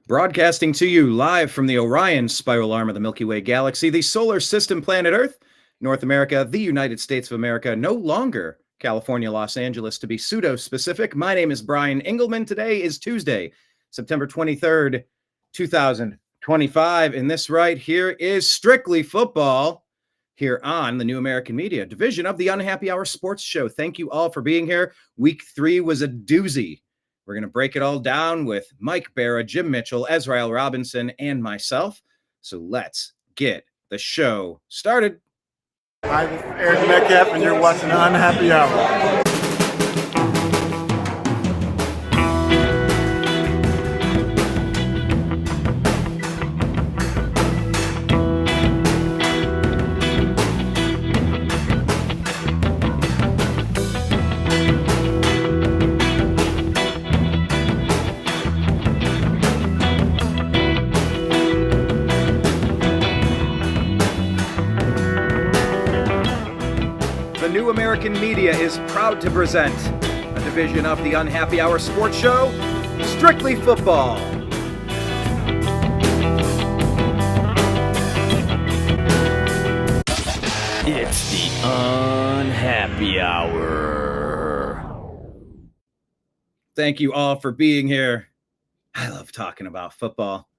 Broadcasting to you live from the Orion spiral arm of the Milky Way galaxy, the solar system planet Earth, North America, the United States of America, no longer California, Los Angeles, to be pseudo-specific. My name is Brian Engelman. Today is Tuesday, September 23rd, 2025, and this right here is Strictly Football here on the New American Media division of the Unhappy Hour Sports Show. Thank you all for being here. Week 3 was a doozy. We're going to break it all down with Mike Bara, Jim Mitchell, Ez'Ryel Robinson, and myself. So let's get the show started. Hi, this is Aaron Metcalf, and you're watching Unhappy Hour. New American Media is proud to present a division of the Unhappy Hour Sports Show, Strictly Football. It's the Unhappy Hour. Thank you all for being here. I love talking about football.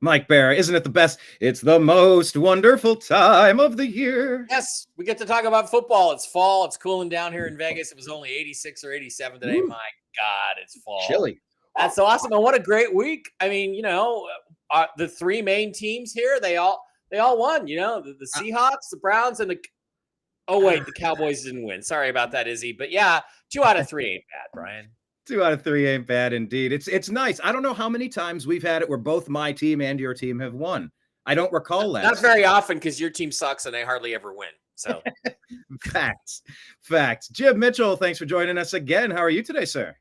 Mike Bara, isn't it the best? It's the most wonderful time of the year. Yes, we get to talk about football. It's fall. It's cooling down here in Vegas. It was only 86 or 87 today. Ooh. My God, it's fall. Chilly. That's awesome. And what a great week. I mean, the three main teams here, they all won. The Seahawks, the Browns, and the Cowboys didn't win. Sorry about that, Izzy. But yeah, 2 out of 3 ain't bad, Brian. 2 out of 3 ain't bad indeed. It's nice. I don't know how many times we've had it where both my team and your team have won. I don't recall that. Not very often because your team sucks and they hardly ever win. So Facts. Jim Mitchell, thanks for joining us again. How are you today, sir?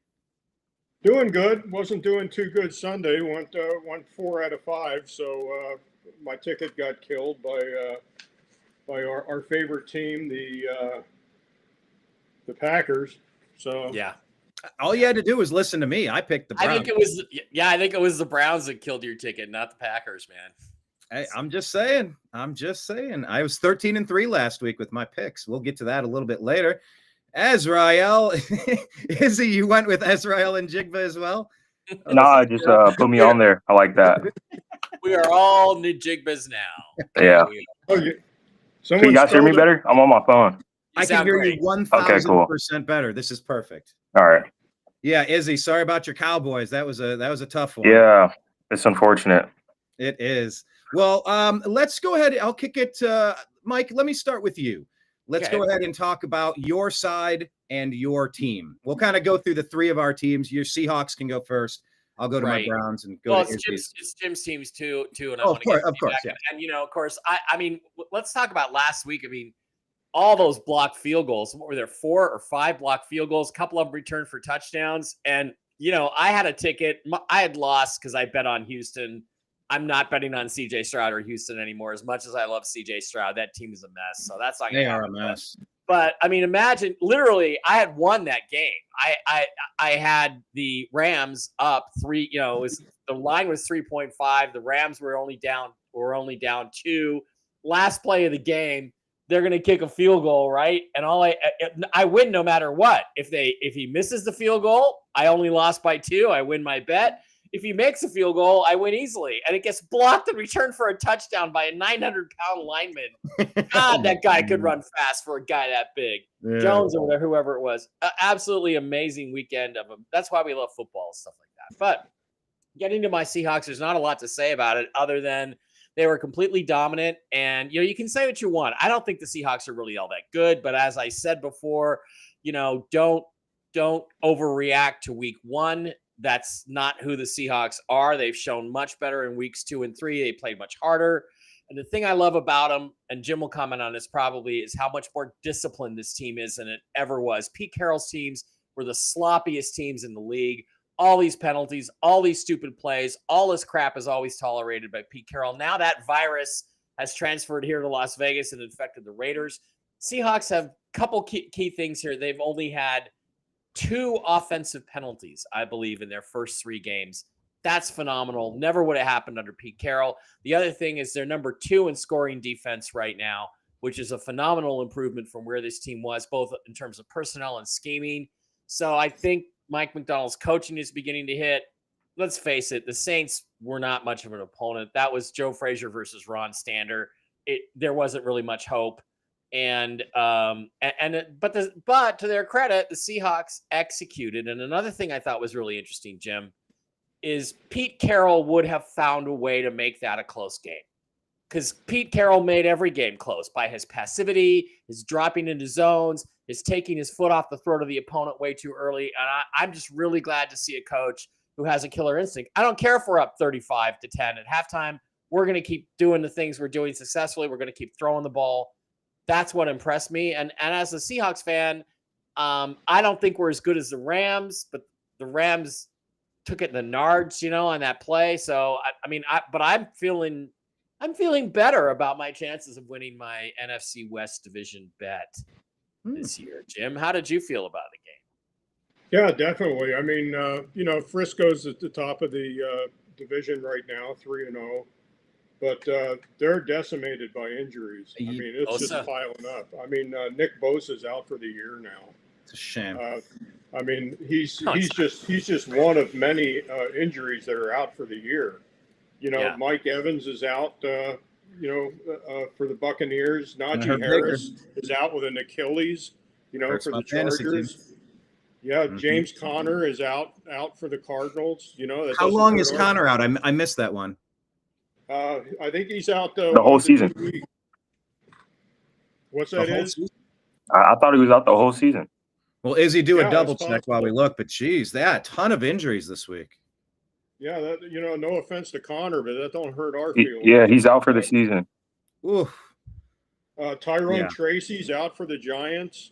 Doing good. Wasn't doing too good Sunday. Went 4 out of 5. So my ticket got killed by our favorite team, the Packers. So yeah. All you had to do was listen to me. I picked the Browns. I think it was the Browns that killed your ticket, not the Packers, man. Hey, I'm just saying. I was 13-3 last week with my picks. We'll get to that a little bit later. Ez'Ryel, Izzy, you went with Ez'Ryel and Jigba as well? Nah, just put me on there. I like that. We are all Nijigbas now. Yeah. Oh, Can you guys hear me better? I'm on my phone. I can hear you 1,000% better. This is perfect. All right. Yeah, Izzy, sorry about your Cowboys. That was a tough one. Yeah, it's unfortunate. It is. Well, let's go ahead. I'll kick it. Mike, let me start with you. Let's go ahead and talk about your side and your team. We'll kind of go through the 3 of our teams. Your Seahawks can go first. I'll go to my Browns and go to it's Jim's teams too. And of course, yeah. And of course, I mean, let's talk about last week. I mean, all those blocked field goals. What were there, 4 or 5 blocked field goals? A couple of them returned for touchdowns. And I had a ticket. I had lost because I bet on Houston. I'm not betting on CJ Stroud or Houston anymore. As much as I love CJ Stroud, that team is a mess. So that's not going to happen. They are a mess. But I mean, imagine literally, I had won that game. I had the Rams up 3. The line was 3.5. The Rams were only down 2. Last play of the game, they're going to kick a field goal, right? And I win no matter what. If he misses the field goal, I only lost by 2. I win my bet. If he makes a field goal, I win easily. And it gets blocked and returned for a touchdown by a 900-pound lineman. God, that guy could run fast for a guy that big. Yeah. Jones or whoever it was. Absolutely amazing weekend of him. That's why we love football and stuff like that. But getting to my Seahawks, there's not a lot to say about it other than they were completely dominant. And, you can say what you want. I don't think the Seahawks are really all that good. But as I said before, don't overreact to week 1. That's not who the Seahawks are. They've shown much better in weeks 2 and 3. They played much harder. And the thing I love about them, and Jim will comment on this probably, is how much more disciplined this team is than it ever was. Pete Carroll's teams were the sloppiest teams in the league. All these penalties, all these stupid plays, all this crap is always tolerated by Pete Carroll. Now that virus has transferred here to Las Vegas and infected the Raiders. Seahawks have a couple key things here. They've only had 2 offensive penalties, I believe, in their first 3 games. That's phenomenal. Never would have happened under Pete Carroll. The other thing is they're number 2 in scoring defense right now, which is a phenomenal improvement from where this team was, both in terms of personnel and scheming. So I think Mike McDonald's coaching is beginning to hit. Let's face it, the Saints were not much of an opponent. That was Joe Frazier versus Ron Stander. There wasn't really much hope. But to their credit, the Seahawks executed. And another thing I thought was really interesting, Jim, is Pete Carroll would have found a way to make that a close game. Because Pete Carroll made every game close by his passivity, his dropping into zones, his taking his foot off the throat of the opponent way too early. And I'm just really glad to see a coach who has a killer instinct. I don't care if we're up 35-10 at halftime. We're going to keep doing the things we're doing successfully. We're going to keep throwing the ball. That's what impressed me. And as a Seahawks fan, I don't think we're as good as the Rams, but the Rams took it in the nards, on that play. So, I'm feeling better about my chances of winning my NFC West division bet this year. Jim, how did you feel about the game? Yeah, definitely. I mean, Frisco's at the top of the division right now, 3-0, but they're decimated by injuries. I mean, it's just piling up. I mean, Nick Bosa's out for the year now. It's a shame. I mean, he's just one of many injuries that are out for the year. Mike Evans is out. For the Buccaneers. Najee Harris is out with an Achilles. For the Chargers. Yeah, James Conner is out for the Cardinals. How long is Conner out? I missed that one. I think he's out the whole season. What's that is? I thought he was out the whole season. Well, Izzy, do a double check while we look. But geez, a ton of injuries this week. Yeah, no offense to Conner, but that don't hurt our feelings. Yeah, he's out for the season. Oof. Tyrone Tracy's out for the Giants.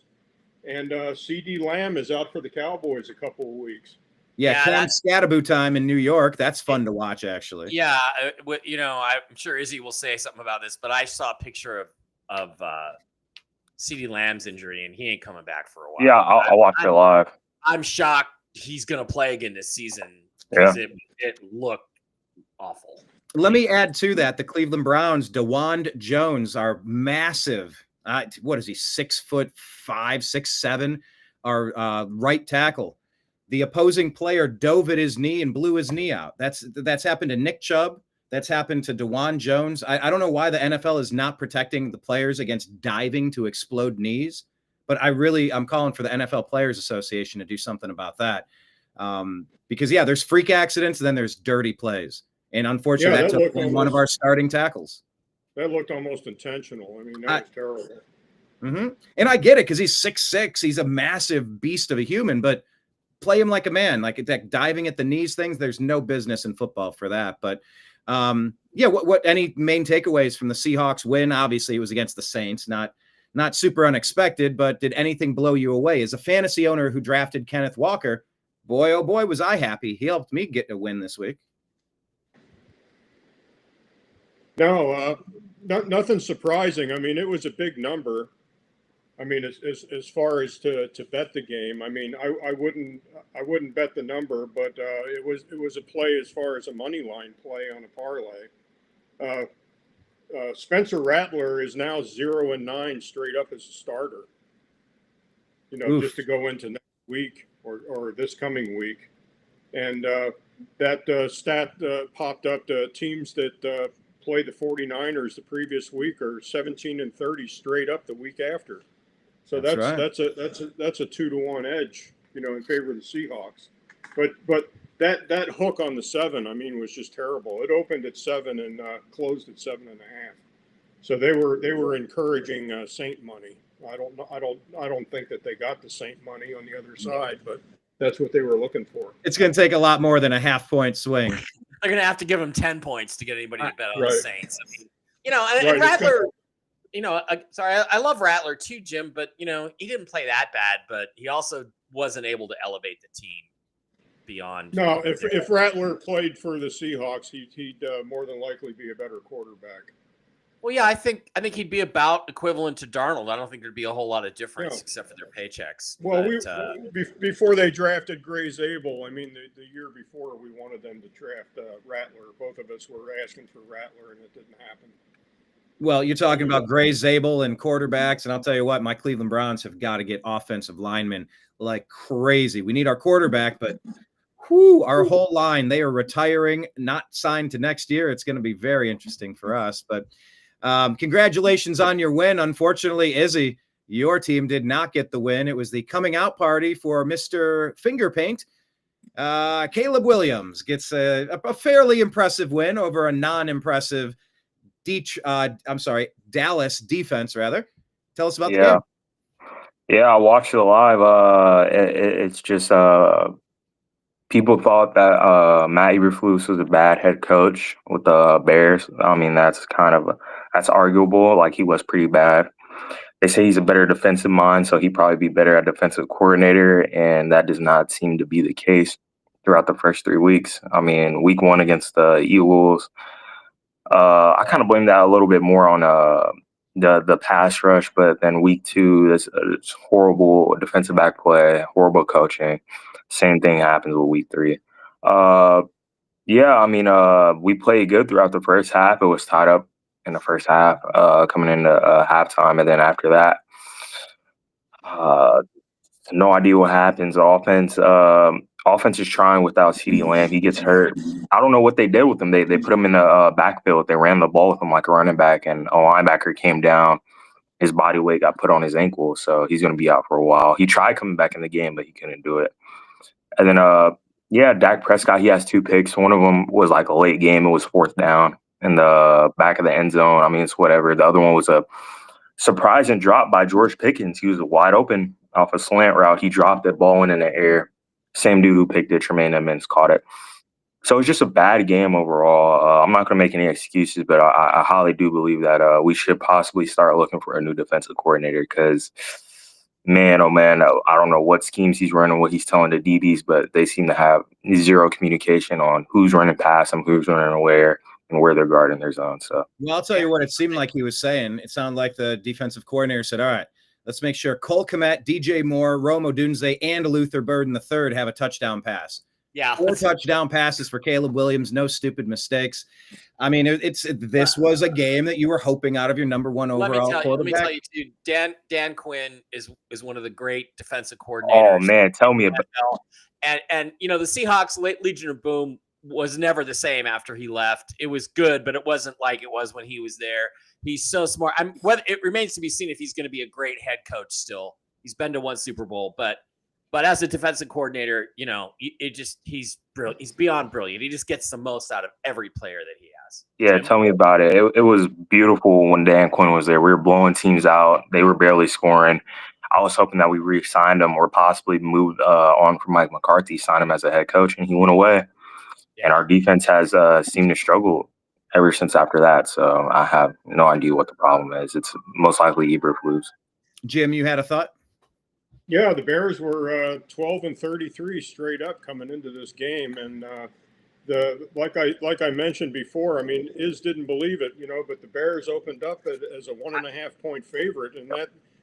And C.D. Lamb is out for the Cowboys a couple of weeks. Yeah, Cam Scattaboo time in New York. That's fun to watch, actually. Yeah, I'm sure Izzy will say something about this, but I saw a picture of C.D. Lamb's injury, and he ain't coming back for a while. Yeah, I'll watch it live. I'm shocked he's going to play again this season because it looked awful. Let me add to that, the Cleveland Browns, DeWand Jones, are massive. What is he, 6'5", 6'7", our right tackle. The opposing player dove at his knee and blew his knee out. That's happened to Nick Chubb. That's happened to DeWand Jones. I don't know why the NFL is not protecting the players against diving to explode knees, but I'm calling for the NFL Players Association to do something about that. Because there's freak accidents and then there's dirty plays. And unfortunately, that took one of our starting tackles. That looked almost intentional. I mean, that was terrible. Mm-hmm. And I get it because he's 6'6". He's a massive beast of a human, but play him like a man. Like that diving at the knees things, there's no business in football for that. But what any main takeaways from the Seahawks win? Obviously, it was against the Saints. Not super unexpected, but did anything blow you away? As a fantasy owner who drafted Kenneth Walker, boy, oh boy, was I happy. He helped me get a win this week. No, nothing surprising. I mean, it was a big number. I mean, as far as to bet the game, I mean, I wouldn't bet the number, but it was a play as far as a money line play on a parlay. Spencer Rattler is now 0-9 straight up as a starter. Just to go into next week or this coming week, and that stat popped up to teams that. Played the 49ers the previous week are 17-30 straight up the week after. So that's a 2-1 edge, in favor of the Seahawks. But that hook on the 7, I mean, was just terrible. It opened at 7 and closed at 7.5. So they were encouraging Saint money. I don't think that they got the Saint money on the other side, but that's what they were looking for. It's going to take a lot more than a half-point swing. They're going to have to give him 10 points to get anybody to bet on the Saints. I mean, and Rattler, I love Rattler too, Jim, but, he didn't play that bad, but he also wasn't able to elevate the team beyond. No, if Rattler played for the Seahawks, he'd more than likely be a better quarterback. Well, yeah, I think he'd be about equivalent to Darnold. I don't think there'd be a whole lot of difference except for their paychecks. Well, but, before they drafted Gray Zabel, I mean, the year before we wanted them to draft Rattler. Both of us were asking for Rattler, and it didn't happen. Well, you're talking about Gray Zabel and quarterbacks, and I'll tell you what, my Cleveland Browns have got to get offensive linemen like crazy. We need our quarterback, but our whole line, they are retiring, not signed to next year. It's going to be very interesting for us. But congratulations on your win. Unfortunately, Izzy, your team did not get the win. It was the coming out party for Mr. Finger Paint. Caleb Williams gets a fairly impressive win over a non-impressive Dallas defense, rather. Tell us about the game. Yeah, I watched it live. It's just people thought that Matt Eberflus was a bad head coach with the Bears. I mean, that's arguable. Like, he was pretty bad. They say he's a better defensive mind, so he'd probably be better at defensive coordinator, and that does not seem to be the case throughout the first 3 weeks. I mean, week 1 against the Eagles, I kind of blame that a little bit more on the pass rush, but then week 2, it's horrible defensive back play, horrible coaching. Same thing happens with week 3. I mean, we played good throughout the first half. It was tied up in the first half, coming into halftime, and then after that, no idea what happens. Offense is trying without CeeDee Lamb. He gets hurt. I don't know what they did with him. They put him in the backfield. They ran the ball with him like a running back, and a linebacker came down. His body weight got put on his ankle, so he's going to be out for a while. He tried coming back in the game, but he couldn't do it. And then, Dak Prescott, he has 2 picks. One of them was like a late game. It was 4th down in the back of the end zone. I mean, it's whatever. The other one was a surprising drop by George Pickens. He was wide open off a slant route. He dropped it, ball went in the air. Same dude who picked it, Tremaine Edmonds, caught it. So it's just a bad game overall. I'm not going to make any excuses, but I highly do believe that we should possibly start looking for a new defensive coordinator because, man, oh man, I don't know what schemes he's running, what he's telling the DBs, but they seem to have zero communication on who's running past him, who's running where, and where they're guarding their zone. So, well, I'll tell you what it seemed like he was saying. It sounded like the defensive coordinator said, all right, let's make sure Cole Kmet, DJ Moore, Rome Odunze, and Luther Burden III have a touchdown pass. Yeah. 4 touchdown passes for Caleb Williams. No stupid mistakes. I mean, this was a game that you were hoping out of your number 1 overall quarterback. Let me tell you, too, Dan Quinn is one of the great defensive coordinators. Oh, man, tell me about it. And the Seahawks, Legion of Boom, was never the same after he left. It was good, but it wasn't like it was when he was there. He's so smart. It remains to be seen if he's going to be a great head coach still. He's been to 1 Super Bowl, but as a defensive coordinator, he's brilliant. He's beyond brilliant. He just gets the most out of every player that he has. Yeah, tell me about it. It was beautiful when Dan Quinn was there. We were blowing teams out. They were barely scoring. I was hoping that we re-signed him or possibly moved on from Mike McCarthy, signed him as a head coach, and he went away. Yeah. And our defense has seemed to struggle ever since after that. So I have no idea what the problem is. It's most likely Eberflus. Jim, you had a thought? Yeah, the Bears were 12-33 straight up coming into this game, and like I mentioned before, I mean, didn't believe it, but the Bears opened up as a 1.5 point favorite, and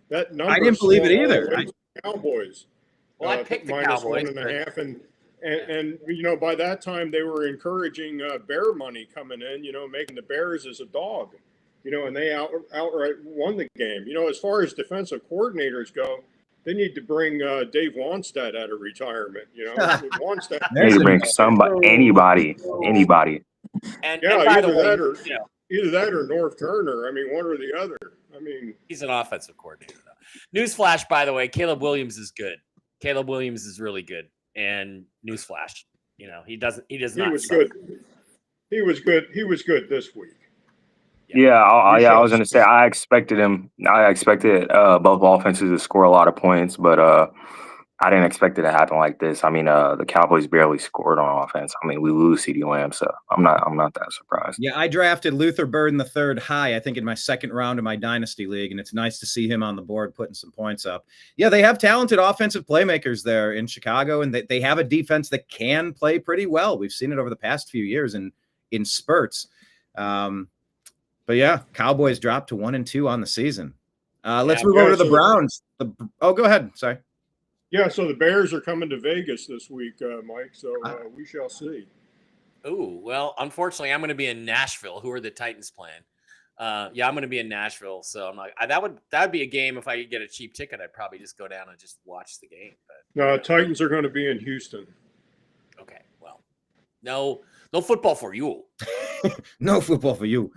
that number. I didn't believe it either. Cowboys. Well, I picked the Cowboys. -1.5, and by that time they were encouraging Bear money coming in, making the Bears as a dog, and they outright won the game. As far as defensive coordinators go, they need to bring Dave Wannstedt out of retirement. Wannstedt. They need to bring anybody. And either that or North Turner. I mean, one or the other. I mean, he's an offensive coordinator, though. Newsflash, by the way, Caleb Williams is good. Caleb Williams is really good. And newsflash, he does not. He was good. He was good. He was good this week. I was going to say I expected both offenses to score a lot of points, but I didn't expect it to happen like this. I mean, the Cowboys barely scored on offense. I mean, we lose CeeDee Lamb, so I'm not that surprised. Yeah, I drafted Luther Burden III high, I think, in my second round of my Dynasty League, and it's nice to see him on the board putting some points up. Yeah, they have talented offensive playmakers there in Chicago, and they have a defense that can play pretty well. We've seen it over the past few years in spurts. But yeah, Cowboys dropped to 1-2 on the season. Let's Yeah, move over to the so- Browns. Go ahead. Sorry. Yeah, so the Bears are coming to Vegas this week, Mike. So we shall see. Ooh, well, unfortunately, I'm going to be in Nashville. Who are the Titans playing? Yeah, I'm going to be in Nashville, so I'm like, that would be a game. If I could get a cheap ticket, I'd probably just go down and just watch the game. But No, Titans are going to be in Houston. okay, well, no football for you. No football for you.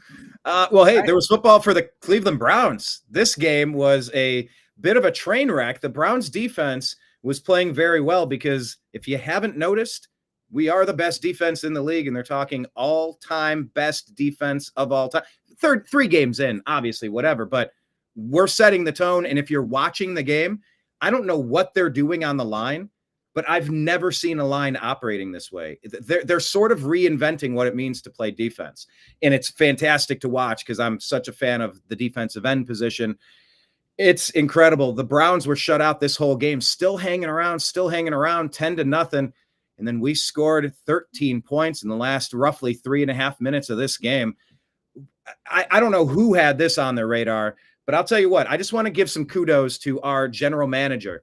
Well, hey, there was football for the Cleveland Browns. This game was a bit of a train wreck. The Browns defense was playing very well because if you haven't noticed, we are the best defense in the league, and they're talking all-time best defense of all time. 3 games in, obviously, whatever, but we're setting the tone. And if you're watching the game, I don't know what they're doing on the line, but I've never seen a line operating this way. They're sort of reinventing what it means to play defense. And it's fantastic to watch because I'm such a fan of the defensive end position. It's incredible. The Browns were shut out this whole game, still hanging around, 10-0. And then we scored 13 points in the last roughly 3.5 minutes of this game. I don't know who had this on their radar, but I'll tell you what, I just want to give some kudos to our general manager.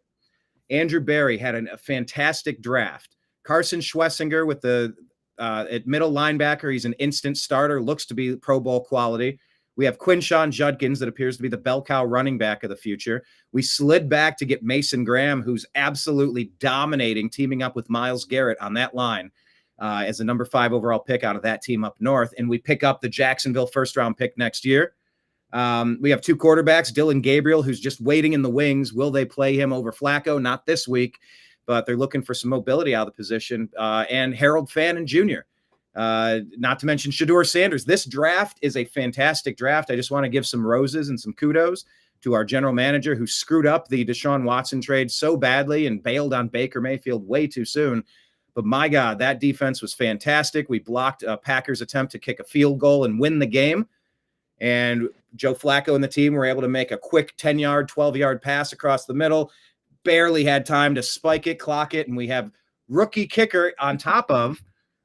Andrew Berry had a fantastic draft. Carson Schwessinger with the at middle linebacker. He's an instant starter, looks to be Pro Bowl quality. We have Quinshawn Judkins that appears to be the bell cow running back of the future. We slid back to get Mason Graham, who's absolutely dominating, teaming up with Myles Garrett on that line as a number 5 overall pick out of that team up north. And we pick up the Jacksonville first-round pick next year. We have 2 quarterbacks, Dylan Gabriel, who's just waiting in the wings. Will they play him over Flacco? Not this week, but they're looking for some mobility out of the position. And Harold Fannin Jr., not to mention Shedeur Sanders. This draft is a fantastic draft. I just want to give some roses and some kudos to our general manager who screwed up the Deshaun Watson trade so badly and bailed on Baker Mayfield way too soon. But my God, that defense was fantastic. We blocked a Packers attempt to kick a field goal and win the game. And Joe Flacco and the team were able to make a quick 10-yard, 12-yard pass across the middle. Barely had time to spike it, clock it, and we have rookie kicker on top of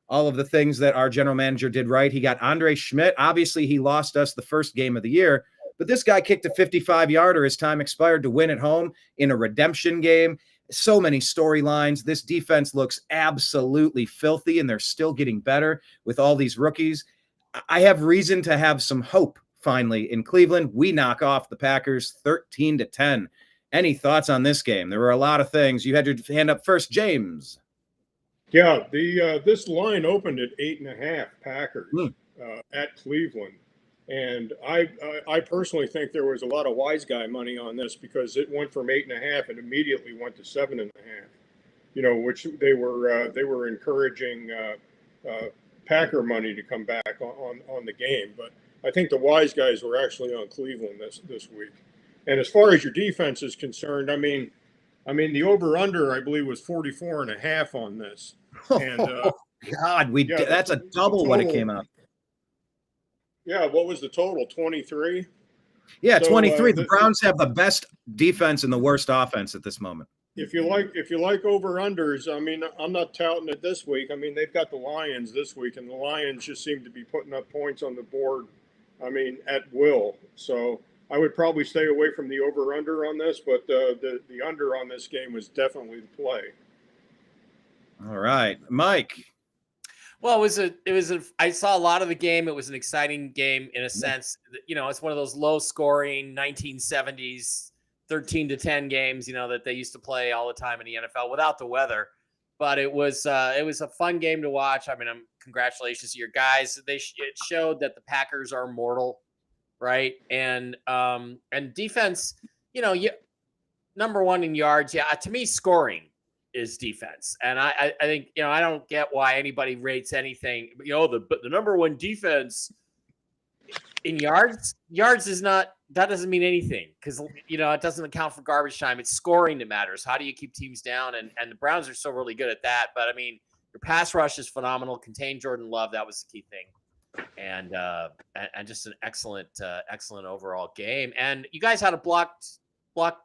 all of the things that our general manager did right. He got Andre Schmidt. Obviously, he lost us the first game of the year, but this guy kicked a 55-yarder. His time expired to win at home in a redemption game. So many storylines. This defense looks absolutely filthy, and they're still getting better with all these rookies. I have reason to have some hope finally in Cleveland. We knock off the Packers 13-10. Any thoughts on this game? There were a lot of things. You had your hand up first, James. Yeah, this line opened at 8.5 Packers at Cleveland. And I personally think there was a lot of wise guy money on this because it went from 8.5 and immediately went to 7.5. You know, which they were encouraging Packer money to come back on the game. But I think the wise guys were actually on Cleveland this week. And as far as your defense is concerned, I mean the over under I believe was 44.5 on this. And God, that's a double what it came out. Yeah, what was the total? 23? Yeah, 23. The Browns have the best defense and the worst offense at this moment. If you like over unders, I mean, I'm not touting it this week. I mean, they've got the Lions this week, and the Lions just seem to be putting up points on the board. I mean, at will. So I would probably stay away from the over under on this, but the under on this game was definitely the play. All right, Mike. Well, I saw a lot of the game. It was an exciting game in a sense. You know, it's one of those low scoring 1970s 13-10 games, you know, that they used to play all the time in the NFL without the weather. But it was a fun game to watch. I mean, congratulations to your guys. It showed that the Packers are mortal, right? And defense, you know, number 1 in yards. Yeah, to me, scoring is defense. And I think, you know, I don't get why anybody rates anything, you know, the number 1 defense in yards is not, that doesn't mean anything because, you know, it doesn't account for garbage time. It's scoring that matters. How do you keep teams down? And the Browns are still really good at that. But I mean, your pass rush is phenomenal. Contain Jordan Love. That was the key thing. And just an excellent excellent overall game. And you guys had a block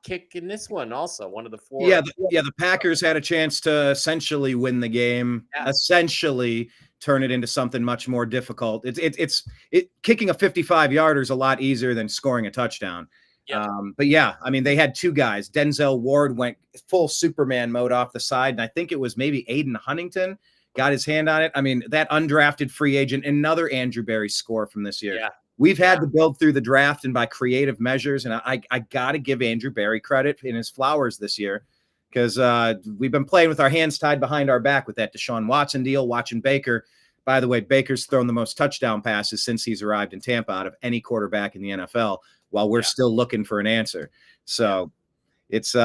kick in this one also, one of the 4. Yeah, the Packers had a chance to essentially win the game, essentially turn it into something much more difficult. It's kicking a 55-yarder is a lot easier than scoring a touchdown. Yep. But yeah, I mean, they had two guys. Denzel Ward went full Superman mode off the side, and I think it was maybe Aiden Huntington got his hand on it. I mean, that undrafted free agent, another Andrew Berry score from this year. Yeah. We've had to build through the draft and by creative measures, and I got to give Andrew Berry credit in his flowers this year, because we've been playing with our hands tied behind our back with that Deshaun Watson deal, watching Baker. By the way, Baker's thrown the most touchdown passes since he's arrived in Tampa out of any quarterback in the NFL, while we're still looking for an answer. So it's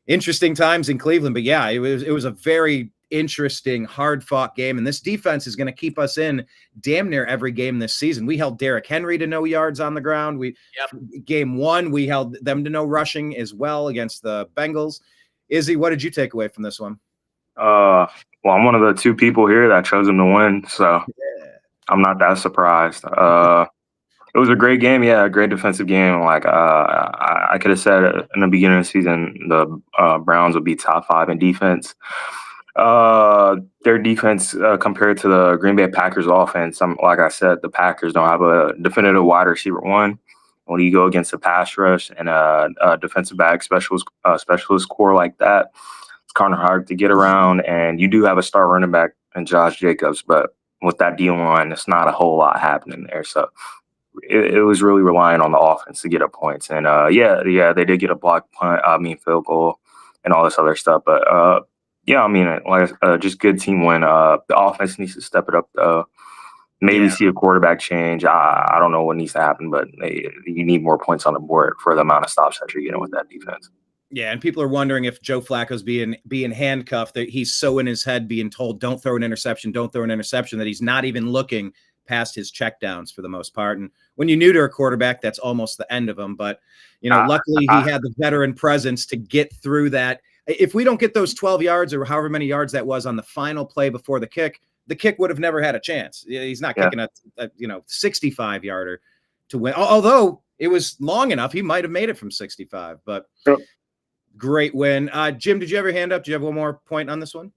interesting times in Cleveland. But yeah, it was a very interesting, hard-fought game, and this defense is going to keep us in damn near every game this season. We held Derrick Henry to no yards on the ground. Game one, we held them to no rushing as well against the Bengals. Izzy, what did you take away from this one? Well, I'm one of the two people here that chose them to win, so I'm not that surprised. It was a great game, a great defensive game. Like I could have said in the beginning of the season, the Browns would be top 5 in defense. Their defense compared to the Green Bay Packers offense, like I said, the Packers don't have a definitive wide receiver one. When you go against a pass rush and a defensive back specialist core like that, it's kind of hard to get around. And you do have a star running back in Josh Jacobs, but with that D line, it's not a whole lot happening there. So it was really relying on the offense to get up points. And they did get a block punt, field goal, and all this other stuff. But just good team win. The offense needs to step it up, though. Maybe see a quarterback change. I don't know what needs to happen, but you need more points on the board for the amount of stops that you're getting with that defense. Yeah, and people are wondering if Joe Flacco's being handcuffed, that he's so in his head being told, don't throw an interception, that he's not even looking past his checkdowns for the most part. And when you're new to a quarterback, that's almost the end of him. But, luckily he had the veteran presence to get through that. If we don't get those 12 yards or however many yards that was on the final play before the kick would have never had a chance. He's not kicking a 65-yarder to win. Although it was long enough, he might have made it from 65. But great win. Jim, did you have your hand up? Do you have one more point on this one?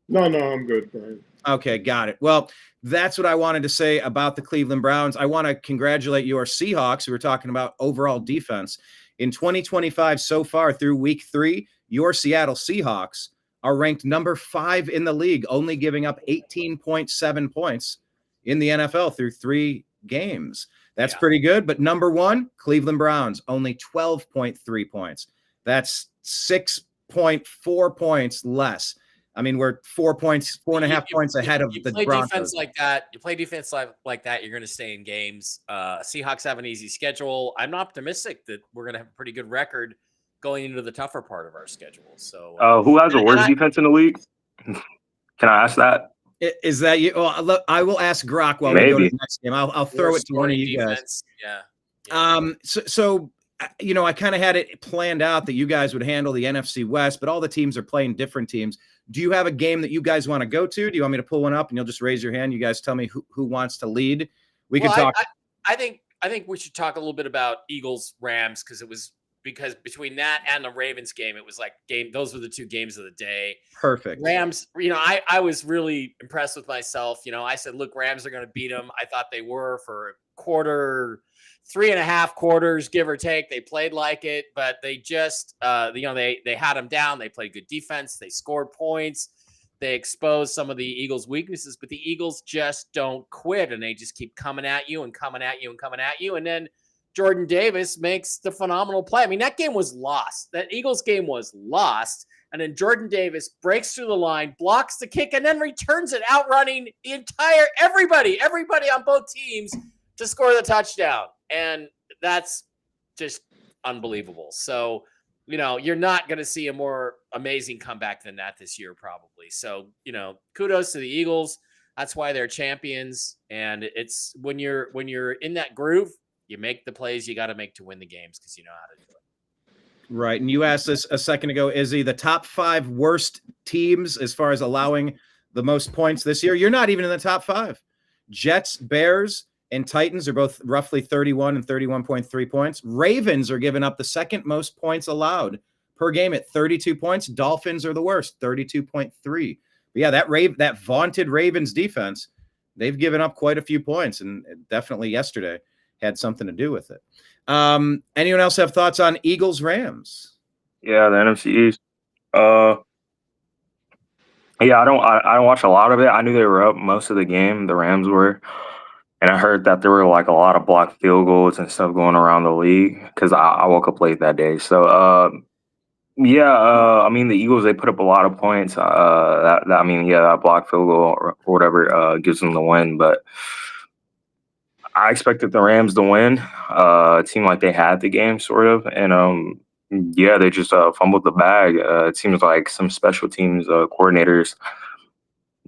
No, I'm good, Brian. Okay, got it. Well, that's what I wanted to say about the Cleveland Browns. I want to congratulate your Seahawks, who were talking about overall defense. In 2025 so far through week 3, your Seattle Seahawks are ranked number 5 in the league, only giving up 18.7 points in the NFL through 3 games. That's pretty good. But number 1, Cleveland Browns, only 12.3 points. That's 6.4 points less. I mean, we're 4.5 points ahead of the Broncos. Defense like that. You play defense like that, you're going to stay in games. Seahawks have an easy schedule. I'm optimistic that we're going to have a pretty good record going into the tougher part of our schedule. So, who has the worst defense in the league? Can I ask that? Is that you? Well, I will ask Grok while we go to the next game. I'll throw it to one of you guys. Yeah. So I kind of had it planned out that you guys would handle the NFC West, but all the teams are playing different teams. Do you have a game that you guys want to go to? Do you want me to pull one up and you'll just raise your hand? You guys tell me who wants to lead. We can talk. I think we should talk a little bit about Eagles Rams, because between that and the Ravens game, it was like those were the 2 games of the day. Perfect. Rams, I was really impressed with myself. I said, look, Rams are going to beat them. I thought they were for a quarter, 3.5 quarters, give or take. They played like it, but they just, they had them down. They played good defense. They scored points. They exposed some of the Eagles' weaknesses, but the Eagles just don't quit, and they just keep coming at you and coming at you and coming at you. And then Jordan Davis makes the phenomenal play. I mean, that game was lost. That Eagles game was lost. And then Jordan Davis breaks through the line, blocks the kick, and then returns it, outrunning the everybody on both teams to score the touchdown. And that's just unbelievable. So, you're not going to see a more amazing comeback than that this year, probably. So, kudos to the Eagles. That's why they're champions. And it's when you're in that groove, you make the plays you got to make to win the games because you know how to do it. Right. And you asked this a second ago, Izzy, the top 5 worst teams as far as allowing the most points this year. You're not even in the top 5. Jets, Bears, and Titans are both roughly 31 and 31.3 points. Ravens are giving up the second most points allowed per game at 32 points. Dolphins are the worst, 32.3. But yeah, that vaunted Ravens defense they've given up quite a few points, and definitely yesterday had something to do with it. Anyone else have thoughts on Eagles-Rams? Yeah, the NFC East. Yeah, I don't watch a lot of it. I knew they were up most of the game. The Rams were, and I heard that there were like a lot of blocked field goals and stuff going around the league because I woke up late that day. So, I mean, the Eagles, they put up a lot of points. That blocked field goal or whatever gives them the win. But I expected the Rams to win. It seemed like they had the game sort of, and they just fumbled the bag. It seems like some special teams coordinators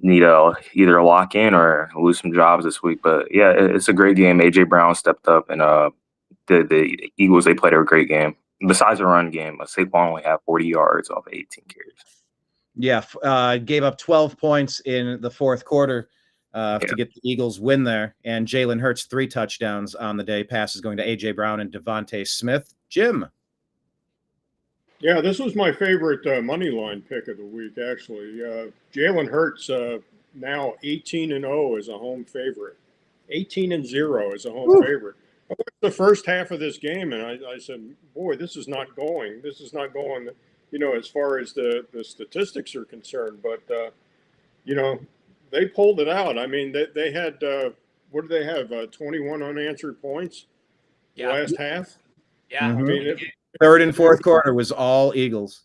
need to either lock in or lose some jobs this week. But yeah, it's a great game. AJ Brown stepped up, and the Eagles, they played a great game. Besides the run game, Saquon only had 40 yards off 18 carries. Yeah, gave up 12 points in the fourth quarter to get the Eagles win there. And Jalen Hurts 3 touchdowns on the day. Passes going to A.J. Brown and Devontae Smith. Jim. Yeah, this was my favorite money line pick of the week, actually. Jalen Hurts now 18-0 as a home favorite. 18-0 as a home favorite. I watched the first half of this game, and I said, boy, this is not going. This is not going, as far as the statistics are concerned. But, they pulled it out. I mean, they had, what did they have, 21 unanswered points last half? Yeah. Mm-hmm. I mean, Third and fourth quarter was all Eagles.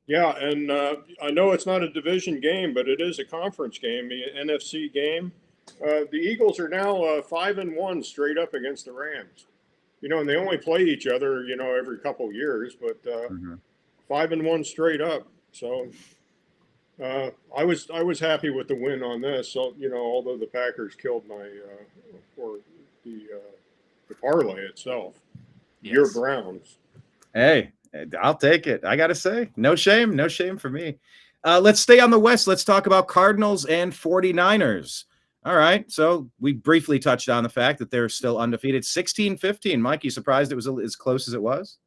Yeah, and I know it's not a division game, but it is a conference game, the NFC game. The Eagles are now 5-1 straight up against the Rams. And they only play each other, every couple years, but 5-1 straight up. So I was happy with the win on this. So although the Packers killed my the parlay itself, your Browns. Hey, I'll take it. I got to say, no shame for me. Let's stay on the West. Let's talk about Cardinals and 49ers. All right. So we briefly touched on the fact that they're still undefeated. 16-15. Mike, you surprised it was as close as it was?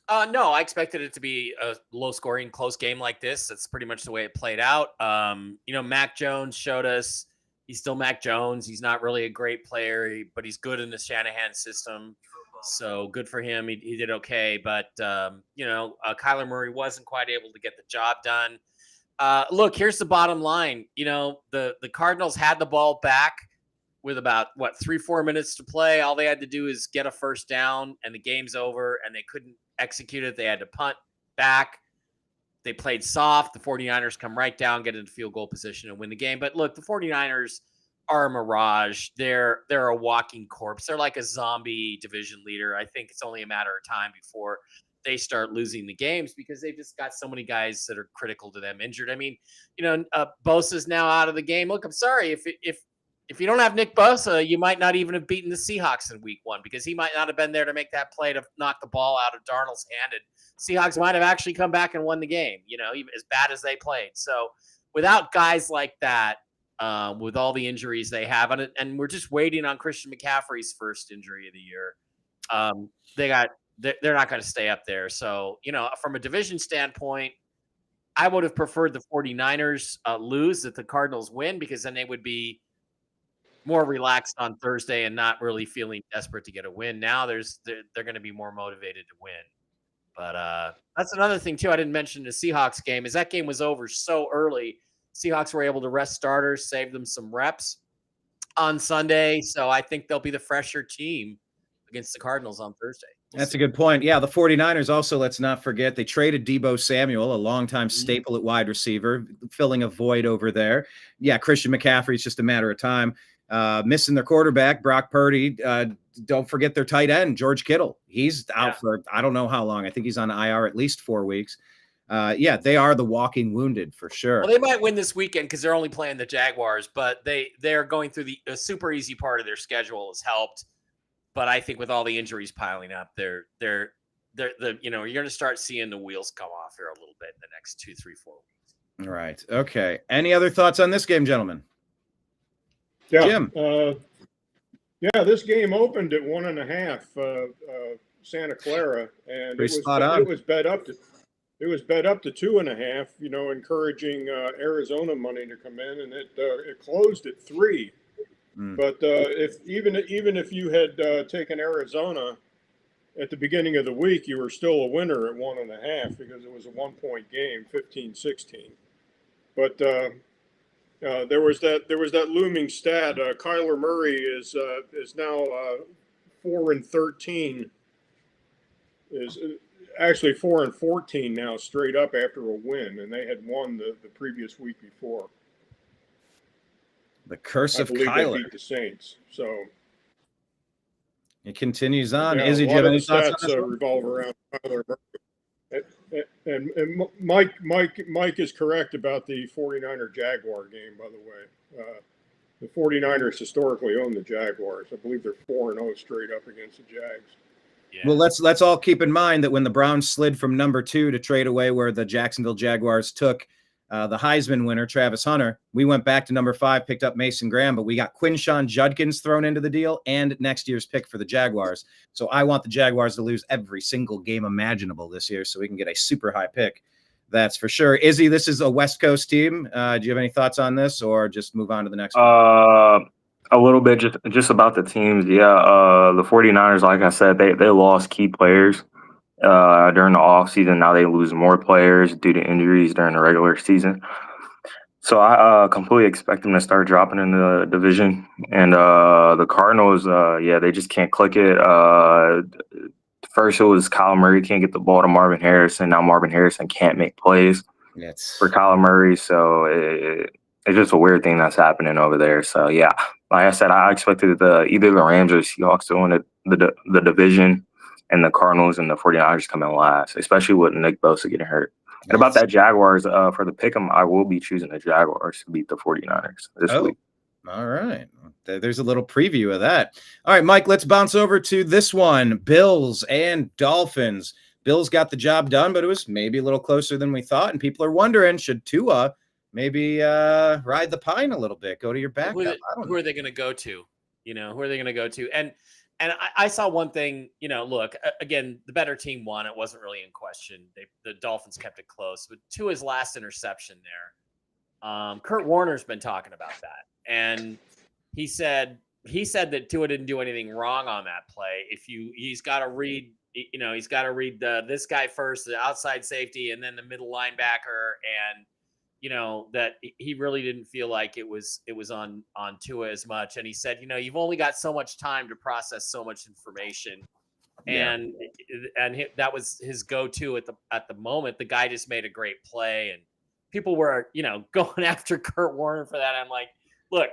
No, I expected it to be a low-scoring, close game like this. That's pretty much the way it played out. Mac Jones showed us he's still Mac Jones. He's not really a great player, but he's good in the Shanahan system. So good for him. He did okay. But, Kyler Murray wasn't quite able to get the job done. Look, here's the bottom line. The Cardinals had the ball back with about, 3-4 minutes to play. All they had to do is get a first down, and the game's over, and they couldn't execute it. They had to punt back. They played soft. The 49ers come right down, get into field goal position, and win the game. But look, the 49ers are a mirage. They're a walking corpse. They're like a zombie division leader. I think it's only a matter of time before they start losing the games because they've just got so many guys that are critical to them injured. I mean, Bosa's now out of the game. Look, I'm sorry. If you don't have Nick Bosa, you might not even have beaten the Seahawks in week 1 because he might not have been there to make that play to knock the ball out of Darnold's hand. And Seahawks might have actually come back and won the game, even as bad as they played. So without guys like that, with all the injuries they have, and we're just waiting on Christian McCaffrey's first injury of the year. They're not going to stay up there. So, from a division standpoint, I would have preferred the 49ers lose, that the Cardinals win, because then they would be more relaxed on Thursday and not really feeling desperate to get a win. Now they're going to be more motivated to win. But that's another thing too. I didn't mention the Seahawks game is that game was over so early. Seahawks were able to rest starters, save them some reps on Sunday. So I think they'll be the fresher team against the Cardinals on Thursday. That's a good point. Yeah, the 49ers also, let's not forget, they traded Deebo Samuel, a longtime staple at wide receiver, filling a void over there. Yeah, Christian McCaffrey, it's just a matter of time. Missing their quarterback, Brock Purdy. Don't forget their tight end, George Kittle. He's out for I don't know how long. I think he's on IR at least 4 weeks. They are the walking wounded for sure. Well, they might win this weekend because they're only playing the Jaguars, but they're going through the super easy part of their schedule has helped. But I think with all the injuries piling up, you're going to start seeing the wheels come off here a little bit in the next 2, 3, 4 weeks. Right. Okay. Any other thoughts on this game, gentlemen? Yeah. Jim. This game opened at 1.5 Santa Clara, and it was bet up to 2.5. Encouraging Arizona money to come in, and it closed at 3. But even if you had taken Arizona at the beginning of the week, you were still a winner at 1.5 because it was a 1-point game, 15-16. But there was that looming stat. Kyler Murray is now 4-13. Is actually 4-14 now, straight up after a win, and they had won the previous week before. The curse I of believe Kyler. they beat the Saints. So it continues on. yeah, Izzy, a do you lot have of any the thoughts on stats this one? revolve around Kyler Murray. And Mike is correct about the 49er Jaguar game, by the way. The 49ers historically own the Jaguars. I believe they're 4-0 straight up against the Jags. Yeah. Well, let's all keep in mind that when the Browns slid from number 2 to trade away where the Jacksonville Jaguars took the Heisman winner, Travis Hunter, we went back to number 5, picked up Mason Graham, but we got Quinshawn Judkins thrown into the deal and next year's pick for the Jaguars. So I want the Jaguars to lose every single game imaginable this year so we can get a super high pick. That's for sure. Izzy, this is a West Coast team. Do you have any thoughts on this or just move on to the next one? A little bit just about the teams. Yeah, the 49ers, like I said, they lost key players during the offseason. Now they lose more players due to injuries during the regular season. So I completely expect them to start dropping in the division. And the Cardinals, they just can't click it. First it was Kyler Murray can't get the ball to Marvin Harrison. Now Marvin Harrison can't make plays for Kyler Murray. So it's just a weird thing that's happening over there. So, yeah, like I said, I expected either the Rams or the Seahawks to win the division and the Cardinals and the 49ers come in last, especially with Nick Bosa getting hurt. And about that Jaguars, for the pick'em, I will be choosing the Jaguars to beat the 49ers this week. All right. There's a little preview of that. All right, Mike, let's bounce over to this one. Bills and Dolphins. Bills got the job done, but it was maybe a little closer than we thought. And people are wondering, should Tua maybe ride the pine a little bit, go to your backup? Who are they going to go to? Who are they going to go to? And I saw one thing, look, again, the better team won. It wasn't really in question. The Dolphins kept it close. But Tua's last interception there, Kurt Warner's been talking about that. And he said that Tua didn't do anything wrong on that play. He's got to read, this guy first, the outside safety, and then the middle linebacker. And, that he really didn't feel like it was on Tua as much. And he said, you've only got so much time to process so much information. Yeah. And that was his go-to at the moment. The guy just made a great play, and people were, going after Kurt Warner for that. I'm like, look,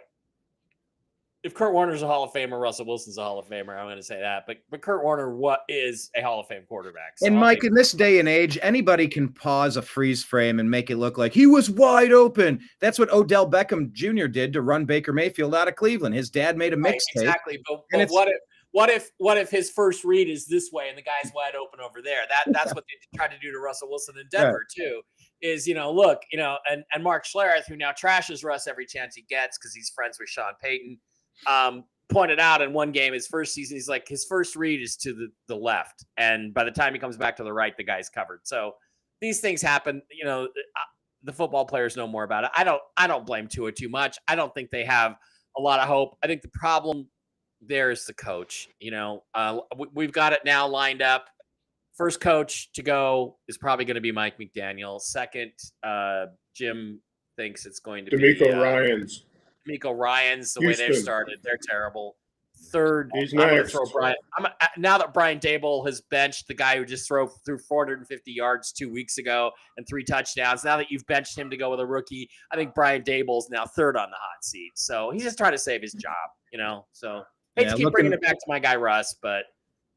if Kurt Warner's a Hall of Famer, Russell Wilson's a Hall of Famer. I'm going to say that. But Kurt Warner is a Hall of Fame quarterback. So and Mike, in this day and age, anybody can pause a freeze frame and make it look like he was wide open. That's what Odell Beckham Jr. did to run Baker Mayfield out of Cleveland. His dad made a mixtape. Exactly. But what if his first read is this way and the guy's wide open over there? That's what they tried to do to Russell Wilson in Denver too. Is look, and Mark Schlereth, who now trashes Russ every chance he gets because he's friends with Sean Payton, pointed out in one game, his first season, he's like, his first read is to the left. And by the time he comes back to the right, the guy's covered. So these things happen, the football players know more about it. I don't blame Tua too much. I don't think they have a lot of hope. I think the problem there is the coach. We've got it now lined up. First coach to go is probably going to be Mike McDaniel. Second, Jim thinks it's going to be D'Amico Ryans, the Houston. way they've started. They're terrible. Third, He's I'm going to next. throw Brian. Now that Brian Dable has benched the guy who just threw 450 yards 2 weeks ago and 3 touchdowns, now that you've benched him to go with a rookie, I think Brian Dable's now third on the hot seat. So he's just trying to save his job, So hate to keep bringing it back to my guy Russ, but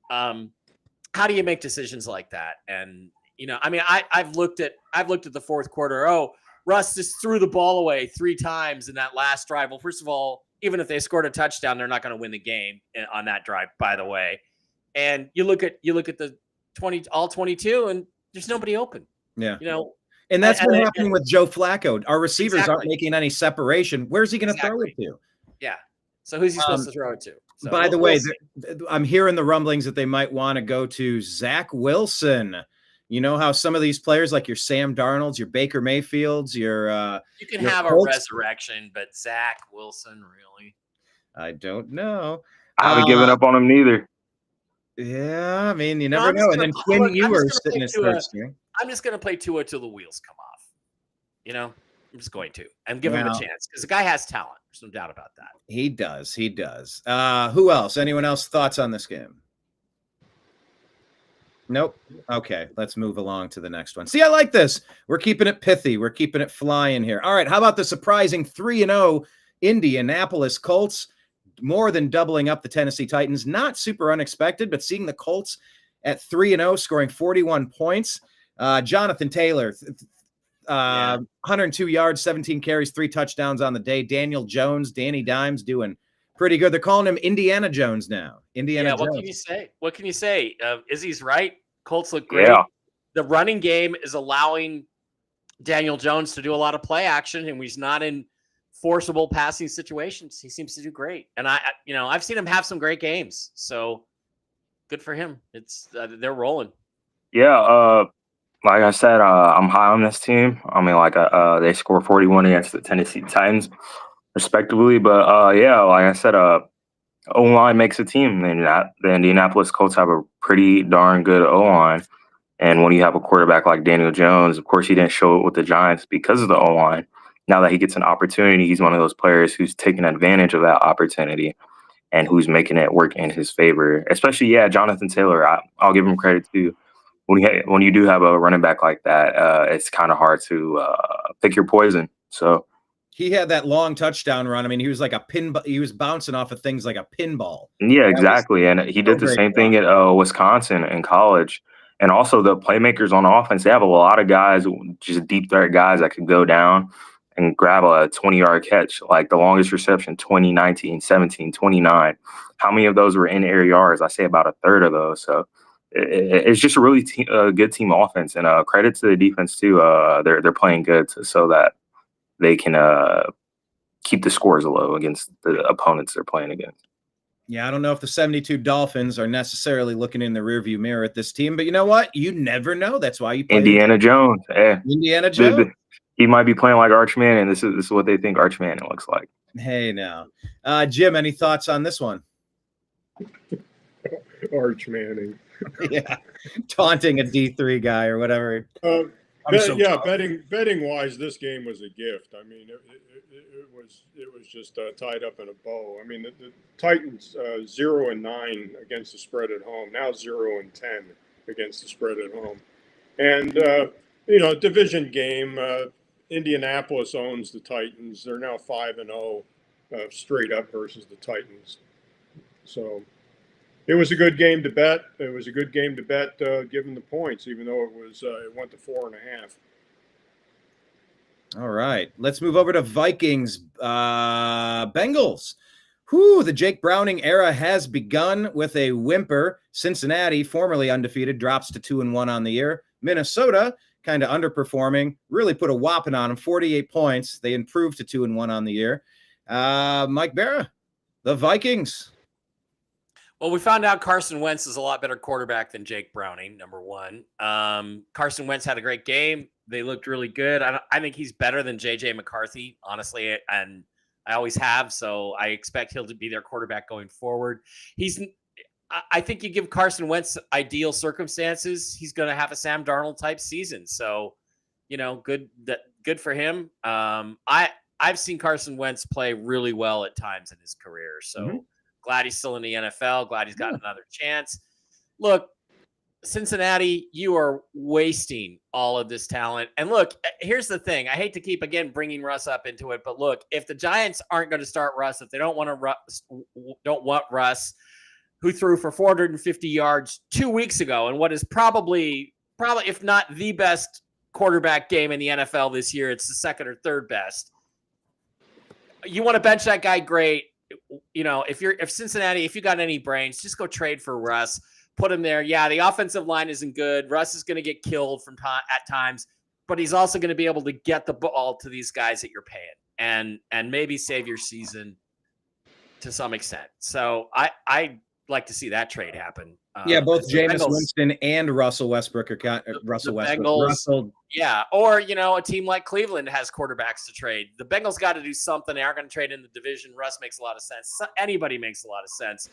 how do you make decisions like that? And I've looked at the fourth quarter. Oh, Russ just threw the ball away 3 times in that last drive. Well, first of all, even if they scored a touchdown, they're not going to win the game on that drive, by the way. And you look at the 22, and there's nobody open. Yeah. And that's been happening with Joe Flacco. Our receivers aren't making any separation. Where's he going to throw it to? Yeah. So who's he supposed to throw it to? So by the way, I'm hearing the rumblings that they might want to go to Zach Wilson. You know how some of these players, like your Sam Darnolds, your Baker Mayfields, you can have a resurrection, but Zach Wilson, really? I don't know. I haven't given up on him neither. Yeah, I mean, you No, never I'm just know. And gonna then Quinn look, I'm just Ewers gonna sitting play his third Tua. string. I'm just going to play Tua till the wheels come off. You know, I'm just going to and give him a Well, chance because the guy has talent. There's no doubt about that. He does. He does. Who else? Anyone else thoughts on this game? Nope. Okay, let's move along to the next one. See, I like this. We're keeping it pithy. We're keeping it flying here. All right, how about the surprising 3-0 Indianapolis Colts? More than doubling up the Tennessee Titans. Not super unexpected, but seeing the Colts at 3-0, scoring 41 points. Jonathan Taylor, 102 yards, 17 carries, 3 touchdowns on the day. Daniel Jones, Danny Dimes doing pretty good. They're calling him Indiana Jones now. Jones. What can you say? What can you say? Izzy's right. Colts look great. Yeah. The running game is allowing Daniel Jones to do a lot of play action, and he's not in forcible passing situations. He seems to do great. And I've seen him have some great games. So good for him. It's they're rolling. Yeah. Like I said, I'm high on this team. I mean, they scored 41 against the Tennessee Titans, respectively. But yeah, like I said, O-line makes a team. And the Indianapolis Colts have a pretty darn good O-line. And when you have a quarterback like Daniel Jones, of course, he didn't show it with the Giants because of the O-line. Now that he gets an opportunity, he's one of those players who's taking advantage of that opportunity and who's making it work in his favor. Especially, Jonathan Taylor. I'll give him credit too. When you do have a running back like that, it's kind of hard to pick your poison. So he had that long touchdown run. I mean, he was like a pinball. He was bouncing off of things like a pinball. Yeah, exactly. And he did the same thing at Wisconsin in college. And also the playmakers on offense, they have a lot of guys, just deep threat guys that could go down and grab a 20-yard catch. Like the longest reception, 20, 19, 17, 29. How many of those were in air yards? I say about a third of those. So it's just a really good team offense. And credit to the defense too. They're playing good so that they can keep the scores low against the opponents they're playing against. Yeah, I don't know if the 72 Dolphins are necessarily looking in the rearview mirror at this team, but you know what? You never know. That's why you play Indiana Jones. Indiana Jones. He might be playing like Arch Manning. This is what they think Arch Manning looks like. Hey, now. Jim, any thoughts on this one? Arch Manning. Yeah, taunting a D3 guy or whatever. Betting wise, this game was a gift. I mean, it was just tied up in a bow. I mean, the Titans 0-9 against the spread at home. Now 0-10 against the spread at home, and division game. Indianapolis owns the Titans. They're now 5-0 straight up versus the Titans. So. It was a good game to bet. It was a good game to bet, given the points, even though it went to 4.5. All right, let's move over to Vikings, Bengals. The Jake Browning era has begun with a whimper. Cincinnati, formerly undefeated, drops to 2-1 on the year. Minnesota, kind of underperforming, really put a whopping on them, 48 points. They improved to 2-1 on the year. Mike Bara, the Vikings. Well, we found out Carson Wentz is a lot better quarterback than Jake Browning, number one. Carson Wentz had a great game. They looked really good. I think he's better than J.J. McCarthy, honestly, and I always have, so I expect he'll be their quarterback going forward. I think you give Carson Wentz ideal circumstances, he's going to have a Sam Darnold-type season. So, good for him. I've seen Carson Wentz play really well at times in his career, so glad he's still in the NFL. Glad he's got another chance. Look, Cincinnati, you are wasting all of this talent. And look, here's the thing. I hate to keep, again, bringing Russ up into it, but look, if the Giants aren't going to start Russ, if they don't want Russ, who threw for 450 yards 2 weeks ago, and what is probably, if not the best quarterback game in the NFL this year, it's the second or third best. You want to bench that guy, great. If Cincinnati, if you got any brains, just go trade for Russ, put him there. Yeah, the offensive line isn't good. Russ is going to get killed at times, but he's also going to be able to get the ball to these guys that you're paying and maybe save your season to some extent. So I like to see that trade happen. Yeah, both The Jameis Bengals- Winston and Russell Westbrook are Russell the Westbrook. Bengals- Russell, Yeah, or a team like Cleveland has quarterbacks to trade. The Bengals got to do something. They aren't going to trade in the division. Russ makes a lot of sense. Anybody makes a lot of sense.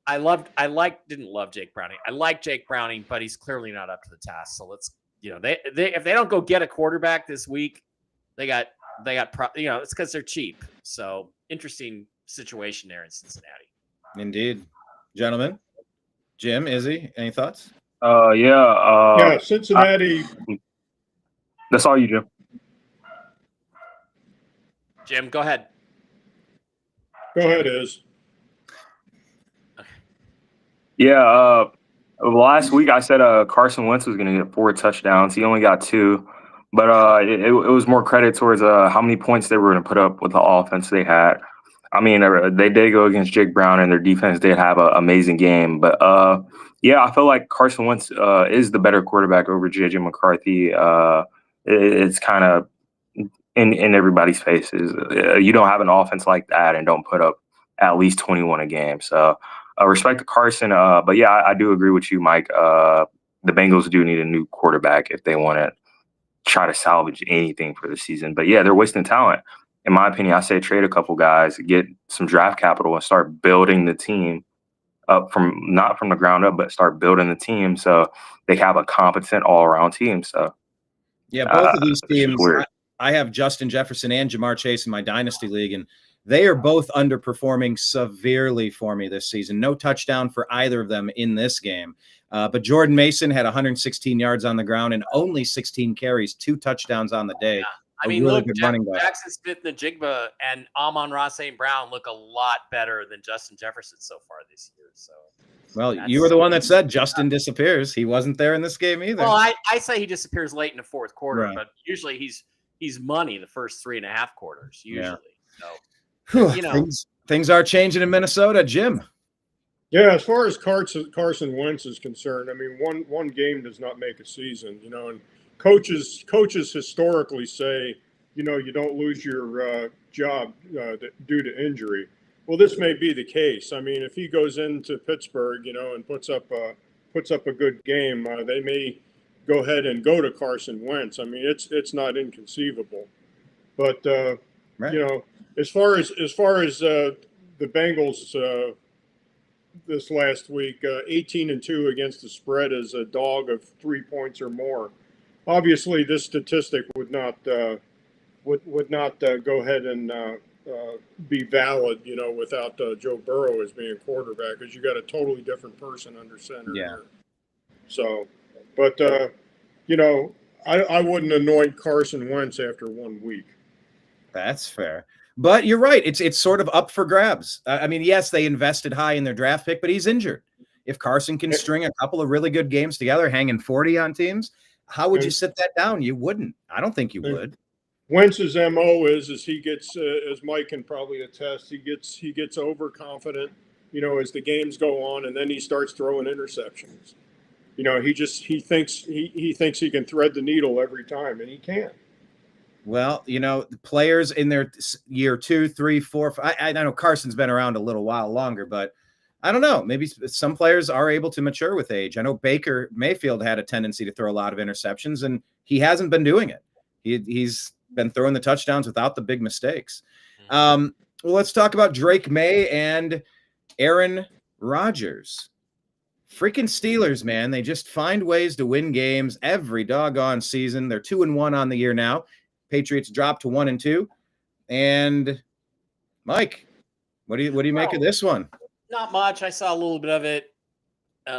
Didn't love Jake Browning. I like Jake Browning, but he's clearly not up to the task. So let's, they if they don't go get a quarterback this week, it's because they're cheap. So interesting situation there in Cincinnati. indeed, gentlemen. Jim, Izzy, any thoughts? Yeah, Cincinnati. that's all you, Jim. Jim, go ahead. Go ahead, Iz. Yeah, last week I said Carson Wentz was going to get 4 touchdowns. He only got 2, but it was more credit towards how many points they were going to put up with the offense they had. I mean, they did go against Jake Brown, and their defense did have an amazing game. But, yeah, I feel like Carson Wentz is the better quarterback over J.J. McCarthy. It's kind of in everybody's faces. You don't have an offense like that and don't put up at least 21 a game. So, respect to Carson. But, yeah, I do agree with you, Mike. The Bengals do need a new quarterback if they want to try to salvage anything for the season. But, yeah, they're wasting talent. In my opinion, I say trade a couple guys, get some draft capital, and start building the team up not from the ground up, but start building the team so they have a competent all-around team. So, yeah, both of these teams, weird. I have Justin Jefferson and Jamar Chase in my dynasty league, and they are both underperforming severely for me this season. No touchdown for either of them in this game. But Jordan Mason had 116 yards on the ground and only 16 carries, 2 touchdowns on the day. Yeah. I mean, really look, good running back. Jackson Smith-Njigba and Amon-Ra St. Brown look a lot better than Justin Jefferson so far this year. So, well, you were the one that said Justin disappears. He wasn't there in this game either. Well, I say he disappears late in the fourth quarter, Right. but usually he's money the first 3.5 quarters. Usually, Whew, things are changing in Minnesota, Jim. Yeah, as far as Carson Wentz is concerned, I mean, one game does not make a season, and coaches historically say, you don't lose your job due to injury. Well, this may be the case. I mean, if he goes into Pittsburgh, and puts up a good game, they may go ahead and go to Carson Wentz. I mean, it's not inconceivable. But Right. as far as the Bengals this last week, 18-2 against the spread as a dog of 3 points or more. Obviously, this statistic would not go ahead and be valid, without Joe Burrow as being quarterback, because you got a totally different person under center. Yeah. Here. So, but I wouldn't anoint Carson Wentz after 1 week. That's fair. But you're right. It's sort of up for grabs. I mean, yes, they invested high in their draft pick, but he's injured. If Carson can string a couple of really good games together, hanging 40 on teams, how would you sit that down? You wouldn't. I don't think you would. Wentz's MO is he gets, as Mike can probably attest, he gets overconfident, as the games go on, and then he starts throwing interceptions. He thinks he can thread the needle every time, and he can't. Well, the players in their year 2, 3, 4, 5, I know Carson's been around a little while longer, but I don't know. Maybe some players are able to mature with age. I know Baker Mayfield had a tendency to throw a lot of interceptions, and he hasn't been doing it. He's been throwing the touchdowns without the big mistakes. Well, let's talk about Drake May and Aaron Rodgers. Freaking Steelers, man. They just find ways to win games every doggone season. They're 2-1 on the year now. Patriots dropped to 1-2. And Mike, what do you make of this one? Not much. I saw a little bit of it.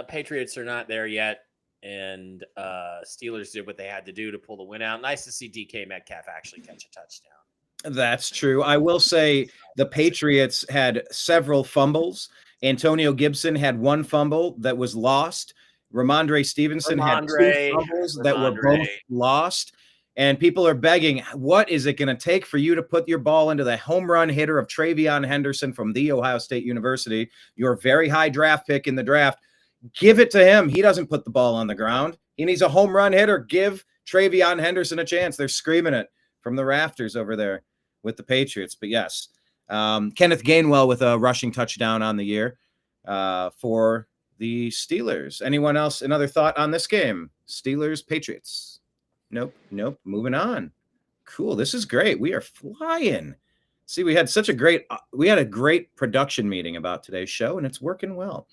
Patriots are not there yet, and Steelers did what they had to do to pull the win out. Nice to see DK Metcalf actually catch a touchdown. That's true. I will say the Patriots had several fumbles. Antonio Gibson had 1 fumble that was lost. Ramondre Stevenson had 2 fumbles that were both lost. And people are begging, what is it going to take for you to put your ball into the home run hitter of Travion Henderson from The Ohio State University, your very high draft pick in the draft? Give it to him. He doesn't put the ball on the ground. He needs a home run hitter. Give Travion Henderson a chance. They're screaming it from the rafters over there with the Patriots. But yes, Kenneth Gainwell with a rushing touchdown on the year. for the Steelers. Anyone else? Another thought on this game? Steelers, Patriots. Nope. Moving on. Cool. This is great. We are flying. See, we had a great production meeting about today's show, and it's working well.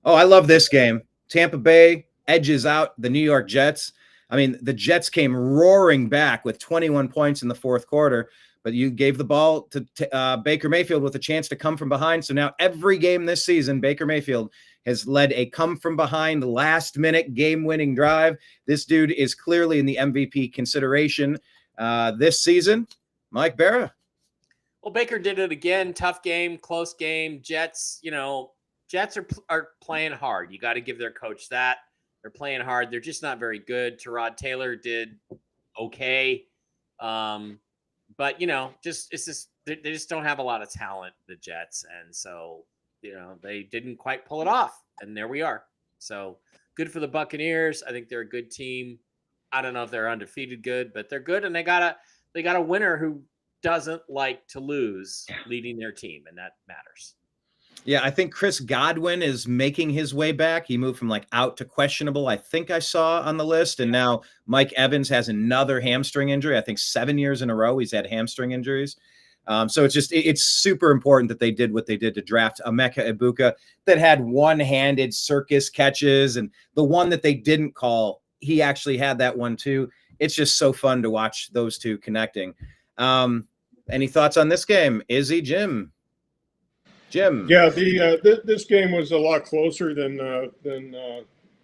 Oh, I love this game. Tampa Bay edges out the New York Jets. I mean, the Jets came roaring back with 21 points in the fourth quarter, but you gave the ball to Baker Mayfield with a chance to come from behind. So now every game this season, Baker Mayfield has led a come-from-behind, last-minute game-winning drive. This dude is clearly in the MVP consideration this season. Mike Bara. Well, Baker did it again. Tough game, close game. Jets, Jets are playing hard. You got to give their coach that. They're playing hard. They're just not very good. Tyrod Taylor did okay. But, they just don't have a lot of talent, the Jets. And so, they didn't quite pull it off. And there we are. So good for the Buccaneers. I think they're a good team. I don't know if they're undefeated good, but they're good. And they got a winner who doesn't like to lose leading their team. And that matters. Yeah, I think Chris Godwin is making his way back. He moved from out to questionable, I think I saw on the list. And now Mike Evans has another hamstring injury. I think 7 years in a row he's had hamstring injuries. So it's super important that they did what they did to draft Emeka Egbuka that had one-handed circus catches. And the one that they didn't call, he actually had that one too. It's just so fun to watch those two connecting. Any thoughts on this game? Izzy, Jim? Yeah, this game was a lot closer than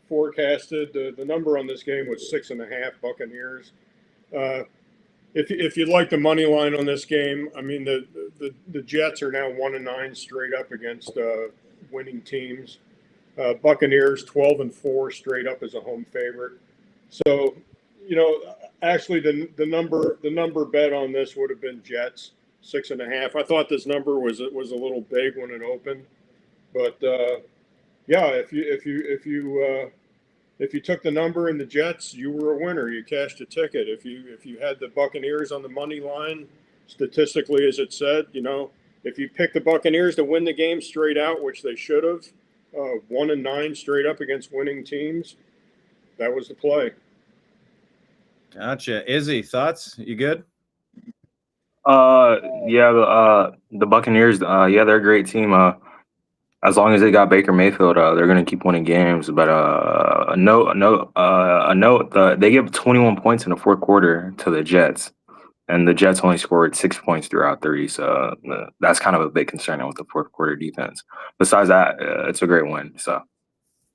forecasted. The number on this game was 6.5 Buccaneers. If you'd like the money line on this game, I mean the Jets are now 1-9 straight up against winning teams. Buccaneers 12-4 straight up as a home favorite. So, actually the number bet on this would have been Jets. 6.5. I thought this number was a little big when it opened, but if you took the number in the Jets, you were a winner. You cashed a ticket. If you had the Buccaneers on the money line, statistically, as it said, if you picked the Buccaneers to win the game straight out, which they should have, 1-9 straight up against winning teams, that was the play. Gotcha. Izzy, thoughts? You good? The Buccaneers, they're a great team. As long as they got Baker Mayfield, they're gonna keep winning games. But a note, they gave 21 points in the fourth quarter to the Jets, and the Jets only scored 6 points throughout 30. So that's kind of a big concern with the fourth quarter defense. Besides that, it's a great win. So.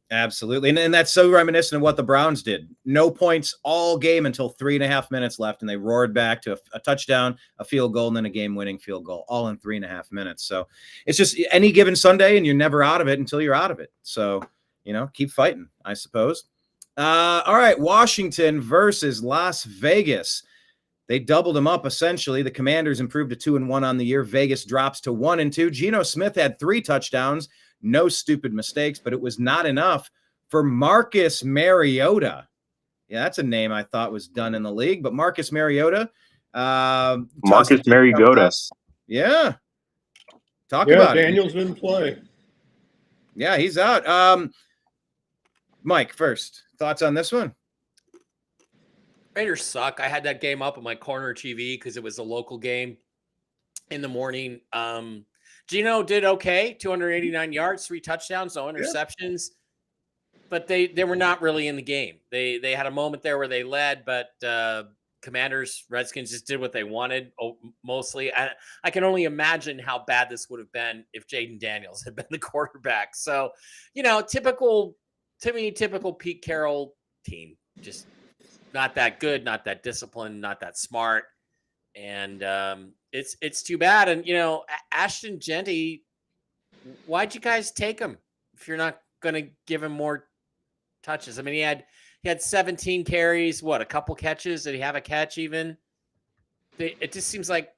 Absolutely. And that's so reminiscent of what the Browns did. No points all game until 3.5 minutes left. And they roared back to a touchdown, a field goal, and then a game-winning field goal, all in 3.5 minutes. So it's just any given Sunday, and you're never out of it until you're out of it. So, keep fighting, I suppose. All right, Washington versus Las Vegas. They doubled them up, essentially. The Commanders improved to 2-1 on the year. Vegas drops to 1-2. Geno Smith had 3 touchdowns. No stupid mistakes, but it was not enough for Marcus Mariota. Yeah, that's a name I thought was done in the league, but Marcus Mariota. Marcus Mariota. Yeah. Talk about Daniels didn't play. Yeah, he's out. Mike, first, thoughts on this one? Raiders suck. I had that game up on my corner TV because it was a local game in the morning. Geno did okay, 289 yards, 3 touchdowns, no interceptions, but they were not really in the game. They had a moment there where they led, but Commanders, Redskins just did what they wanted mostly. I can only imagine how bad this would have been if Jaden Daniels had been the quarterback. So, typical Pete Carroll team, just not that good, not that disciplined, not that smart. And it's too bad. And, Ashton Genty, why'd you guys take him if you're not going to give him more touches? I mean, he had 17 carries, a couple catches? Did he have a catch even? It just seems like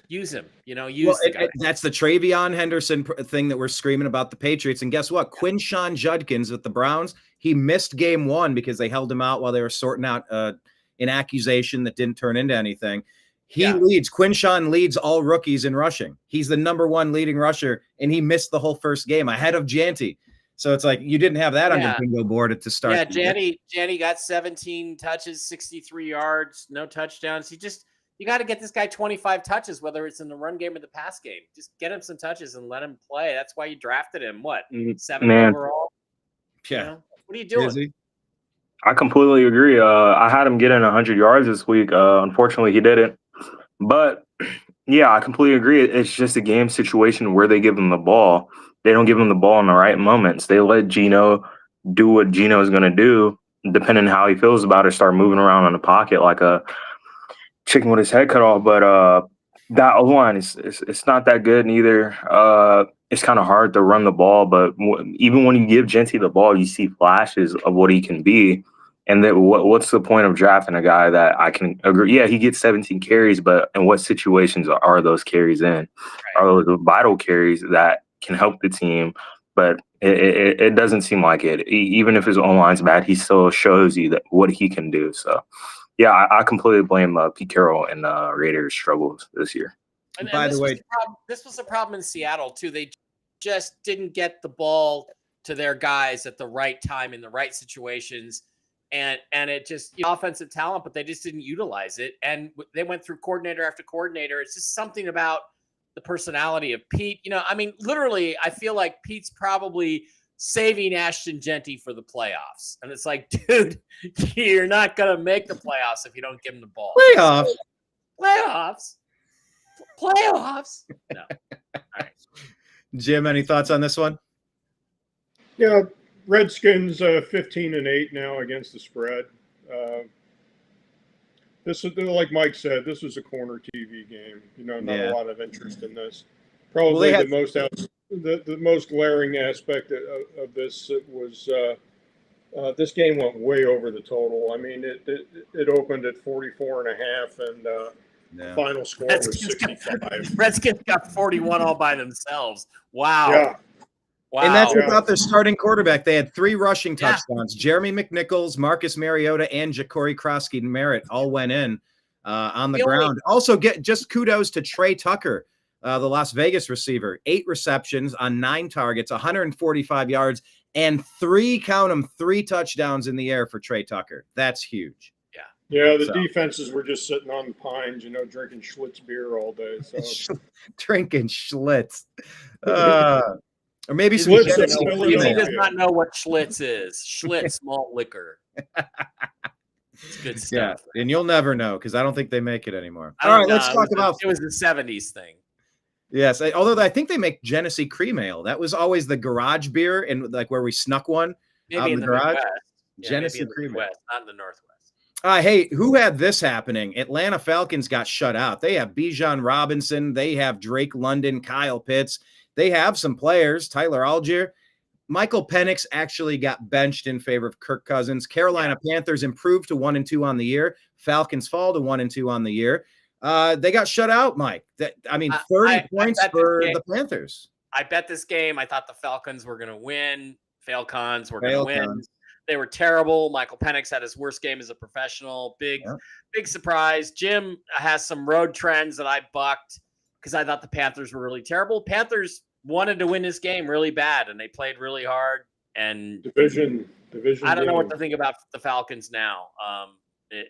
use him, the guy. That's the Travion Henderson thing that we're screaming about the Patriots. And guess what? Quinshon Judkins with the Browns, he missed game 1 because they held him out while they were sorting out an accusation that didn't turn into anything. He leads. Quinshawn leads all rookies in rushing. He's the number 1 leading rusher, and he missed the whole first game ahead of Janty. So it's like you didn't have that on your bingo board at the start. Yeah, Janty got 17 touches, 63 yards, no touchdowns. You got to get this guy 25 touches, whether it's in the run game or the pass game. Just get him some touches and let him play. That's why you drafted him. What, 7 overall? Yeah. You know? What are you doing? I completely agree. I had him getting 100 yards this week. Unfortunately, he didn't. But, yeah, I completely agree. It's just a game situation where they give him the ball. They don't give him the ball in the right moments. They let Geno do what Geno is going to do, depending on how he feels about it, start moving around in the pocket like a chicken with his head cut off. But that O-line, it's not that good neither. It's kind of hard to run the ball. But even when you give Genty the ball, you see flashes of what he can be. And then what's the point of drafting a guy that I can agree? Yeah, he gets 17 carries, but in what situations are those carries in? Are those vital carries that can help the team? But it doesn't seem like it. Even if his O-line's bad, he still shows you that what he can do. So, yeah, I completely blame Pete Carroll and Raiders' struggles this year. And by the way, this was a problem in Seattle, too. They just didn't get the ball to their guys at the right time in the right situations. And it just offensive talent, but they just didn't utilize it. And they went through coordinator after coordinator. It's just something about the personality of Pete. I mean, literally, I feel like Pete's probably saving Ashton Genty for the playoffs. And it's like, dude, you're not going to make the playoffs if you don't give him the ball. Playoffs? No. All right. Jim, any thoughts on this one? Yeah. Redskins 15-8 now against the spread. This is, like Mike said, this was a corner TV game. Not a lot of interest in this. Probably the most glaring aspect of this was this game went way over the total. I mean, it opened at 44.5 and final score was 65. Redskins got 41 all by themselves. Wow. Yeah. Wow. And that's without their starting quarterback. They had 3 rushing touchdowns. Jeremy McNichols, Marcus Mariota, and Ja'Cory Krosky-Merritt all went in on the ground. Also, just kudos to Trey Tucker, the Las Vegas receiver. 8 receptions on 9 targets, 145 yards, and 3 touchdowns in the air for Trey Tucker. That's huge. Yeah, the defenses were just sitting on the pines, drinking Schlitz beer all day. So drinking Schlitz. Or maybe some he does not know what Schlitz is. Schlitz malt liquor. It's good stuff. Yeah, and you'll never know because I don't think they make it anymore. All right, let's talk about. It was the 70s thing. Yes, although I think they make Genesee Cream Ale. That was always the garage beer, and like where we snuck one maybe in the garage. Genesee Cream Ale, not in the Northwest. Hey, who had this happening? Atlanta Falcons got shut out. They have Bijan Robinson. They have Drake London, Kyle Pitts. They have some players, Tyler Algier. Michael Penix actually got benched in favor of Kirk Cousins. Carolina Panthers improved to 1-2 on the year. Falcons fall to 1-2 on the year. They got shut out, Mike. 30 points for the Panthers. I bet this game. I thought the Falcons were going to win. Falcons were going to win. They were terrible. Michael Penix had his worst game as a professional. Big surprise. Jim has some road trends that I bucked because I thought the Panthers were really terrible. Panthers wanted to win this game really bad, and they played really hard. And division. I don't know what to think about the Falcons now. It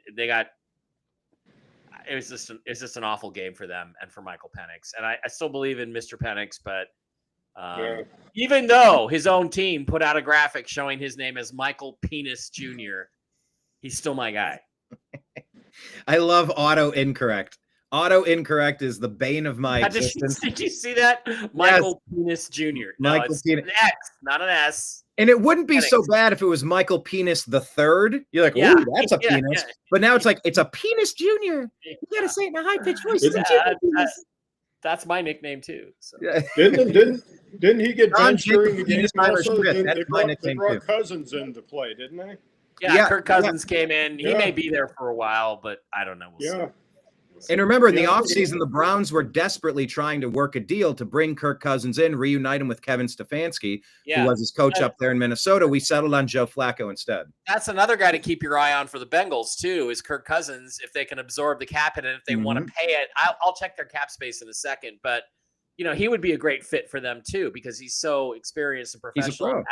was just an awful game for them and for Michael Penix. And I still believe in Mr. Penix, but even though his own team put out a graphic showing his name as Michael Penis Jr., he's still my guy. I love auto incorrect. Auto incorrect is the bane of my existence. Did you see that? Michael Penis Jr. No, Michael Penis. An X, not an S. And it wouldn't be so bad if it was Michael Penis the third. You're like, ooh, that's a penis. Yeah. But now it's like, it's a Penis Jr. You got to say it in a high-pitched voice. That's my nickname, too. So. Yeah. Didn't he get benched during the game? They brought Cousins into play, didn't they? Yeah, Kirk Cousins came in. He may be there for a while, but I don't know. We'll see. And remember, in the Yeah. offseason, the Browns were desperately trying to work a deal to bring Kirk Cousins in, reunite him with Kevin Stefanski, who was his coach up there in Minnesota. We settled on Joe Flacco instead. That's another guy to keep your eye on for the Bengals, too, is Kirk Cousins, if they can absorb the cap and if they want to pay it. I'll check their cap space in a second, but he would be a great fit for them, too, because he's so experienced and professional,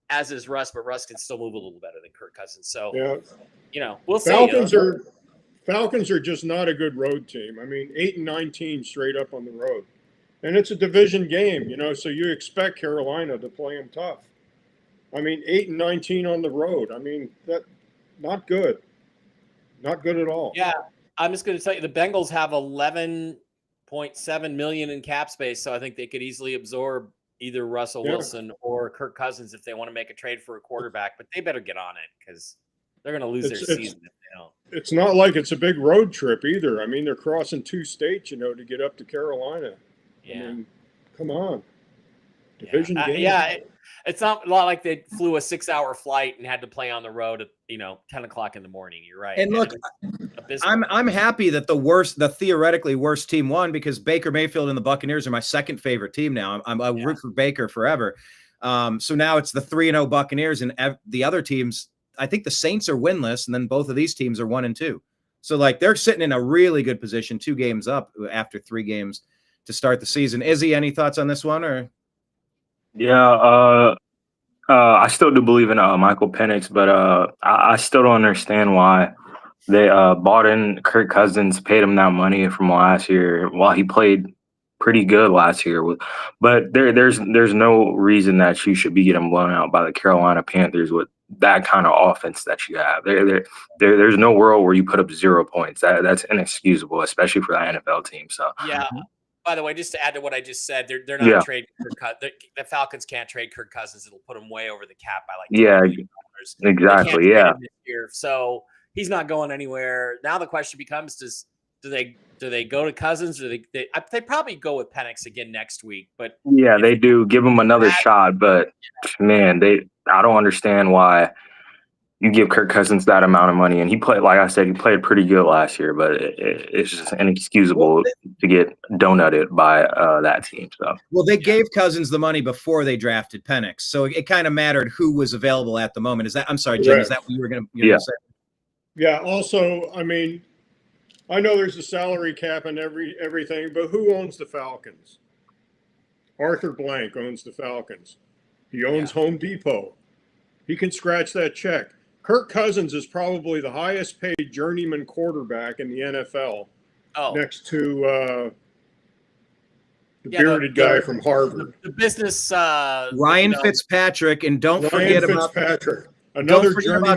as is Russ, but Russ can still move a little better than Kirk Cousins. So, we'll see. Falcons are just not a good road team. I mean, 8-19 straight up on the road. And it's a division game, so you expect Carolina to play them tough. I mean, 8-19 on the road. I mean, that not good. Not good at all. Yeah, I'm just going to tell you, the Bengals have $11.7 million in cap space, so I think they could easily absorb either Russell Wilson or Kirk Cousins if they want to make a trade for a quarterback. But they better get on it because they're going to lose their season if they don't. It's not like it's a big road trip either. I mean, they're crossing 2 states, to get up to Carolina. Yeah. I mean, come on. Division game. It's not a lot like they flew a 6-hour flight and had to play on the road at 10 o'clock in the morning. You're right. And look, I'm happy that the theoretically worst team won, because Baker Mayfield and the Buccaneers are my second favorite team now. I root for Baker forever. So now it's the 3-0 Buccaneers, and the other teams. I think the Saints are winless, and then both of these teams are 1-2. So they're sitting in a really good position, 2 games up after 3 games to start the season. Izzy, any thoughts on this one? Or I still do believe in Michael Penix, but I still don't understand why they bought in Kirk Cousins, paid him that money from last year while he played pretty good last year. But there's no reason that you should be getting blown out by the Carolina Panthers with that kind of offense that you have. There's no world where you put up 0 points. That's inexcusable, especially for that NFL team. So yeah. By the way, just to add to what I just said, they're not trading Kirk Cousins. The Falcons can't trade Kirk Cousins. It'll put them way over the cap by $10 million. Exactly. Yeah. This year, so he's not going anywhere. Now the question becomes: do they go to Cousins? Or they probably go with Penix again next week? But they do give him another shot. But man, I don't understand why you give Kirk Cousins that amount of money. And he played, like I said, he played pretty good last year, but it's just inexcusable to get donutted by that team. So, they gave Cousins the money before they drafted Penix, so it kind of mattered who was available at the moment. I'm sorry, Jim, is that what you were going to say? Yeah. Also, I mean, I know there's a salary cap and everything, but who owns the Falcons? Arthur Blank owns the Falcons. He owns Home Depot. He can scratch that check. Kirk Cousins is probably the highest paid journeyman quarterback in the NFL, next to the bearded guy from Harvard. The business Ryan Fitzpatrick, and don't forget about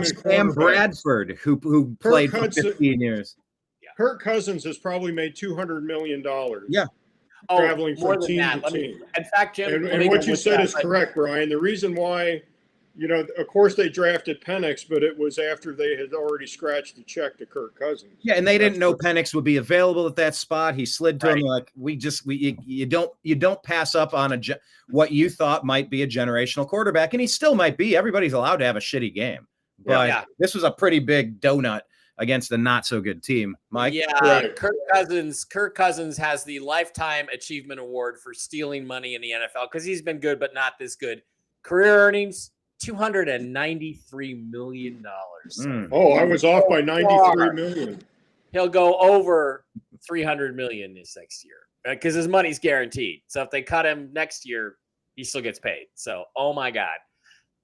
Sam Bradford, who played for 15 years. Kirk Cousins has probably made $200 million. Yeah. Traveling from team to team. In fact, Jim, and what you said is correct, Brian. The reason why, of course they drafted Penix, but it was after they had already scratched the check to Kirk Cousins. Yeah, and they didn't know Penix would be available at that spot. He slid to him like you don't pass up on what you thought might be a generational quarterback, and he still might be. Everybody's allowed to have a shitty game, but this was a pretty big donut against a not so good team. Mike? Yeah, right. Kirk Cousins has the Lifetime Achievement Award for stealing money in the NFL because he's been good, but not this good. Career earnings, $293 million. Oh, I was off by $93 million. He'll go over $300 million this next year because his money's guaranteed. So if they cut him next year, he still gets paid. So, oh my God.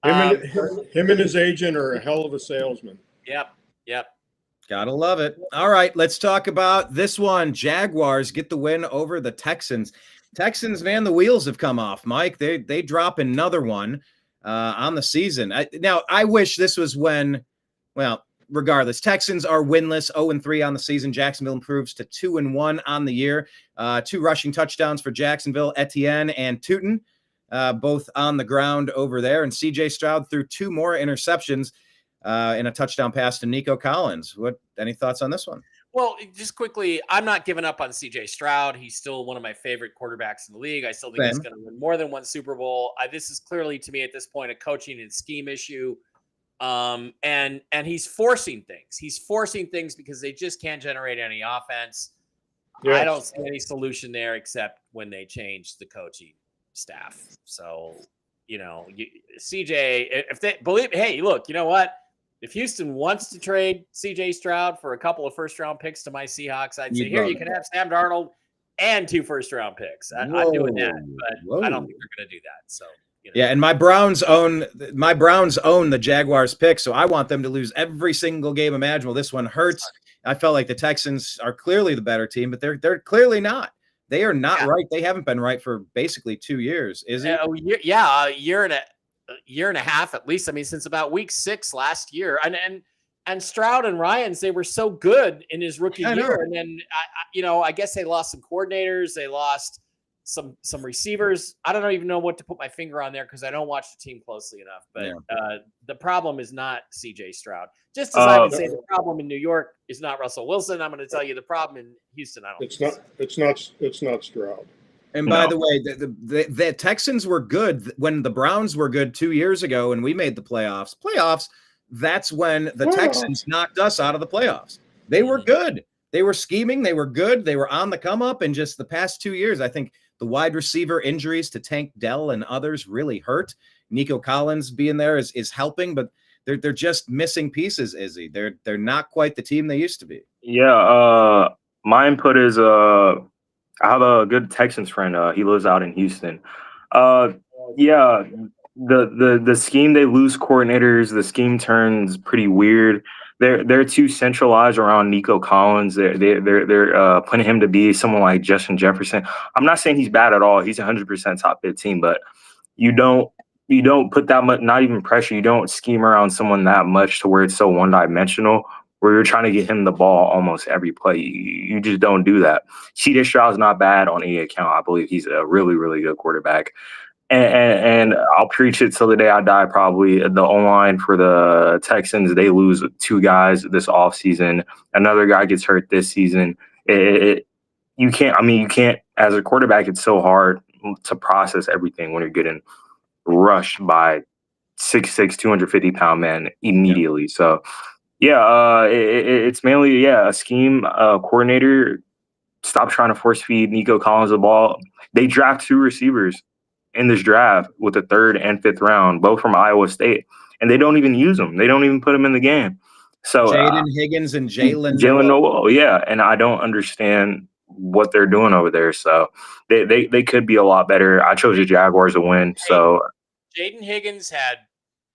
Him and his agent are a hell of a salesman. Yep. Gotta love it. All right, let's talk about this one. Jaguars get the win over the Texans. Texans, man, the wheels have come off, Mike. They drop another one on the season. I wish this was regardless, Texans are winless, 0-3 on the season. Jacksonville improves to 2-1 on the year. 2 rushing touchdowns for Jacksonville, Etienne and Tootin, both on the ground over there. And CJ Stroud threw 2 more interceptions in a touchdown pass to Nico Collins. Any thoughts on this one? Well, just quickly, I'm not giving up on CJ Stroud. He's still one of my favorite quarterbacks in the league. I still think he's going to win more than one Super Bowl. This is clearly, to me, at this point, a coaching and scheme issue. And he's forcing things. He's forcing things because they just can't generate any offense. Yes. I don't see any solution there except when they change the coaching staff. So, CJ, if they believe, hey, look, you know what? If Houston wants to trade CJ Stroud for a couple of first-round picks to my Seahawks, I'd say, here, you can have Sam Darnold and 2 first-round picks. I'm doing that, but I don't think they're going to do that. So, Yeah, and my Browns own the Jaguars pick, so I want them to lose every single game imaginable. This one hurts. I felt like the Texans are clearly the better team, but they're clearly not. They are not right. They haven't been right for basically 2 years. Is it? A year and a half at least. I mean, since about week 6 last year, and Stroud and Ryans, they were so good in his rookie year, and then I guess they lost some coordinators, they lost some receivers. I don't even know what to put my finger on there because I don't watch the team closely enough. But the problem is not CJ Stroud. Just as I would say the problem in New York is not Russell Wilson, I'm going to tell you the problem in Houston. It's not Stroud. And by the way, the Texans were good when the Browns were good 2 years ago, and we made the playoffs. That's when the Texans knocked us out of the playoffs. They were good. They were scheming. They were good. They were on the come up. And just the past 2 years, I think the wide receiver injuries to Tank Dell and others really hurt. Nico Collins being there is helping, but they're just missing pieces, Izzy. They're not quite the team they used to be. Yeah. My input is I have a good Texans friend. He lives out in Houston. The scheme, they lose coordinators. The scheme turns pretty weird. They're too centralized around Nico Collins. They're putting him to be someone like Justin Jefferson. I'm not saying he's bad at all. He's 100% top 15, but you don't put that much, not even pressure. You don't scheme around someone that much to where it's so one-dimensional, where you're trying to get him the ball almost every play. You just don't do that. CJ Stroud's not bad on any account. I believe he's a really, really good quarterback. And I'll preach it till the day I die, probably. The O-line for the Texans, they lose 2 guys this offseason. Another guy gets hurt this season. You can't, as a quarterback, it's so hard to process everything when you're getting rushed by 6'6", 250-pound man immediately. Yeah. So, it's mainly, a scheme coordinator. Stop trying to force feed Nico Collins the ball. They draft 2 receivers in this draft with the 3rd and 5th round, both from Iowa State, and they don't even use them. They don't even put them in the game. So Jaden Higgins and Jalen Noel, and I don't understand what they're doing over there. So they could be a lot better. I chose the Jaguars to win. So Jaden Higgins had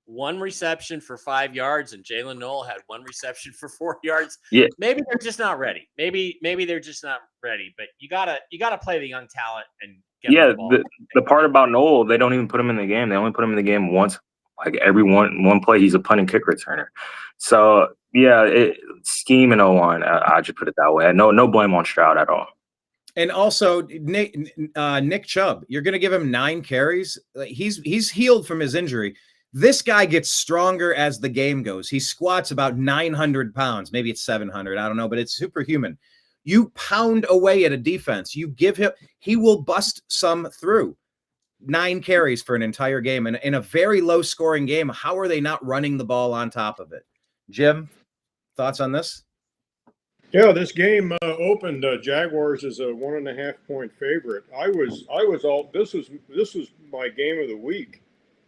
1 reception for 5 yards, and Jalen Noel had 1 reception for 4 yards. Yeah, maybe they're just not ready. Maybe they're just not ready. But you gotta play the young talent and get the ball. The part about Noel, they don't even put him in the game. They only put him in the game once. Like every one play, he's a punt and kick returner. So scheme and O-line. I just put it that way. No blame on Stroud at all. And also Nick Chubb, you're going to give him 9 carries. He's healed from his injury. This guy gets stronger as the game goes. He squats about 900 pounds. Maybe it's 700. I don't know, but it's superhuman. You pound away at a defense. You give him, he will bust some through. 9 carries for an entire game. And in a very low scoring game, how are they not running the ball on top of it? Jim, thoughts on this? Yeah, this game opened. Jaguars as a 1.5 point favorite. This was my game of the week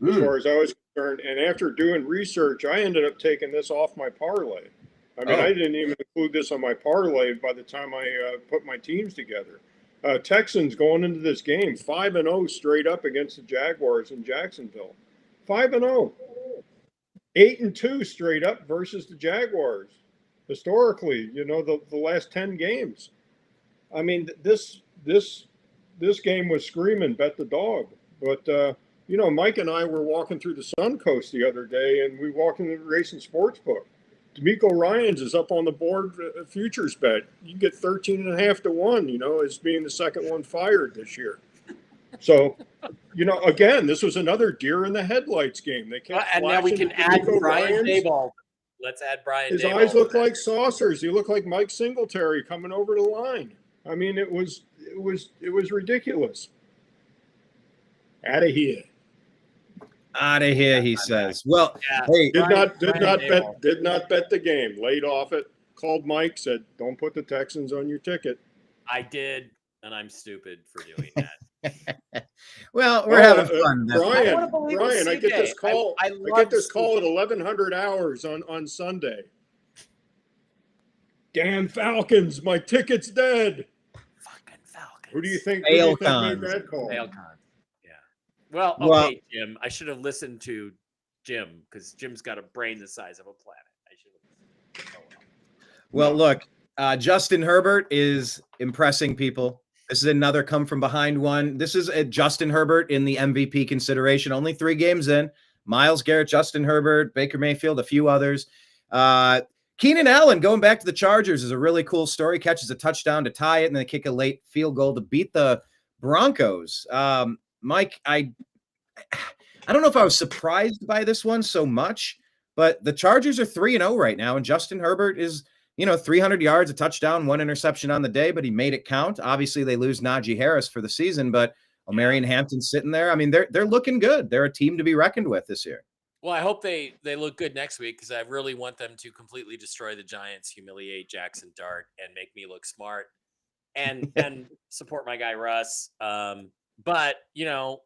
as far as I was concerned. And after doing research, I ended up taking this off my parlay. I mean, I didn't even include this on my parlay by the time I put my teams together. Texans going into this game 5-0 straight up against the Jaguars in Jacksonville. 5-0. 8-2 straight up versus the Jaguars. Historically, the last 10 games. I mean, this game was screaming, bet the dog. But, Mike and I were walking through the Suncoast the other day, and we walked into the Racing Sportsbook. D'Amico Ryans is up on the board futures bet. You get 13.5 to 1, as being the second one fired this year. So, again, this was another deer in the headlights game. They kept and now we can add Brian Daboll. Let's add Brian His Daboll. eyes look like saucers. He looked like Mike Singletary coming over the line. I mean, it was ridiculous. Out of here. Out of here, he says. Well, Yeah. hey, Did not bet the game. Laid off it. Called Mike. Said, "Don't put the Texans on your ticket." I did, and I'm stupid for doing that. well, we're having fun. Brian, I get this call. I get this call at 1100 hours on Sunday. Damn Falcons! My ticket's dead. Fucking Falcons. Who do you think made that call? Failcon. Yeah. Well, okay, Jim. I should have listened to Jim because Jim's got a brain the size of a planet. I should have. Well, look, Justin Herbert is impressing people. This is another come from behind one. This is a Justin Herbert in the MVP consideration. Only 3 games in. Myles Garrett, Justin Herbert, Baker Mayfield, a few others. Keenan Allen going back to the Chargers is a really cool story. Catches a touchdown to tie it, and then kick a late field goal to beat the Broncos. Mike, I don't know if I was surprised by this one so much, but the Chargers are 3-0 right now, and Justin Herbert is, 300 yards, a touchdown, 1 interception on the day, but he made it count. Obviously, they lose Najee Harris for the season, but Omarion Hampton's sitting there. I mean, they're looking good. They're a team to be reckoned with this year. Well, I hope they look good next week because I really want them to completely destroy the Giants, humiliate Jackson Dart, and make me look smart, and support my guy Russ. But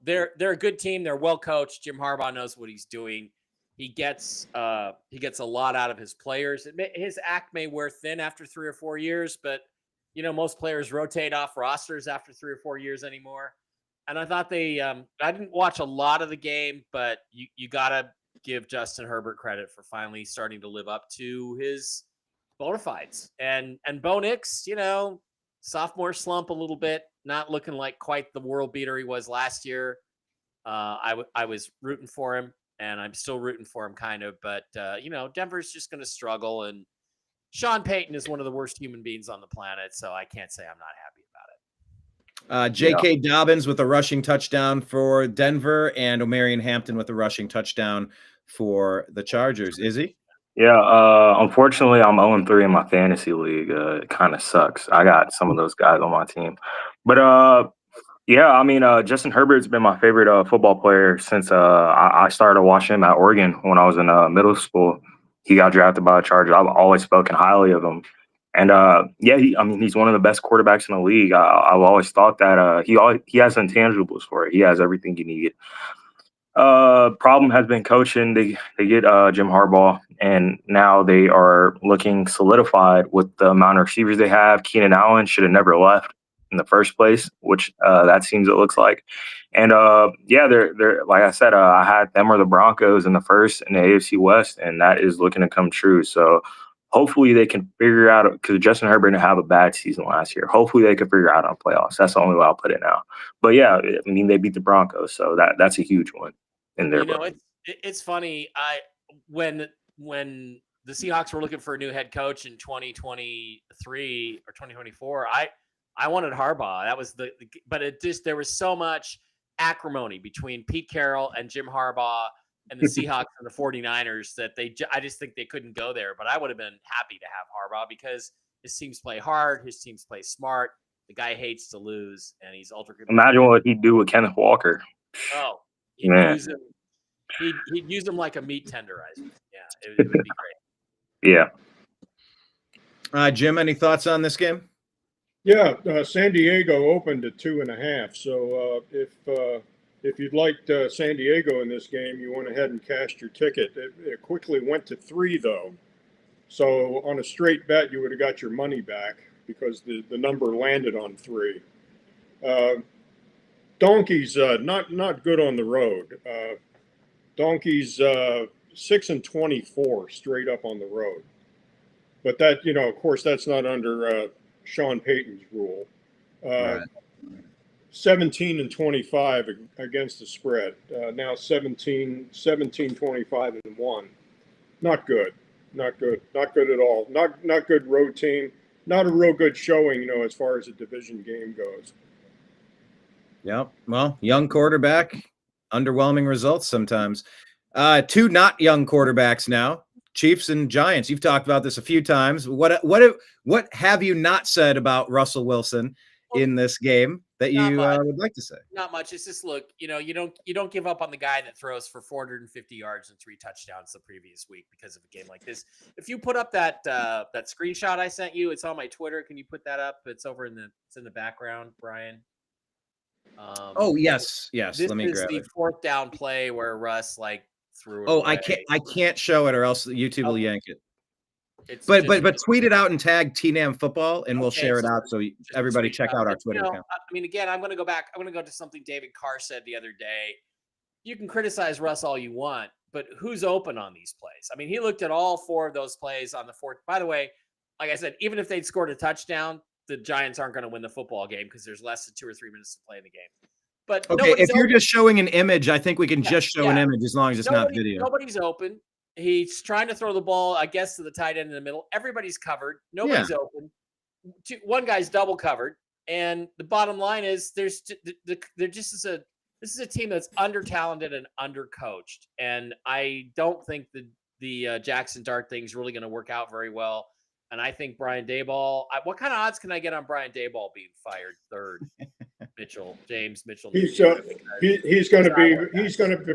they're a good team. They're well coached. Jim Harbaugh knows what he's doing. He gets a lot out of his players. His act may wear thin after 3 or 4 years, but most players rotate off rosters after 3 or 4 years anymore. And I thought I didn't watch a lot of the game, but you gotta give Justin Herbert credit for finally starting to live up to his bona fides. And Bo Nix, sophomore slump a little bit, not looking like quite the world beater he was last year. I was rooting for him, and I'm still rooting for him kind of, but Denver's just going to struggle, and Sean Payton is one of the worst human beings on the planet, so I can't say I'm not happy about it. J.K. Dobbins with a rushing touchdown for Denver, and Omarion Hampton with a rushing touchdown for the Chargers. Izzy? Yeah, unfortunately, I'm 0-3 in my fantasy league. It kind of sucks. I got some of those guys on my team. But, Justin Herbert's been my favorite football player since I started watching him at Oregon when I was in middle school. He got drafted by the Chargers. I've always spoken highly of him. And, he's one of the best quarterbacks in the league. I've always thought that he has intangibles for it. He has everything you need. Problem has been coaching. They get Jim Harbaugh, and now they are looking solidified with the amount of receivers they have. Keenan Allen should have never left in the first place, which that seems it looks like. And they're like I said, I had them or the Broncos in the first in the AFC West, and that is looking to come true. So hopefully they can figure out, because Justin Herbert didn't have a bad season last year. Hopefully they can figure out on playoffs. That's the only way I'll put it now. But yeah, I mean, they beat the Broncos, so that's a huge one in their book. It's funny. When the Seahawks were looking for a new head coach in 2023 or 2024, I wanted Harbaugh. That was but there was so much acrimony between Pete Carroll and Jim Harbaugh and the Seahawks and the 49ers that I just think they couldn't go there. But I would have been happy to have Harbaugh because his teams play hard, his teams play smart. The guy hates to lose, and he's ultra good. Imagine what he'd do with Kenneth Walker. Oh, he'd use him like a meat tenderizer. Yeah, it would be great. Yeah. Jim, any thoughts on this game? Yeah, San Diego opened at 2.5. So if you'd liked San Diego in this game, you went ahead and cashed your ticket. It quickly went to 3, though. So on a straight bet, you would have got your money back because the number landed on 3. Donkeys not good on the road. Donkeys 6-24 straight up on the road. But that, of course, that's not under Sean Payton's rule. Right. 17-25 against the spread. Now 17-25-1. Not good. Not good at all. Not good road team. Not a real good showing, as far as a division game goes. Yep. Well, young quarterback, underwhelming results sometimes. 2 not young quarterbacks now, Chiefs and Giants. You've talked about this a few times. What have you not said about Russell Wilson in this game? that Not you much. would like to say? Not much. It's just look, you don't give up on the guy that throws for 450 yards and 3 touchdowns the previous week because of a game like this. If you put up that screenshot I sent you, it's on my Twitter. Can you put that up? It's in the background, Brian. Oh yes. This Let me is grab the it. 4th down play where Russ threw it Oh, away. I can't show it or else YouTube will yank it. It's But just- tweet it out and tag TNAM Football, and we'll Okay, share it so out so just everybody tweet check it out our But, Twitter account. I mean, again, I'm going to go back. I'm going to go to something David Carr said the other day. You can criticize Russ all you want, but who's open on these plays? I mean, he looked at all 4 of those plays on the 4th. By the way, like I said, even if they'd scored a touchdown, the Giants aren't going to win the football game because there's less than 2 or 3 minutes to play in the game. But Okay, if you're just showing an image, I think we can just show an image as long as it's not video. Nobody's open. He's trying to throw the ball, I guess, to the tight end in the middle. Everybody's covered. Nobody's open. One guy's double covered. And the bottom line is this is a team that's under-talented and under-coached. And I don't think the Jackson Dart thing is really going to work out very well. And I think Brian Daboll, what kind of odds can I get on Brian Daboll being fired third? James Mitchell. He's going to be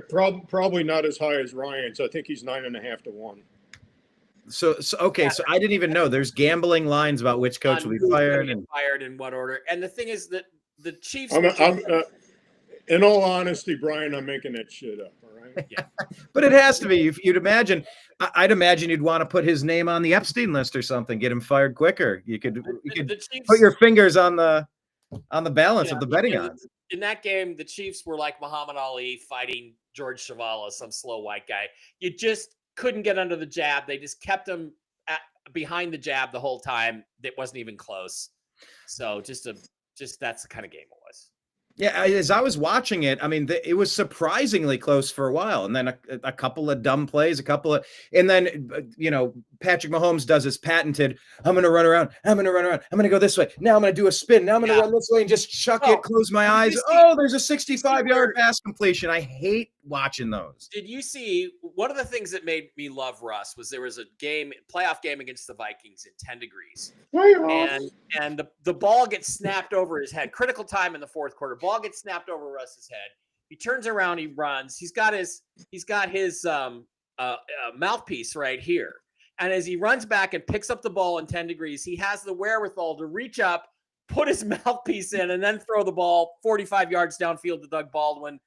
probably not as high as Ryan's. I think he's 9.5 to 1. So I didn't even know there's gambling lines about which coach will be fired and fired in what order. And the thing is that the Chiefs. In all honesty, Brian, I'm making that shit up. All right. Yeah. But it has to be. If you'd imagine, I'd imagine you'd want to put his name on the Epstein list or something, get him fired quicker. You could Chiefs, put your fingers on the balance of the betting odds. In that game, the Chiefs were like Muhammad Ali fighting George Chuvalo, some slow white guy. You just couldn't get under the jab. They just kept him behind the jab the whole time. It wasn't even close. So just that's the kind of game it was. Yeah, as I was watching it, I mean, it was surprisingly close for a while, and then a couple of dumb plays, and then Patrick Mahomes does his patented, I'm going to run around, I'm going to go this way, now I'm going to do a spin, now I'm going to run this way and just chuck it, close my eyes. There's a 65-yard pass completion. I hate watching those. Did you see one of the things that made me love Russ was there was a playoff game against the Vikings in 10 degrees. And the ball gets snapped over his head. Critical time in the 4th quarter. Ball gets snapped over Russ's head. He turns around, he runs. He's got his mouthpiece right here. And as he runs back and picks up the ball in 10 degrees, he has the wherewithal to reach up, put his mouthpiece in, and then throw the ball 45 yards downfield to Doug Baldwin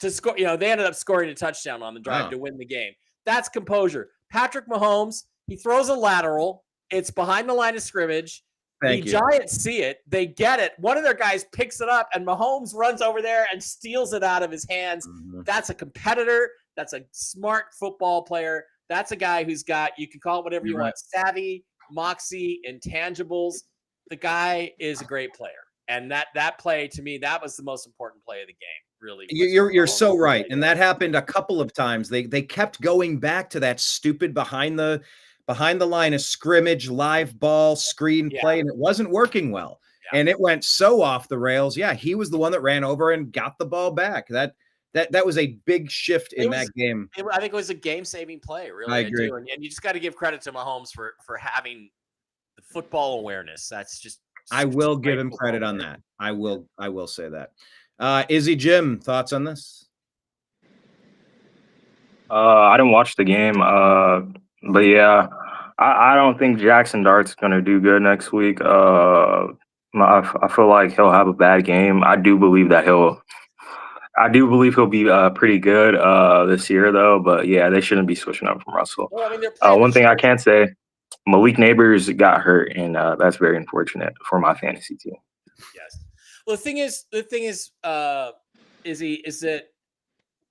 to score. They ended up scoring a touchdown on the drive to win the game. That's composure. Patrick Mahomes, he throws a lateral. It's behind the line of scrimmage. The Giants see it. They get it. One of their guys picks it up, and Mahomes runs over there and steals it out of his hands. Mm-hmm. That's a competitor. That's a smart football player. That's a guy who's got, you can call it whatever you want, savvy, moxie, intangibles. The guy is a great player. And that play, to me, that was the most important play of the game. Really, you're so right, and that happened a couple of times. They kept going back to that stupid behind the line of scrimmage live ball screen play, and it wasn't working well. And it went so off the rails. Yeah, he was the one that ran over and got the ball back. That was a big shift in that game. I think it was a game-saving play. Really, I agree. And you just got to give credit to Mahomes for having the football awareness. That's just. I will give him credit on that. I will say that. Izzy, Jim, thoughts on this? I didn't watch the game, but yeah, I don't think Jackson Dart's going to do good next week. I feel like he'll have a bad game. I do believe he'll be pretty good this year, though. But yeah, they shouldn't be switching up from Russell. Well, I mean, one thing I can say, Malik Neighbors got hurt, and that's very unfortunate for my fantasy team. Yes. Well, the thing is, is that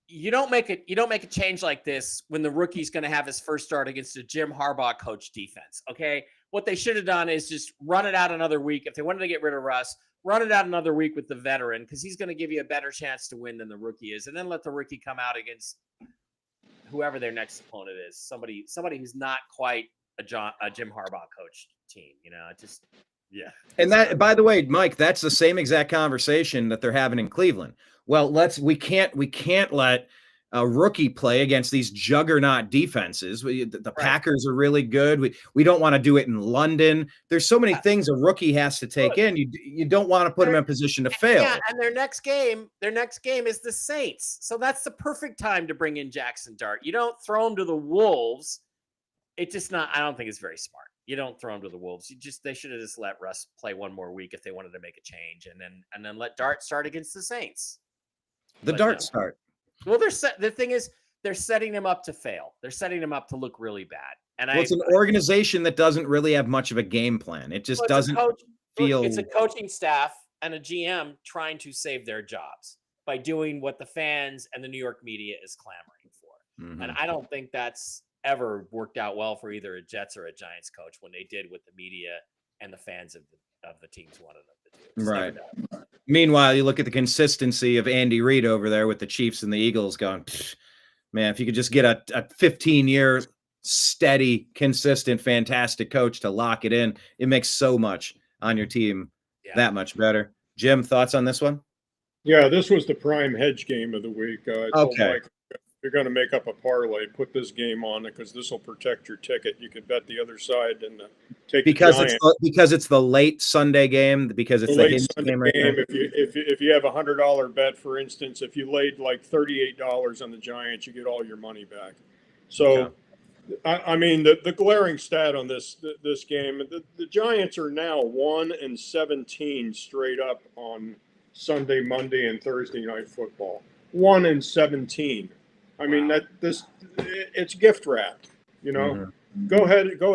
you don't make a change like this when the rookie's going to have his first start against a Jim Harbaugh coach defense. Okay, what they should have done is just run it out another week. If they wanted to get rid of Russ, run it out another week with the veteran, because he's going to give you a better chance to win than the rookie is, and then let the rookie come out against whoever their next opponent is. Somebody who's not quite a Jim Harbaugh coach team. Yeah. And that, by the way, Mike, that's the same exact conversation that they're having in Cleveland. Well, we can't let rookie play against these juggernaut defenses. The Packers are really good. We don't want to do it in London. There's so many things a rookie has to take in. You don't want to put him in a position to fail. Yeah, and their next game is the Saints. So that's the perfect time to bring in Jackson Dart. You don't throw him to the Wolves. It's just not. I don't think it's very smart. You don't throw him to the Wolves. They should have just let Russ play one more week if they wanted to make a change, and then let Dart start against the Saints. Dart start. Well, the thing is, they're setting him up to fail. They're setting him up to look really bad. And it's an organization that doesn't really have much of a game plan. It just doesn't feel. It's a coaching staff and a GM trying to save their jobs by doing what the fans and the New York media is clamoring for. Mm-hmm. And I don't think that's ever worked out well for either a Jets or a Giants coach when they did what the media and the fans of the teams wanted them to do. It's right. Meanwhile, you look at the consistency of Andy Reid over there with the Chiefs and the Eagles going, man, if you could just get a 15-year steady, consistent, fantastic coach to lock it in, it makes so much on your team that much better. Jim, thoughts on this one? Yeah, this was the prime hedge game of the week. Okay. Mike, you're going to make up a parlay, put this game on it because this will protect your ticket. You could bet the other side and take because the because it's the late Sunday game, because it's the late Sunday game. Right if you have $100 bet, for instance, if you laid like $38 on the Giants, you get all your money back. So, I mean, the glaring stat on this game, the Giants are now 1-17 straight up on Sunday, Monday, and Thursday night football. 1-17. I mean it's gift wrapped, you know. Mm-hmm. Go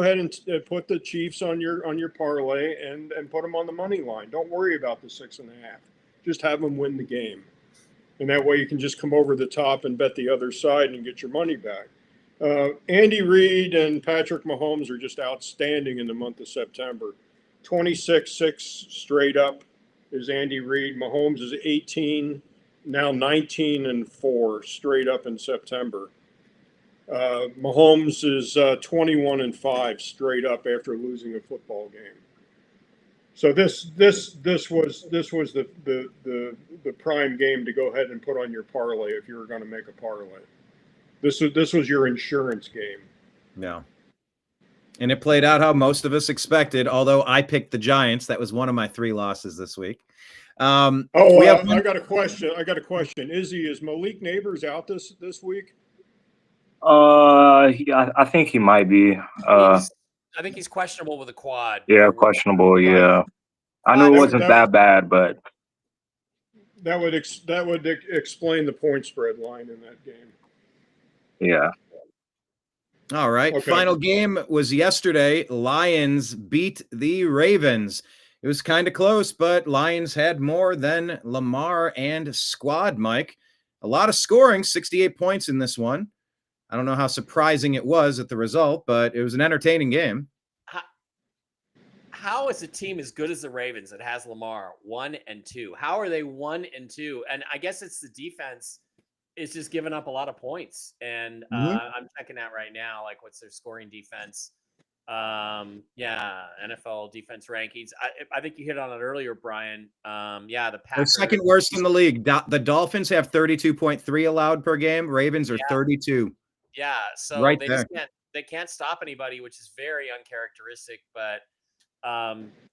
ahead and put the Chiefs on your parlay and put them on the money line. Don't worry about the 6.5. Just have them win the game, and that way you can just come over the top and bet the other side and get your money back. Andy Reid and Patrick Mahomes are just outstanding in the month of September. 26-6 straight up is Andy Reid. Mahomes is 18. Now 19-4 straight up in September. Mahomes is 21-5 straight up after losing a football game. So this was the prime game to go ahead and put on your parlay if you were going to make a parlay. This was your insurance game. Yeah. And it played out how most of us expected, although I picked the Giants. That was one of my 3 losses this week. I got a question. Is Malik Neighbors out this week? Yeah, I think he might be. I think he's questionable with a quad. Yeah, questionable. Yeah, I knew it wasn't that bad, but that would explain the point spread line in that game. Yeah. All right. Okay. Final game was yesterday. Lions beat the Ravens. It was kind of close, but Lions had more than Lamar and squad, Mike. A lot of scoring, 68 points in this one. I don't know how surprising it was at the result, but it was an entertaining game. How is a team as good as the Ravens that has Lamar 1 and 2? How are they 1 and 2? And I guess it's the defense is just giving up a lot of points. And I'm checking out right now, like what's their scoring defense. NFL defense rankings. I think you hit on it earlier, Brian. The Packers. They're second worst in the league. The Dolphins have 32.3 allowed per game. Ravens are 32. Yeah, so right they can't stop anybody, which is very uncharacteristic. But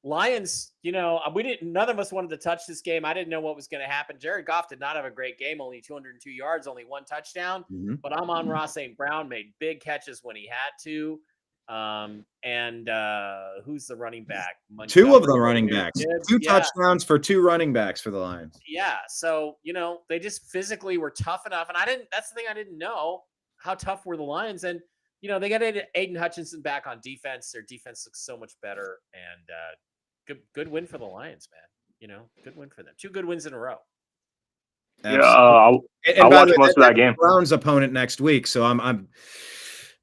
Lions, none of us wanted to touch this game. I didn't know what was going to happen. Jared Goff did not have a great game, only 202 yards, only 1 touchdown. Mm-hmm. But Amon-Ra St. Brown made big catches when he had to. Who's the running back? Two of the running backs. Two touchdowns for 2 running backs for the Lions. Yeah. So, they just physically were tough enough. And that's the thing I didn't know. How tough were the Lions? And, they got Aiden Hutchinson back on defense. Their defense looks so much better. And good win for the Lions, man. Good win for them. 2 good wins in a row. Yeah, I'll watch most of that game. Browns opponent next week. So I'm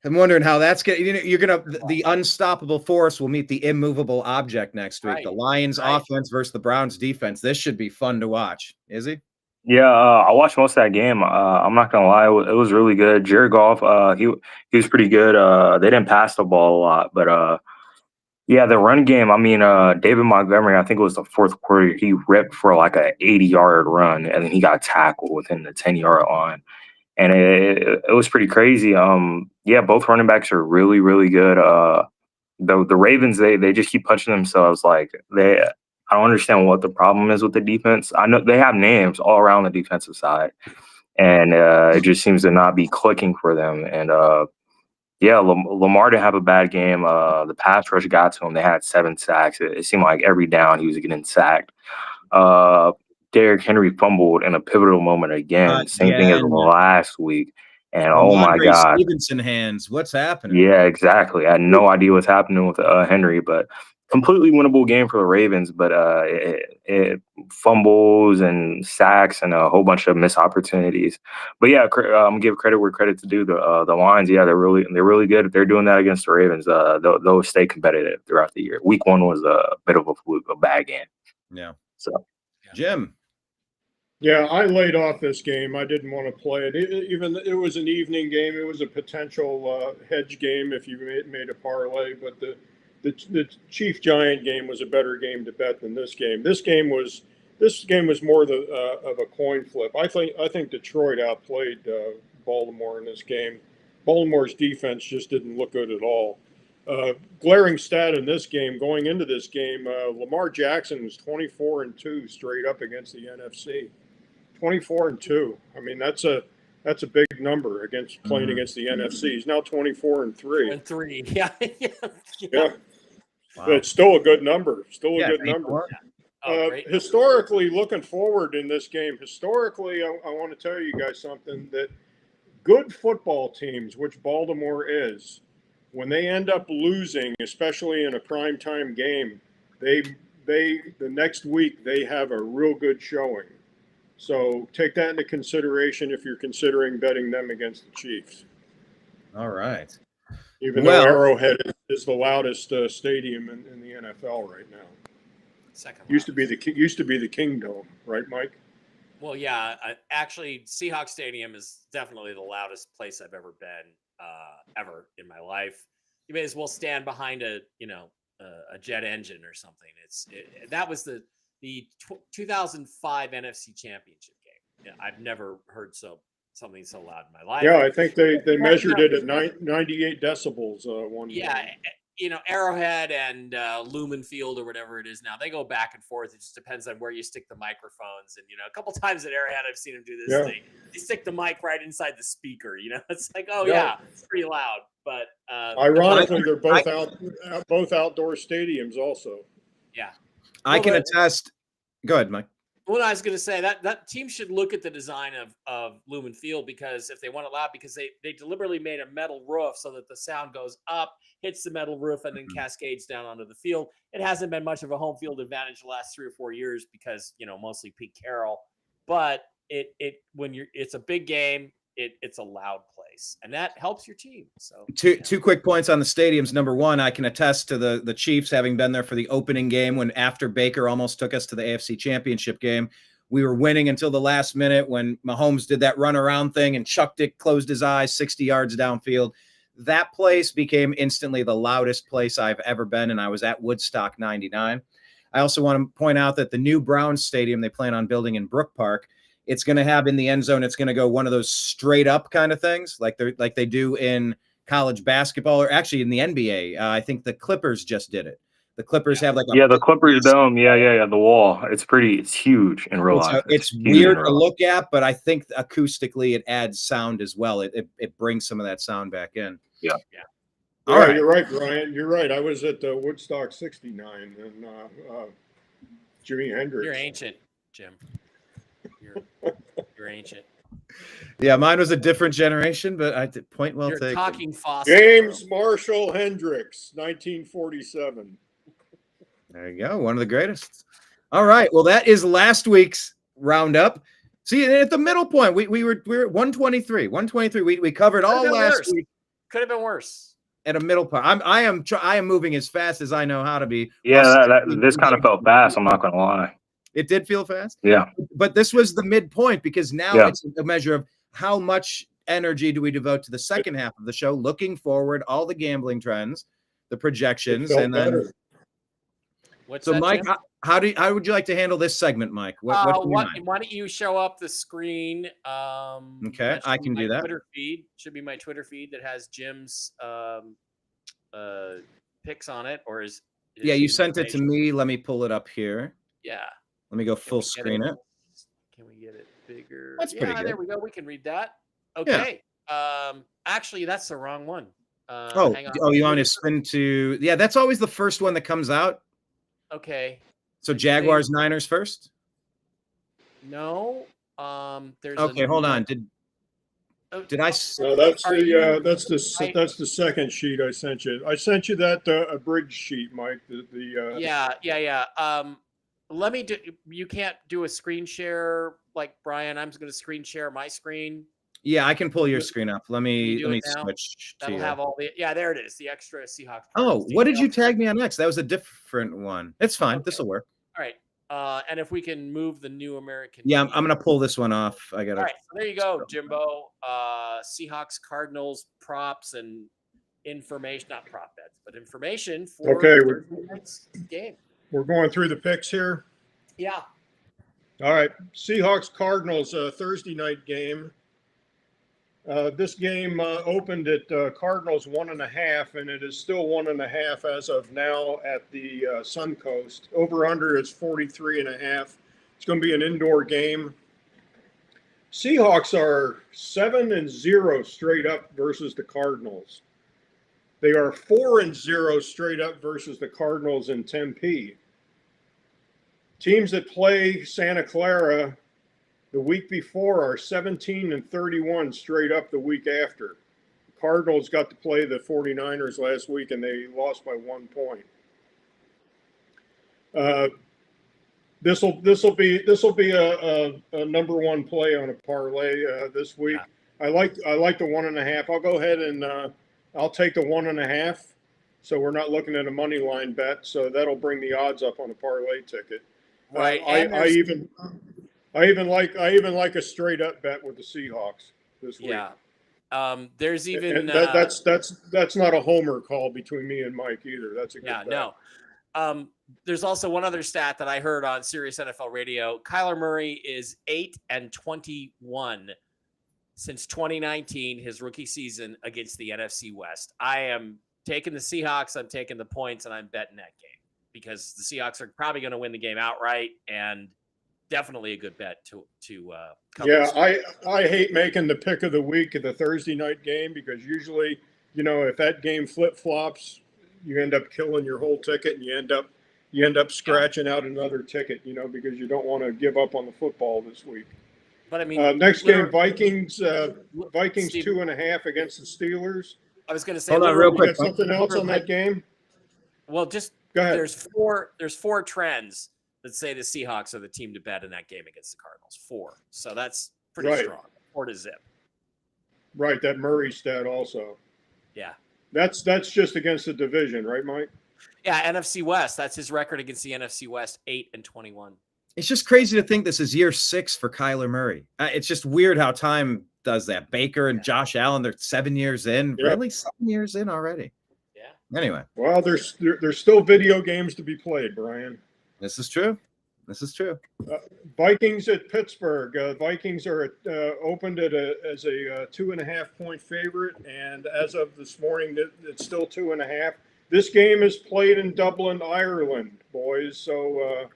wondering how that's going. The unstoppable force will meet the immovable object next week. Right. The Lions offense versus the Browns defense. This should be fun to watch. Is he? Yeah, I watched most of that game. I'm not gonna lie, it was really good. Jared Goff, he was pretty good. They didn't pass the ball a lot, but the run game. I mean, David Montgomery, I think it was the 4th quarter. He ripped for like a 80-yard run, and then he got tackled within the 10-yard line. and it was pretty crazy. Yeah, both running backs are really, really good. The Ravens, they just keep punching themselves. Like I don't understand what the problem is with the defense. I know they have names all around the defensive side, and it just seems to not be clicking for them. And yeah, Lamar didn't have a bad game. The pass rush got to him. They had 7 sacks. It seemed like every down he was getting sacked. Derrick Henry fumbled in a pivotal moment again. Same thing as last week. And oh my God, Stevenson hands. What's happening? Yeah, exactly. I had no idea what's happening with Henry, but completely winnable game for the Ravens. But it fumbles and sacks and a whole bunch of missed opportunities. But yeah, I'm gonna give credit where credit's due. The Lions, yeah, they're really good. If they're doing that against the Ravens, they'll stay competitive throughout the year. Week 1 was a bit of a fluke, a bad game. Yeah. So, Jim. Yeah, I laid off this game. I didn't want to play it. Even it was an evening game. It was a potential hedge game if you made a parlay. But the Chief Giant game was a better game to bet than this game. This game was more of a coin flip. I think Detroit outplayed Baltimore in this game. Baltimore's defense just didn't look good at all. Glaring stat in this game, going into this game, Lamar Jackson was 24-2 straight up against the NFC. 24-2. I mean, that's a big number against playing against the NFC. He's now 24-3. 3. Yeah. Yeah. Wow. But it's still a good number. Still a good number. Historically, looking forward in this game, I want to tell you guys something, that good football teams, which Baltimore is, when they end up losing, especially in a primetime game, the next week they have a real good showing. So take that into consideration if you're considering betting them against the Chiefs. All right. Even though Arrowhead is the loudest stadium in the NFL right now. Second used to be the Kingdome, right, Mike? Well, yeah. Actually, Seahawks Stadium is definitely the loudest place I've ever been ever in my life. You may as well stand behind a jet engine or something. That was the 2005 NFC Championship game. Yeah, I've never heard something so loud in my life. Yeah, I think they measured it at 98 decibels one game. Yeah, Arrowhead and Lumen Field or whatever it is now, they go back and forth. It just depends on where you stick the microphones. And, a couple times at Arrowhead, I've seen them do this thing. They stick the mic right inside the speaker. It's like, it's pretty loud. But ironically, they're both outdoor stadiums also. Yeah. I can attest. Go ahead, Mike. Well, I was going to say that team should look at the design of Lumen Field, because if they want it loud, because they deliberately made a metal roof so that the sound goes up, hits the metal roof, and then cascades down onto the field. It hasn't been much of a home field advantage the last 3 or 4 years because, mostly Pete Carroll. But it's a big game. It's a loud place, and that helps your team. So two quick points on the stadiums. Number one, I can attest to the Chiefs having been there for the opening game when after Baker almost took us to the AFC Championship game. We were winning until the last minute when Mahomes did that run around thing and chucked it, closed his eyes 60 yards downfield. That place became instantly the loudest place I've ever been, and I was at Woodstock 99. I also want to point out that the new Browns stadium they plan on building in Brook Park, it's going to have in the end zone, it's going to go one of those straight up kind of things like they do in college basketball, or actually in the NBA. I think the Clippers just did it. The Clippers have the Clippers dome. Yeah. The wall. It's huge in real life. It's weird to look at, but I think acoustically it adds sound as well. It brings some of that sound back in. Yeah. All right. You're right, Brian. You're right. I was at Woodstock 69 and Jimi Hendrix. You're ancient, Jim. You're ancient. Yeah, mine was a different generation, but point well taken. You're talking fossil. James Marshall Hendrix, 1947. There you go. One of the greatest. All right. Well, that is last week's roundup. See, at the middle point, we were at 123. 123. We covered all last week. Could have been worse. At a middle point. I am moving as fast as I know how to be. Yeah, this kind of felt fast, I'm not gonna lie. It did feel fast? Yeah. But this was the midpoint, because now it's a measure of how much energy do we devote to the second half of the show, looking forward, all the gambling trends, the projections, and then What's so that, Mike, Jim? How would you like to handle this segment, Mike? What do you mind? Why don't you show up the screen? Okay, I can do that. Twitter feed should be my Twitter feed that has Jim's pics on it, or is Yeah, you sent it to me. Let me pull it up here. Yeah. Let me go full screen it. Can we get it bigger? That's pretty good. There we go. We can read that. Okay. Yeah. Actually, that's the wrong one. Hang on. You want me to spin to? Yeah, that's always the first one that comes out. Okay. So Jaguars Niners first? No. There's okay, hold on. Did I No, that's the second sheet I sent you. I sent you that abridged sheet, Mike. Yeah. Let me do. You can't do a screen share like Brian. I'm just going to screen share my screen. Yeah, I can pull your screen up. Let me switch to That'll have all the. Yeah, there it is. The extra Seahawks. Oh, what did you tag me on next? That was a different one. It's fine. Okay. This will work. All right. And if we can move the New American. Yeah, I'm going to pull this one off. I got it. All right. So there you go, Jimbo. Seahawks, Cardinals, props, and information. Not prop bets, but information for tonight's game. We're going through the picks here. Yeah. All right. Seahawks, Cardinals, Thursday night game. This game opened at Cardinals 1.5, and it is still 1.5 as of now at the Suncoast. Over/under is 43.5. It's going to be an indoor game. Seahawks are 7-0 straight up versus the Cardinals. They are 4-0 straight up versus the Cardinals in Tempe. Teams that play Santa Clara the week before are 17-31 straight up the week after. The Cardinals got to play the 49ers last week, and they lost by 1 point. This will be a number one play on a parlay this week. Yeah. I like the 1.5. I'll go ahead and I'll take the 1.5. So we're not looking at a money line bet. So that'll bring the odds up on a parlay ticket. Right. I even like a straight up bet with the Seahawks this week. Yeah. There's even that's not a homer call between me and Mike either. That's a good bet. No. There's also one other stat that I heard on Sirius NFL Radio. Kyler Murray is 8-21 since 2019, his rookie season against the NFC West. I am taking the Seahawks. I'm taking the points, and I'm betting that game because the Seahawks are probably going to win the game outright, and definitely a good bet to cover. Yeah, I hate making the pick of the week at the Thursday night game because usually, if that game flip-flops, you end up killing your whole ticket, and you end up scratching out another ticket, because you don't want to give up on the football this week. But I mean, next game, Vikings 2.5 against the Steelers. I was going to say, hold on real quick. Got something else on that game? Well, just go ahead. There's four trends that say the Seahawks are the team to bet in that game against the Cardinals. 4. So that's pretty strong. 4-0. Right. That Murray stat also. Yeah. That's just against the division, right, Mike? Yeah. NFC West. That's his record against the NFC West, 8-21. It's just crazy to think this is year 6 for Kyler Murray. It's just weird how time does that. Baker and Josh Allen, they're 7 years in. Yeah. Really? 7 years in already. Yeah. Anyway. Well, there's still video games to be played, Brian. This is true. Vikings at Pittsburgh. Vikings are opened as a 2.5-point favorite, and as of this morning, it's still 2.5. This game is played in Dublin, Ireland, boys. So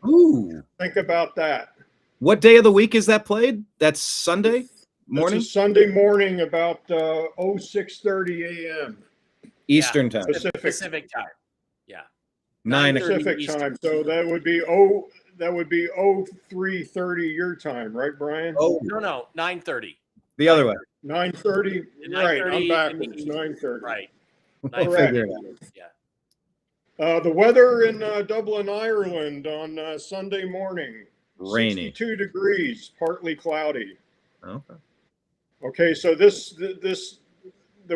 think about that. What day of the week is that played? That's Sunday morning? It's Sunday morning about 6:30 a.m. Eastern time. Pacific time. Yeah. 9 Pacific Eastern. time. So that would be 3:30 your time, right, Brian? Oh no, 9:30. The other way. 9:30. Right. I'm backwards. 9:30. Right. Yeah. The weather in Dublin, Ireland on Sunday morning. Rainy. 62 degrees, partly cloudy. Okay. Okay, so the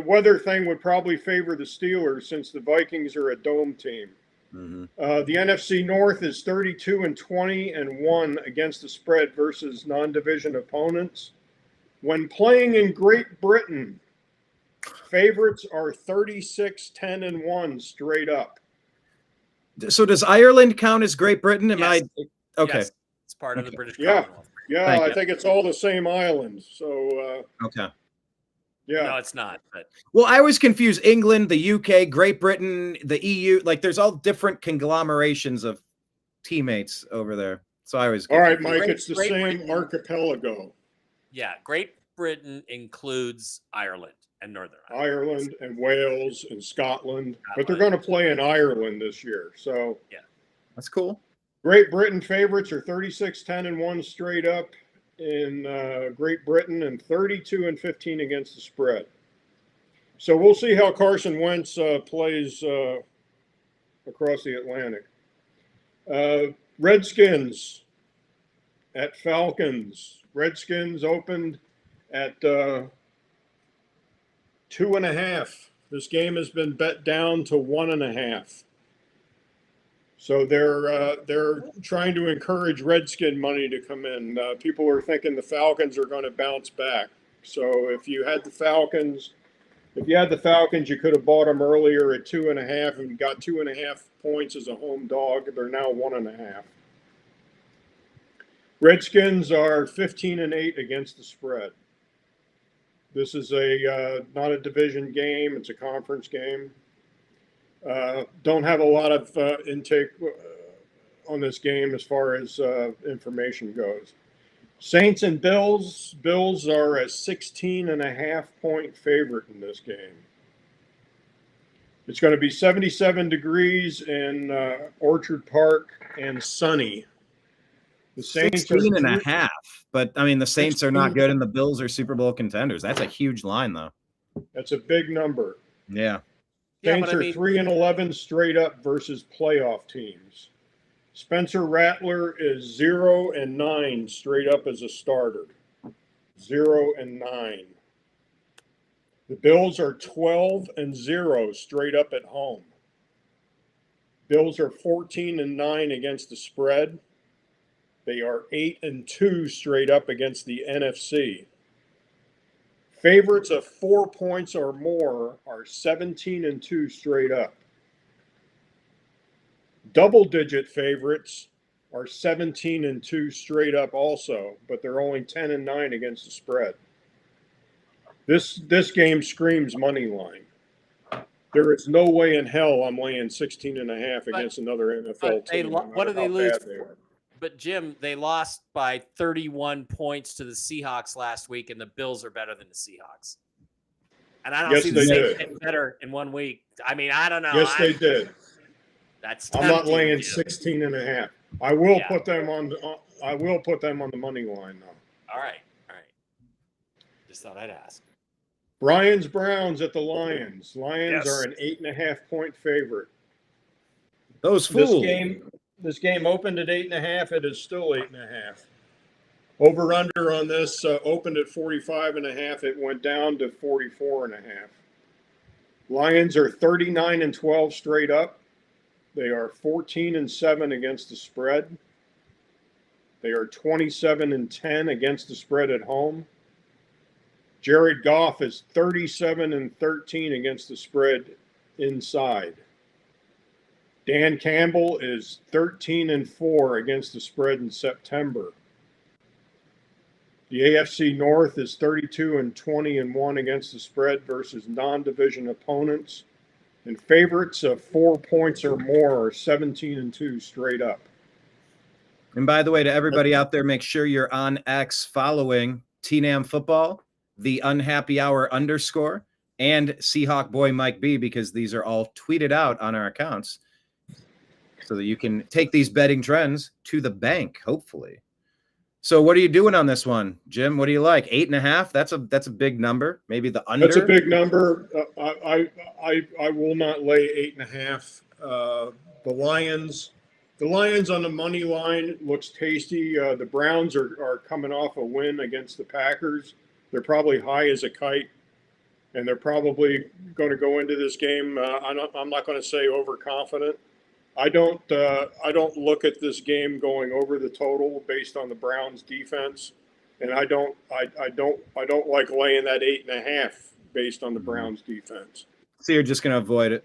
weather thing would probably favor the Steelers since the Vikings are a dome team. Mm-hmm. The NFC North is 32-20-1 against the spread versus non-division opponents. When playing in Great Britain, favorites are 36-10-1 straight up. So does Ireland count as Great Britain? Yes. Okay? Yes, it's part of the British Yeah. Commonwealth. Yeah, Thank I you. think it's all the same island. So, Okay. yeah. No, it's not. But Well, I always confuse England, the UK, Great Britain, the EU. Like, there's all different conglomerations of teammates over there. So I always get All right, confused. Mike, it's the Great same Britain. archipelago. yeah, Great Britain includes Ireland and Northern Ireland and Wales and Scotland, but they're going to play in Ireland this year. So That's cool. Great Britain favorites are 36-10-1 straight up in Great Britain and 32-15 against the spread. So we'll see how Carson Wentz plays across the Atlantic. Redskins at Falcons. Redskins opened at 2.5. This game has been bet down to 1.5. So they're trying to encourage Redskin money to come in. People are thinking the Falcons are going to bounce back. So if you had the Falcons, you could have bought them earlier at 2.5 and got 2.5 points as a home dog. They're now 1.5. Redskins are 15-8 against the spread. This is not a division game; it's a conference game. Don't have a lot of intake on this game as far as information goes. Saints and Bills. Bills are a 16.5-point favorite in this game. It's going to be 77 degrees in Orchard Park and sunny. The Saints 16.5. But I mean, the Saints are not 16. good and the Bills are Super Bowl contenders. That's a huge line, though. That's a big number. Yeah. Saints are 3-11 straight up versus playoff teams. Spencer Rattler is 0-9 straight up as a starter. 0-9. The Bills are 12-0 straight up at home. Bills are 14-9 against the spread. They are 8-2 straight up against the NFC. Favorites of 4 points or more are 17-2 straight up. Double-digit favorites are 17-2 straight up also, but they're only 10-9 against the spread. This game screams money line. There is no way in hell I'm laying 16.5 against another NFL team. what do they lose? They are. But Jim, they lost by 31 points to the Seahawks last week, and the Bills are better than the Seahawks. And I don't see the Saints getting better in 1 week. I mean, I don't know. Yes, they did. That's I'm not tempting, laying Jim. 16.5. I will put them on. I will put them on the money line though. All right. Just thought I'd ask. Brian's Browns at the Lions. Lions Yes. are an 8.5-point favorite. Those fools. This game opened at 8.5. It is still 8.5. Over under on this opened at 45.5. It went down to 44.5. Lions are 39-12 straight up. They are 14-7 against the spread. They are 27-10 against the spread at home. Jared Goff is 37-13 against the spread inside. Dan Campbell is 13-4 against the spread in September. The AFC North is 32-20-1 against the spread versus non-division opponents. And favorites of 4 points or more are 17-2 straight up. And by the way, to everybody out there, make sure you're on X following TNAM Football, the Unhappy Hour _ and Seahawk Boy Mike B, because these are all tweeted out on our accounts so that you can take these betting trends to the bank, hopefully. So what are you doing on this one, Jim? What do you like? 8.5? That's a big number. Maybe the under. That's a big number. I will not lay 8.5. The Lions on the money line looks tasty. The Browns are coming off a win against the Packers. They're probably high as a kite, and they're probably going to go into this game. I'm not going to say overconfident. I don't look at this game going over the total based on the Browns defense, and I don't like laying that 8.5 based on the Browns defense. So you're just going to avoid it.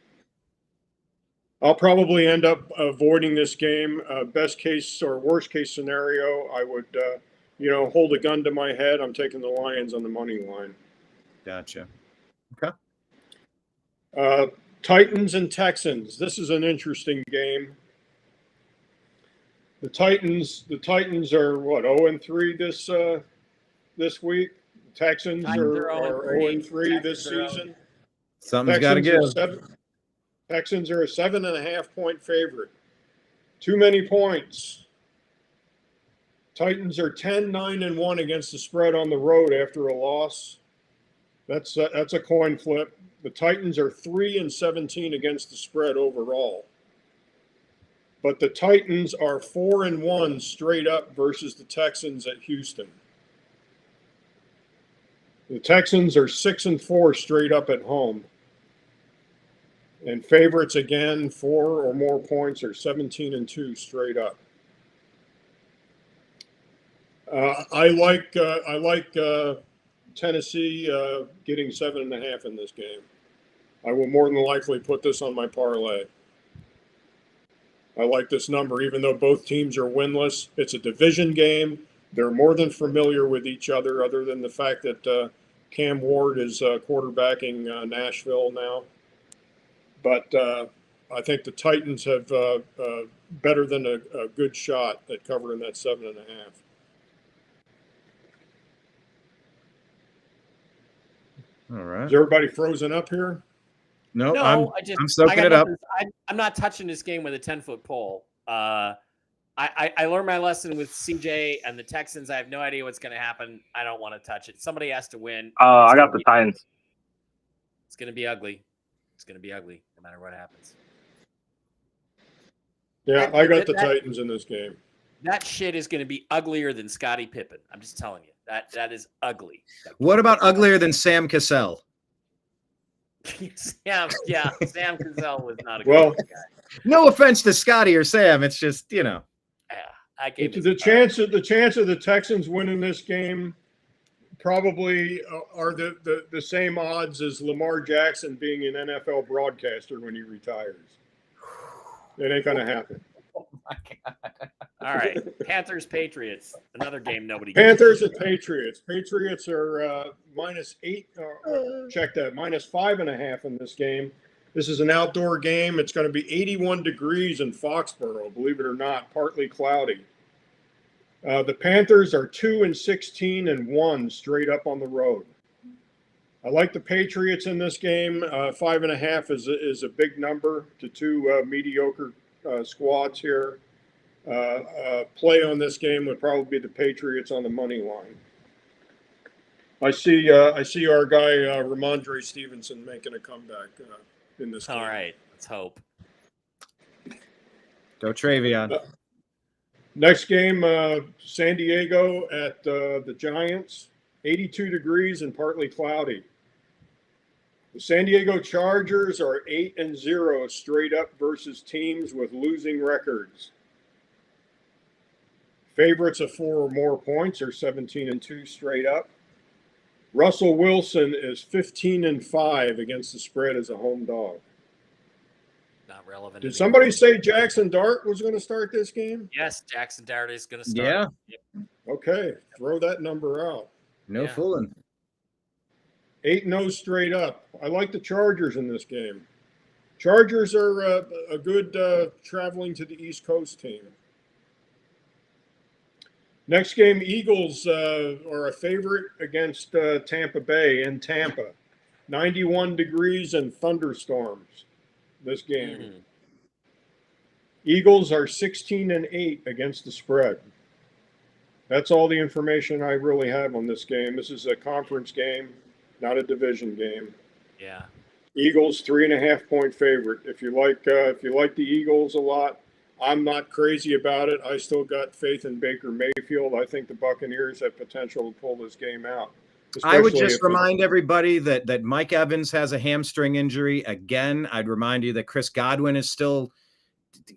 I'll probably end up avoiding this game. Best case or worst case scenario, I would, hold a gun to my head. I'm taking the Lions on the money line. Gotcha. Okay. Titans and Texans. This is an interesting game. The Titans are what, 0-3 this week. The Texans are 0-3 this season. Something's got to give. Texans are a 7.5 point favorite. Too many points. Titans are 10-9-1 against the spread on the road after a loss. That's a coin flip. The Titans are 3-17 against the spread overall. But the Titans are 4-1 straight up versus the Texans at Houston. The Texans are 6-4 straight up at home. And favorites again, 4 or more points, are 17-2 straight up. I like Tennessee getting 7.5 in this game. I will more than likely put this on my parlay. I like this number, even though both teams are winless. It's a division game. They're more than familiar with each other than the fact that Cam Ward is quarterbacking Nashville now. But I think the Titans have better than a good shot at covering that 7.5. All right. Is everybody frozen up here? No, No, I'm soaking it up. I'm not touching this game with a 10-foot pole. I learned my lesson with CJ and the Texans. I have no idea what's going to happen. I don't want to touch it. Somebody has to win. I got the Titans. It's going to be ugly. It's going to be ugly no matter what happens. Yeah, I got the Titans in this game. That shit is going to be uglier than Scottie Pippen. I'm just telling you. That is ugly. What about uglier than Sam Cassell? Sam Cassell was not a Well, good guy. No offense to Scotty or Sam. It's just, Yeah, I gave the chance of the Texans winning this game probably are the same odds as Lamar Jackson being an NFL broadcaster when he retires. It ain't gonna happen. Oh my God. All right, Panthers Patriots, another game nobody. Panthers and Patriots. Patriots are -8. Check that, -5.5 in this game. This is an outdoor game. It's going to be 81 degrees in Foxborough. Believe it or not, partly cloudy. The Panthers are 2-16-1 straight up on the road. I like the Patriots in this game. 5.5 is a big number to two mediocre squads here. Play on this game would probably be the Patriots on the money line. I see our guy Ramondre Stevenson making a comeback in this game. All right, let's hope. Go Travion. Next game, San Diego at the Giants. 82 degrees and partly cloudy. The San Diego Chargers are 8-0 straight up versus teams with losing records. Favorites of 4 or more points are 17-2 straight up. Russell Wilson is 15-5 against the spread as a home dog. Not relevant. Did somebody say Jackson Dart was going to start this game? Yes, Jackson Dart is going to start. Yeah. Okay, throw that number out. No fooling. 8-0 straight up. I like the Chargers in this game. Chargers are a good traveling to the East Coast team. Next game, Eagles are a favorite against Tampa Bay in Tampa. 91 degrees and thunderstorms this game. Eagles are 16-8 against the spread. That's all the information I really have on this game. This is a conference game, not a division game. Yeah. Eagles 3.5 point favorite. If you like the Eagles a lot, I'm not crazy about it. I still got faith in Baker Mayfield. I think the Buccaneers have potential to pull this game out. I would just remind everybody that Mike Evans has a hamstring injury again. I'd remind you that Chris Godwin is still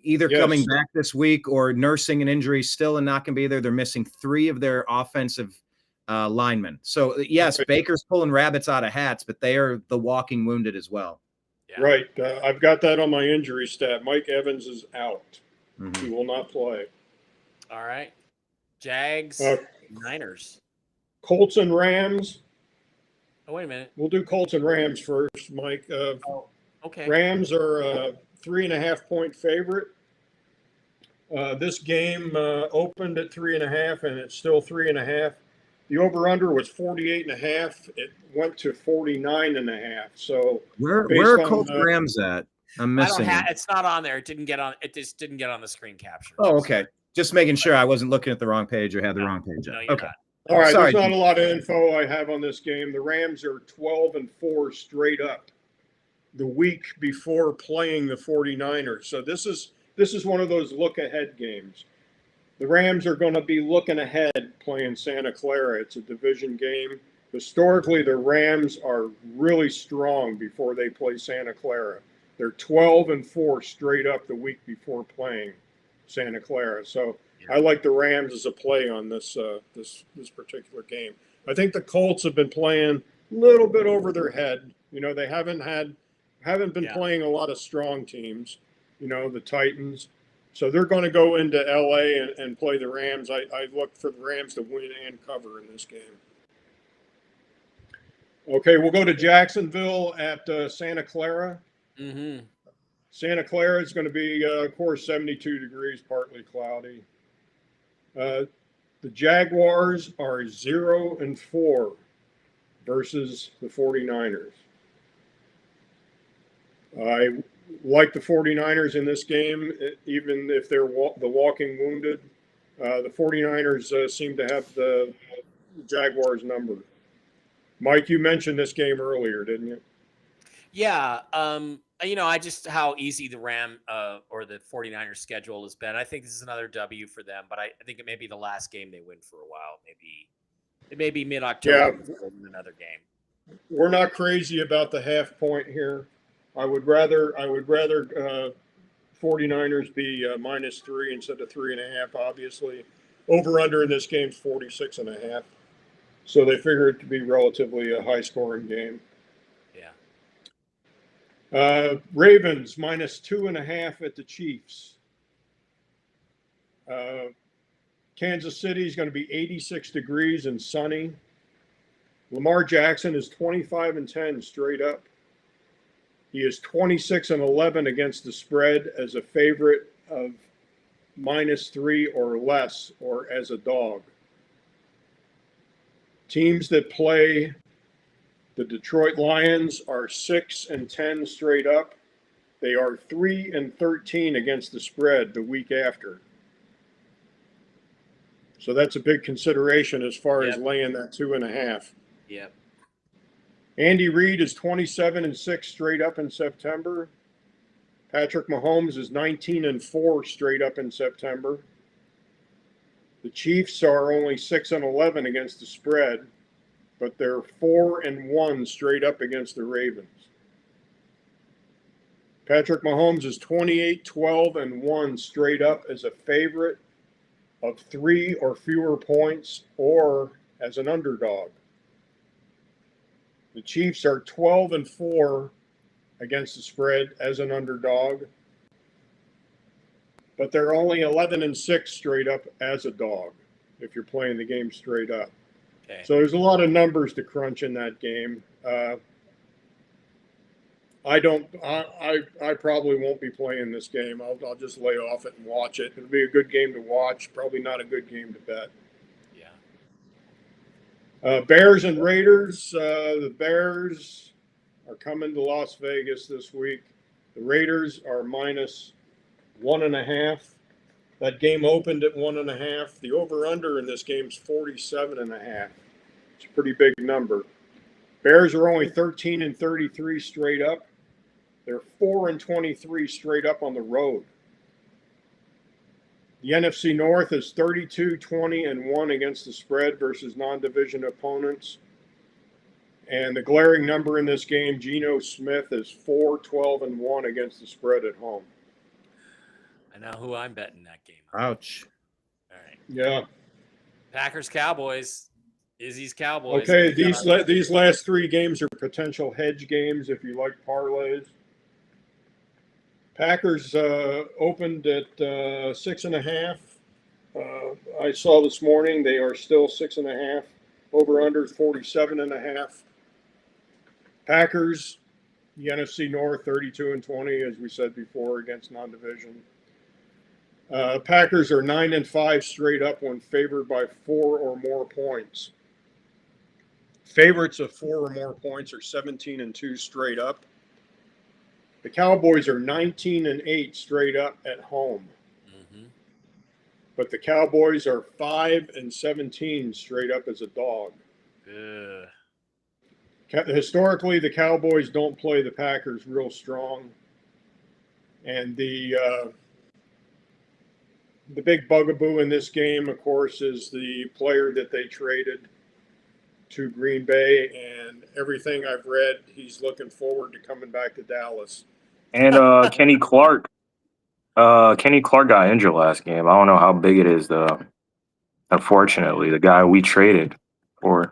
either coming back this week or nursing an injury still and not going to be there. They're missing 3 of their offensive linemen. So, yes, Baker's pulling rabbits out of hats, but they are the walking wounded as well. Yeah. Right. I've got that on my injury stat. Mike Evans is out. Mhm. He will not play. All right. Jags, Uh, Niners. Colts and Rams. Oh, wait a minute. We'll do Colts and Rams first, Mike. Oh, okay. Rams are a 3.5-point favorite. This game opened at 3.5, and it's still 3.5. The over/under was 48.5. It went to 49.5. So Where based are on, Colts Rams at? I'm I don't missing have. it. It's not on there. It didn't get on. It just didn't get on the screen capture. Oh, okay. Just making sure I wasn't looking at the wrong page or had the wrong page No, up. you're Okay. not. all right, Sorry. there's not a lot of info I have on this game. The Rams are 12-4 straight up the week before playing the 49ers. So this is one of those look-ahead games. The Rams are going to be looking ahead playing Santa Clara. It's a division game. Historically, the Rams are really strong before they play Santa Clara. They're 12-4 straight up the week before playing Santa Clara. So I like the Rams as a play on this this particular game. I think the Colts have been playing a little bit over their head. You know, they haven't been playing a lot of strong teams. You know, the Titans. So they're going to go into LA and play the Rams. I look for the Rams to win and cover in this game. Okay, we'll go to Jacksonville at Santa Clara. Mm-hmm. Santa Clara is going to be, of course, 72 degrees, partly cloudy. The Jaguars are 0-4 versus the 49ers. I like the 49ers in this game, even if they're the walking wounded. The 49ers seem to have the Jaguars number. Mike, you mentioned this game earlier, didn't you? Yeah. You know, I just how easy the Ram or the 49ers schedule has been. I think this is another W for them, but I think it may be the last game they win for a while. Maybe it may be mid-October before another game. We're not crazy about the half point here. I would rather 49ers be -3 instead of 3.5. Obviously, over under in this game is 46.5. So they figure it to be relatively a high scoring game. Yeah. Ravens -2.5 at the Chiefs. Kansas City is going to be 86 degrees and sunny. Lamar Jackson is 25-10 straight up. He is 26-11 against the spread as a favorite of -3 or less, or as a dog. Teams that play the Detroit Lions are 6-10 straight up. They are 3-13 against the spread the week after. So that's a big consideration as far as laying that 2.5. Yep. Andy Reid is 27-6 straight up in September. Patrick Mahomes is 19-4 straight up in September. The Chiefs are only 6-11 against the spread, but they're 4-1 straight up against the Ravens. Patrick Mahomes is 28-12-1 straight up as a favorite of 3 or fewer points, or as an underdog. The Chiefs are 12-4 against the spread as an underdog, but they're only 11-6 straight up as a dog if you're playing the game straight up. Okay. So there's a lot of numbers to crunch in that game. I probably won't be playing this game. I'll just lay off it and watch it. It'll be a good game to watch. Probably not a good game to bet. Yeah. Bears and Raiders. The Bears are coming to Las Vegas this week. The Raiders are -1.5. That game opened at 1.5. The over/under in this game is 47.5. It's a pretty big number. Bears are only 13-33 straight up. They're 4-23 straight up on the road. The NFC North is 32-20-1 against the spread versus non-division opponents. And the glaring number in this game, Geno Smith is 4-12-1 against the spread at home. I know who I'm betting that game. Ouch. All right. Yeah. Packers, Cowboys. Izzy's Cowboys. Okay, these last 3 games are potential hedge games if you like parlays. Packers opened at 6.5. I saw this morning they are still 6.5. Over under 47.5. Packers, the NFC North, 32-20, as we said before, against non-division. Packers are 9-5 straight up when favored by 4 or more points. Favorites of 4 or more points are 17-2 straight up. The Cowboys are 19-8 straight up at home. Mm-hmm. But the Cowboys are 5-17 straight up as a dog. Historically, the Cowboys don't play the Packers real strong. And the big bugaboo in this game, of course, is the player that they traded to Green Bay. And everything I've read, he's looking forward to coming back to Dallas. And Kenny Clark got injured last game. I don't know how big it is, though. Unfortunately, the guy we traded for.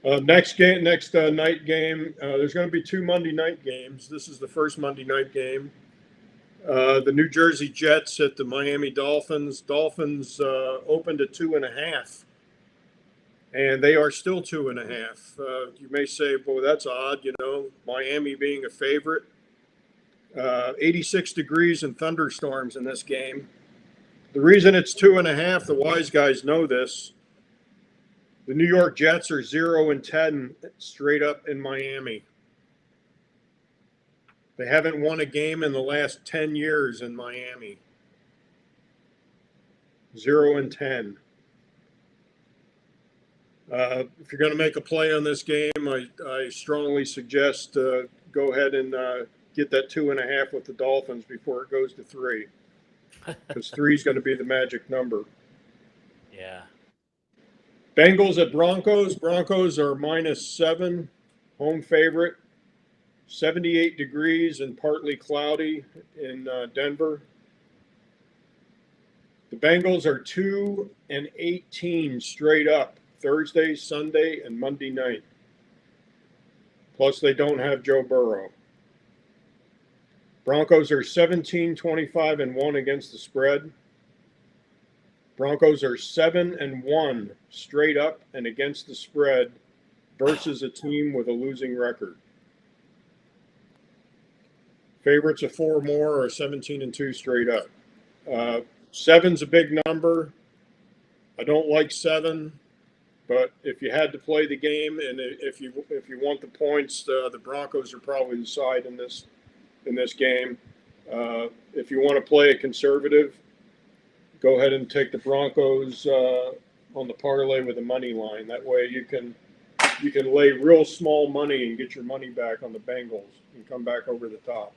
Next night game. There's going to be 2 Monday night games. This is the first Monday night game. The New Jersey Jets at the Miami Dolphins. Dolphins opened at 2.5. And they are still 2.5. You may say, boy, that's odd, Miami being a favorite. 86 degrees and thunderstorms in this game. The reason it's 2.5, the wise guys know this. The New York Jets are 0-10 straight up in Miami. They haven't won a game in the last 10 years in Miami. 0-10. If you're going to make a play on this game, I strongly suggest go ahead and get that 2.5 with the Dolphins before it goes to 3. Because 3 is going to be the magic number. Yeah. Bengals at Broncos. Broncos are -7, home favorite. 78 degrees and partly cloudy in Denver. The Bengals are 2-18 straight up. Thursday, Sunday, and Monday night. Plus, they don't have Joe Burrow. Broncos are 17-25-1 against the spread. Broncos are 7-1 straight up and against the spread versus a team with a losing record. Favorites of 4 or more are 17-2 straight up. 7's a big number. I don't like 7. But if you had to play the game, and if you want the points, the Broncos are probably the side in this game. If you want to play a conservative, go ahead and take the Broncos on the parlay with the money line. That way you can lay real small money and get your money back on the Bengals and come back over the top.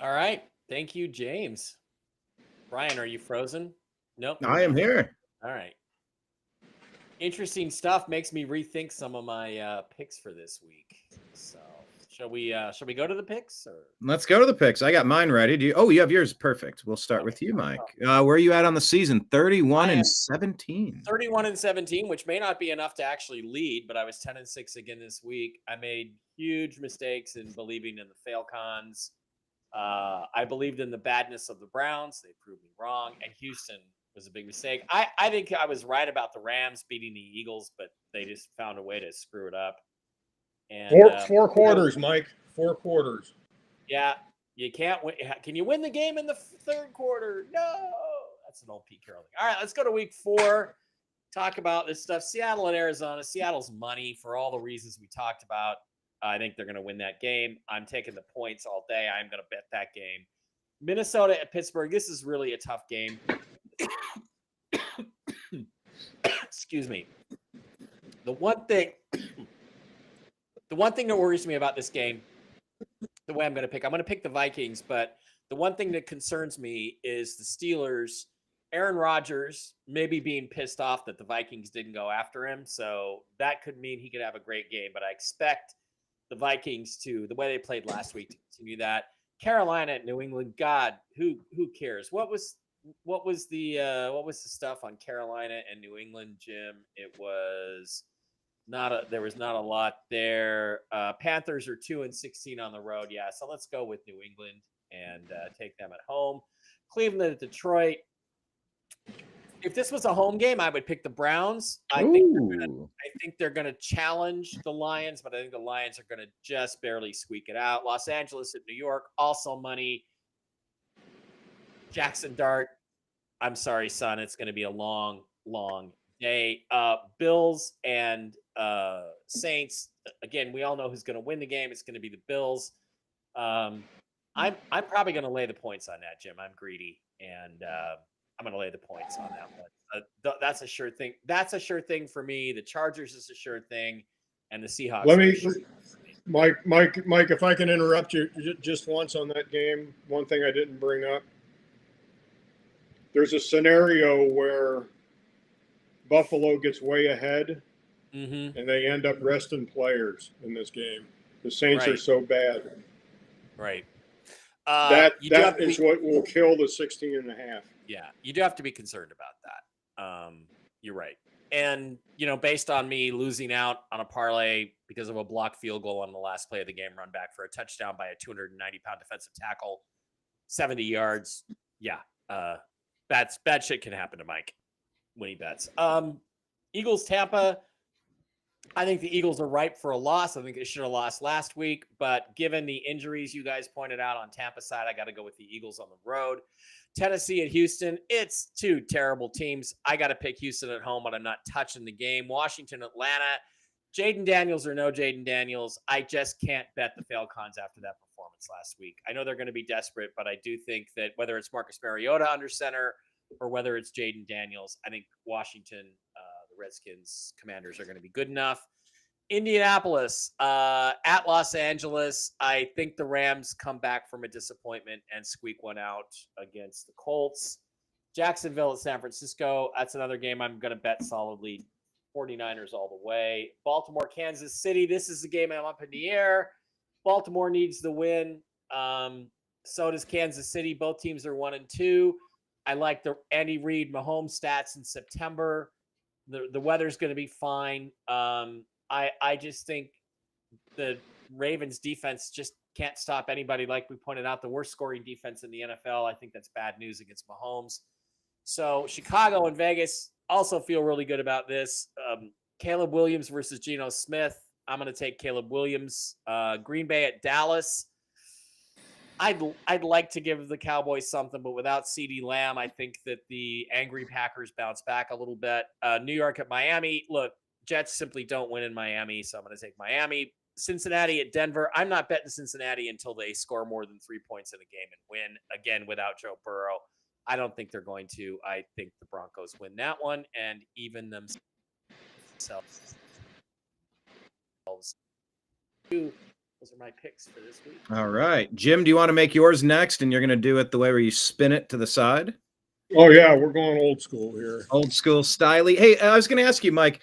All right. Thank you, James. Brian, are you frozen? Nope. I am here. All right. Interesting stuff. Makes me rethink some of my picks for this week. So, shall we go to the picks? Or? Let's go to the picks. I got mine ready. You have yours. Perfect. We'll start with you, Mike. Where are you at on the season? 31-17. 31-17, which may not be enough to actually lead, but I was 10-6 again this week. I made huge mistakes in believing in the fail-cons. I believed in the badness of the Browns. They proved me wrong. And Houston was a big mistake. I think I was right about the Rams beating the Eagles, but they just found a way to screw it up. And four quarters, Mike. 4 quarters. Yeah, you can't win. Can you win the game in the third quarter? No. That's an old Pete Carroll thing. All right, let's go to week 4. Talk about this stuff. Seattle and Arizona. Seattle's money for all the reasons we talked about. I think they're going to win that game. I'm taking the points all day. I'm going to bet that game. Minnesota at Pittsburgh. This is really a tough game. Excuse me. The one thing that worries me about this game, the way I'm going to pick the Vikings, but the one thing that concerns me is the Steelers, Aaron Rodgers maybe being pissed off that the Vikings didn't go after him. So that could mean he could have a great game, but I expect the Vikings to, the way they played last week, to continue that. Carolina at New England. God, who cares? What was the stuff on Carolina and New England, Jim? It was There was not a lot there. Panthers are 2-16 on the road. Yeah, so let's go with New England and take them at home. Cleveland at Detroit. If this was a home game, I would pick the Browns. I think they're going to challenge the Lions, but I think the Lions are going to just barely squeak it out. Los Angeles at New York, also money. Jackson Dart. I'm sorry, son. It's going to be a long, long day. Bills and Saints. Again, we all know who's going to win the game. It's going to be the Bills. I'm probably going to lay the points on that, Jim. I'm greedy, and I'm going to lay the points on that one. That's a sure thing. That's a sure thing for me. The Chargers is a sure thing, and the Seahawks. Mike, if I can interrupt you just once on that game, one thing I didn't bring up. There's a scenario where Buffalo gets way ahead, and they end up resting players in this game. The Saints are so bad. Right. That is what will kill the 16.5. Yeah, you do have to be concerned about that. You're right. And, based on me losing out on a parlay because of a blocked field goal on the last play of the game, run back for a touchdown by a 290-pound defensive tackle, 70 yards. Yeah, bad shit can happen to Mike when he bets. Eagles, Tampa. I think the Eagles are ripe for a loss. I think they should have lost last week, but given the injuries you guys pointed out on Tampa side, I got to go with the Eagles on the road. Tennessee at Houston. It's two terrible teams. I got to pick Houston at home, but I'm not touching the game. Washington, Atlanta. Jaden Daniels or no Jaden Daniels. I just can't bet the Falcons after that performance last week. I know they're going to be desperate, but I do think that whether it's Marcus Mariota under center or whether it's Jaden Daniels, I think Washington, the Redskins, Commanders are going to be good enough. Indianapolis at Los Angeles. I think the Rams come back from a disappointment and squeak one out against the Colts. Jacksonville at San Francisco. That's another game I'm going to bet solidly. 49ers all the way. Baltimore, Kansas City. This is the game I'm up in the air. Baltimore needs the win. So does Kansas City. Both teams are 1-2. I like the Andy Reid Mahomes stats in September. The weather's going to be fine. I just think the Ravens defense just can't stop anybody. Like we pointed out, the worst scoring defense in the NFL. I think that's bad news against Mahomes. So Chicago and Vegas also feel really good about this. Caleb Williams versus Geno Smith. I'm going to take Caleb Williams. Green Bay at Dallas. I'd like to give the Cowboys something, but without CeeDee Lamb, I think that the angry Packers bounce back a little bit. New York at Miami. Look, Jets simply don't win in Miami, so I'm going to take Miami. Cincinnati at Denver. I'm not betting Cincinnati until they score more than 3 points in a game and win, again, without Joe Burrow. I don't think they're going to. I think the Broncos win that one and even themselves. Those are my picks for this week. All right. Jim, do you want to make yours next? And you're going to do it the way where you spin it to the side? Oh, yeah. We're going old school here. Old school styly. Hey, I was going to ask you, Mike,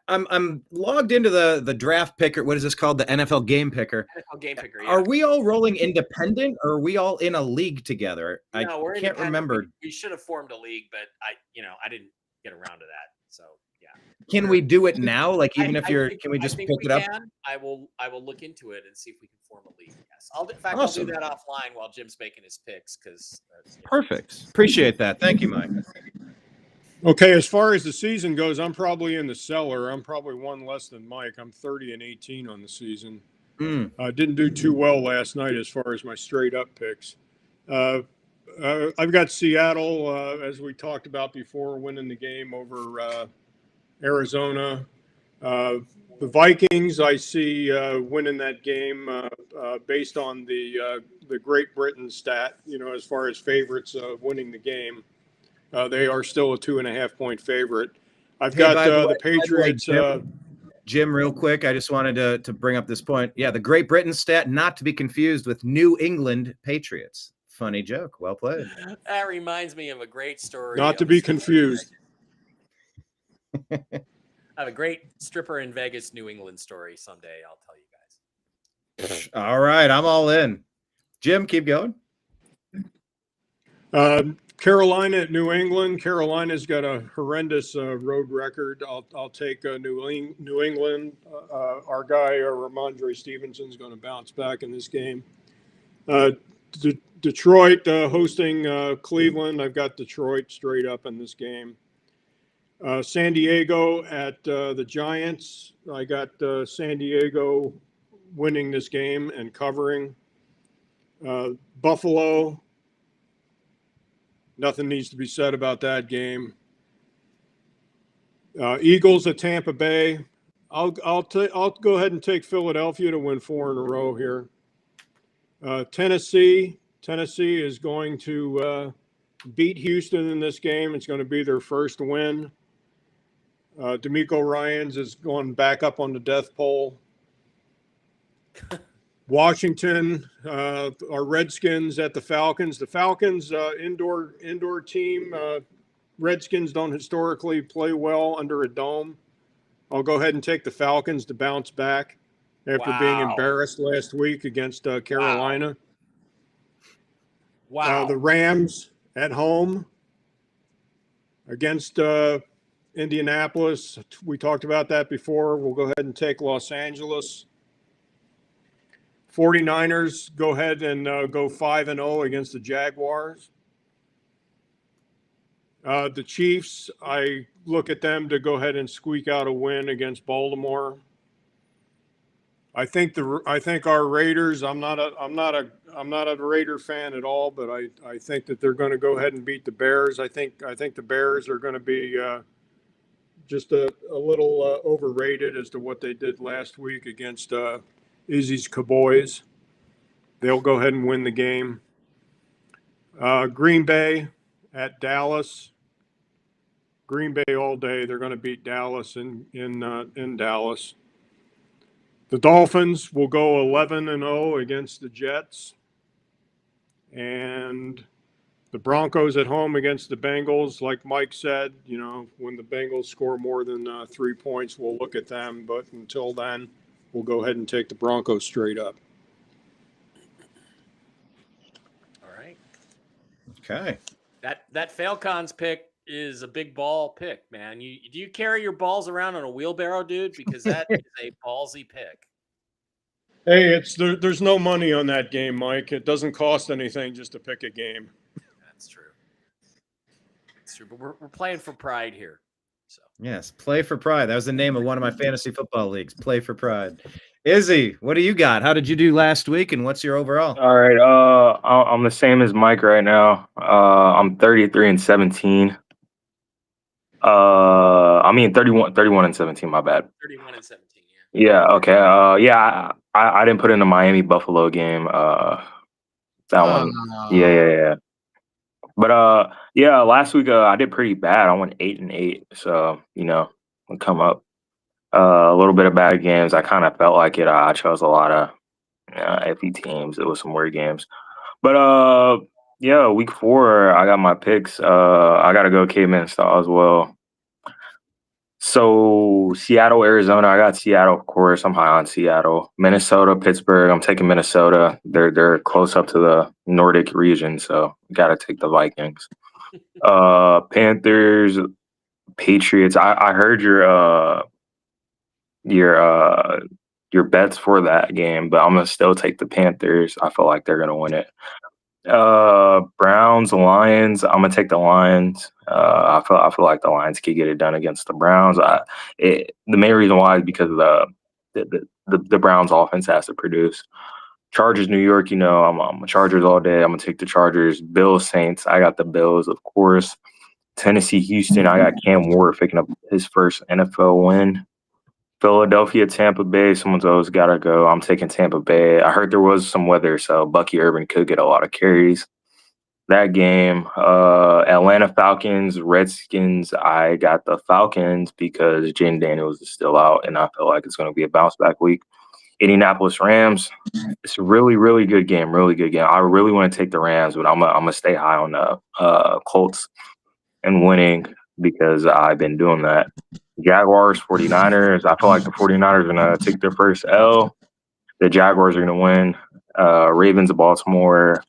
I'm logged into the draft picker. What is this called? The NFL game picker. NFL game picker. Yeah. Are we all rolling independent or are we all in a league together? No, we're can't remember. We should have formed a league, but I didn't get around to that. So yeah. Can we do it now? Like even if you're, can we just pick it up? I will look into it and see if we can form a league. Yes. I'll do that offline while Jim's making his picks because. Perfect. Appreciate that. Thank you, Mike. Okay, as far as the season goes, I'm probably in the cellar. I'm probably one less than Mike. I'm 30-18 on the season. Didn't do too well last night as far as my straight up picks. I've got Seattle, as we talked about before, winning the game over Arizona. The Vikings, I see winning that game based on the Great Britain stat, as far as favorites winning the game. They are still a 2.5-point favorite. I've got the Patriots. Jim, real quick, I just wanted to bring up this point. Yeah, the Great Britain stat, not to be confused with New England Patriots. Funny joke. Well played. That reminds me of a great story. Not to be confused. I have a great stripper in Vegas, New England story someday. I'll tell you guys. All right. I'm all in. Jim, keep going. Carolina at New England. Carolina's got a horrendous road record. I'll take New England. Our guy Ramondre Stevenson's going to bounce back in this game. Detroit hosting Cleveland. I've got Detroit straight up in this game. San Diego at the Giants. I got San Diego winning this game and covering. Buffalo. Nothing needs to be said about that game. Eagles at Tampa Bay. I'll go ahead and take Philadelphia to win 4 in a row here. Tennessee is going to beat Houston in this game. It's going to be their first win. D'Amico Ryans is going back up on the death pole. Washington, our Redskins at the Falcons. The Falcons, indoor team. Redskins don't historically play well under a dome. I'll go ahead and take the Falcons to bounce back after being embarrassed last week against Carolina. Wow. The Rams at home against Indianapolis. We talked about that before. We'll go ahead and take Los Angeles. 49ers go ahead and go 5-0 against the Jaguars. The Chiefs, I look at them to go ahead and squeak out a win against Baltimore. I think our Raiders. I'm not a Raider fan at all, but I think that they're going to go ahead and beat the Bears. I think the Bears are going to be just a little overrated as to what they did last week against Izzy's Cowboys. They'll go ahead and win the game. Green Bay at Dallas. Green Bay all day. They're going to beat Dallas in Dallas. The Dolphins will go 11-0 against the Jets. And the Broncos at home against the Bengals. Like Mike said, when the Bengals score more than 3 points, we'll look at them. But until then, we'll go ahead and take the Broncos straight up. All right. Okay. That Falcons pick is a big ball pick, man. Do you carry your balls around on a wheelbarrow, dude? Because that is a ballsy pick. Hey, there's no money on that game, Mike. It doesn't cost anything just to pick a game. That's true. It's true, but we're playing for pride here. So yes, play for pride. That was the name of one of my fantasy football leagues. Play for pride. Izzy, what do you got? How did you do last week, and what's your overall? All right. I'm the same as Mike right now. I'm 33-17. 31-17. My bad. 31-17. Yeah. Okay. Yeah. I didn't put in the Miami Buffalo game. That one. Yeah. But yeah, last week I did pretty bad. I went 8-8. So I'll come up. A little bit of bad games. I kind of felt like it. I chose a lot of iffy teams. It was some weird games. But yeah, week 4, I got my picks. I got to go caveman style as well. So Seattle, Arizona. I got Seattle, of course. I'm high on Seattle. Minnesota, Pittsburgh. I'm taking Minnesota. They're close up to the Nordic region, so got to take the Vikings. Panthers, Patriots. I heard your bets for that game, but I'm gonna still take the Panthers. I feel like they're gonna win it. Browns, Lions. I'm gonna take the Lions. I feel like the Lions could get it done against the Browns. The main reason why is because of the Browns offense has to produce. Chargers, New York. I'm a Chargers all day. I'm gonna take the Chargers. Bills, Saints. I got the Bills, of course. Tennessee, Houston. I got Cam Ward picking up his first NFL win. Philadelphia, Tampa Bay. Someone's always got to go. I'm taking Tampa Bay. I heard there was some weather, so Bucky Urban could get a lot of carries. That game, Atlanta Falcons, Redskins. I got the Falcons because Jaden Daniels is still out, and I feel like it's going to be a bounce back week. Indianapolis Rams. It's a really, really good game. Really good game. I really want to take the Rams, but I'm gonna stay high on the Colts and winning because I've been doing that. Jaguars, 49ers. I feel like the 49ers are going to take their first L. The Jaguars are going to win. Ravens of Baltimore.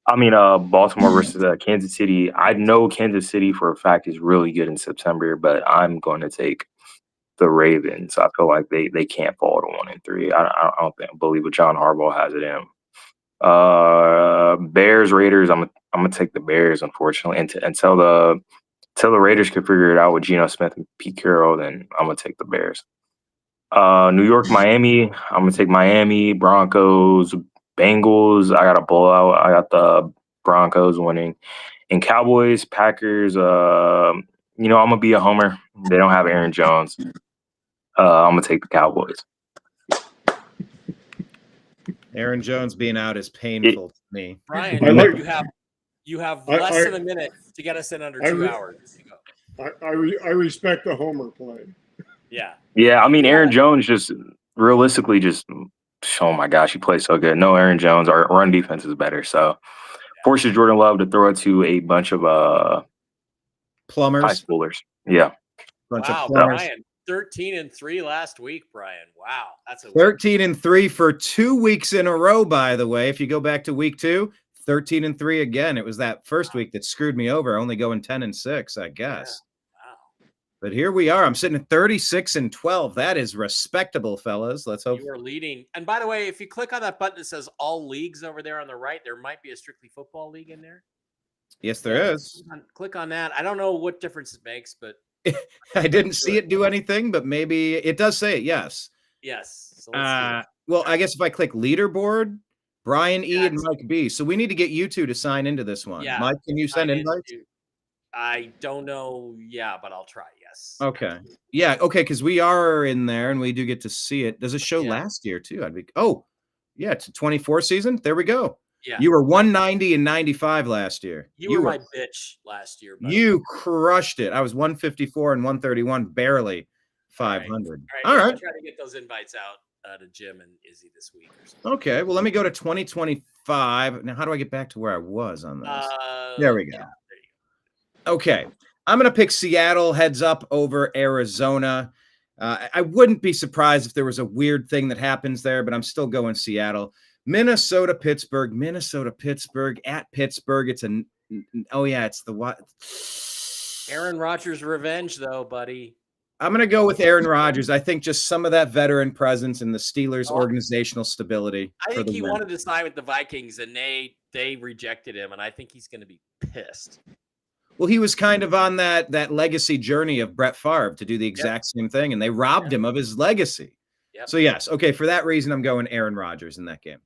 I mean, Baltimore versus Kansas City. I know Kansas City for a fact is really good in September, but I'm going to take the Ravens. I feel like they can't fall to 1-3. I don't believe what John Harbaugh has it in him. Bears Raiders. I'm gonna take the Bears, unfortunately, until the Raiders can figure it out with Geno Smith and Pete Carroll. Then I'm gonna take the Bears. New York Miami. I'm gonna take Miami. Broncos Bengals. I got a blowout. I got the Broncos winning. And Cowboys Packers. I'm gonna be a homer. They don't have Aaron Jones. I'm gonna take the Cowboys. Aaron Jones being out is painful to me. Brian, you have less than a minute to get us in under 2 hours. I respect the homer play. Yeah. Yeah, I mean, Aaron Jones just realistically oh my gosh, he plays so good. No, Aaron Jones, our run defense is better. So forces Jordan Love to throw it to a bunch of plumbers, high schoolers. Yeah. Bunch Wow, of plumbers. Brian, 13-3 last week, Brian. Wow, that's a 13-3 for 2 weeks in a row, by the way. If you go back to week 2, 13-3 again. It was that first week that screwed me over, only going 10-6, I guess. Yeah. Wow. But here we are. I'm sitting at 36-12. That is respectable, fellas. Let's hope you are leading. And by the way, if you click on that button that says all leagues over there on the right, there might be a strictly football league in there. Yes, there is. Click on that. I don't know what difference it makes, but I didn't see it do anything, but maybe it does say it. Yes. Yes. So well, I guess if I click leaderboard, Brian E and Mike B. So we need to get you two to sign into this one. Yeah. Mike, can you send invites? I don't know. Yeah, but I'll try. Yes. Okay. Yeah. Okay. Because we are in there and we do get to see it. Does it show last year too? Yeah. It's a 24 season. There we go. Yeah. You were 190 and 95 last year. You were my bitch last year. Buddy. You crushed it. I was 154 and 131, barely 500. All right. I'll try to get those invites out to Jim and Izzy this week or something. Okay. Well, let me go to 2025. Now, how do I get back to where I was on this? There we go. Yeah, there you go. Okay. I'm going to pick Seattle heads up over Arizona. I wouldn't be surprised if there was a weird thing that happens there, but I'm still going Seattle. Minnesota, Pittsburgh at Pittsburgh. It's the what? Aaron Rodgers' revenge, though, buddy. I'm going to go with Aaron Rodgers. I think just some of that veteran presence and the Steelers' organizational stability. I think he wanted to sign with the Vikings, and they rejected him, and I think he's going to be pissed. Well, he was kind of on that legacy journey of Brett Favre to do the exact same thing, and they robbed him of his legacy. Yep. So, yes. Okay, for that reason, I'm going Aaron Rodgers in that game.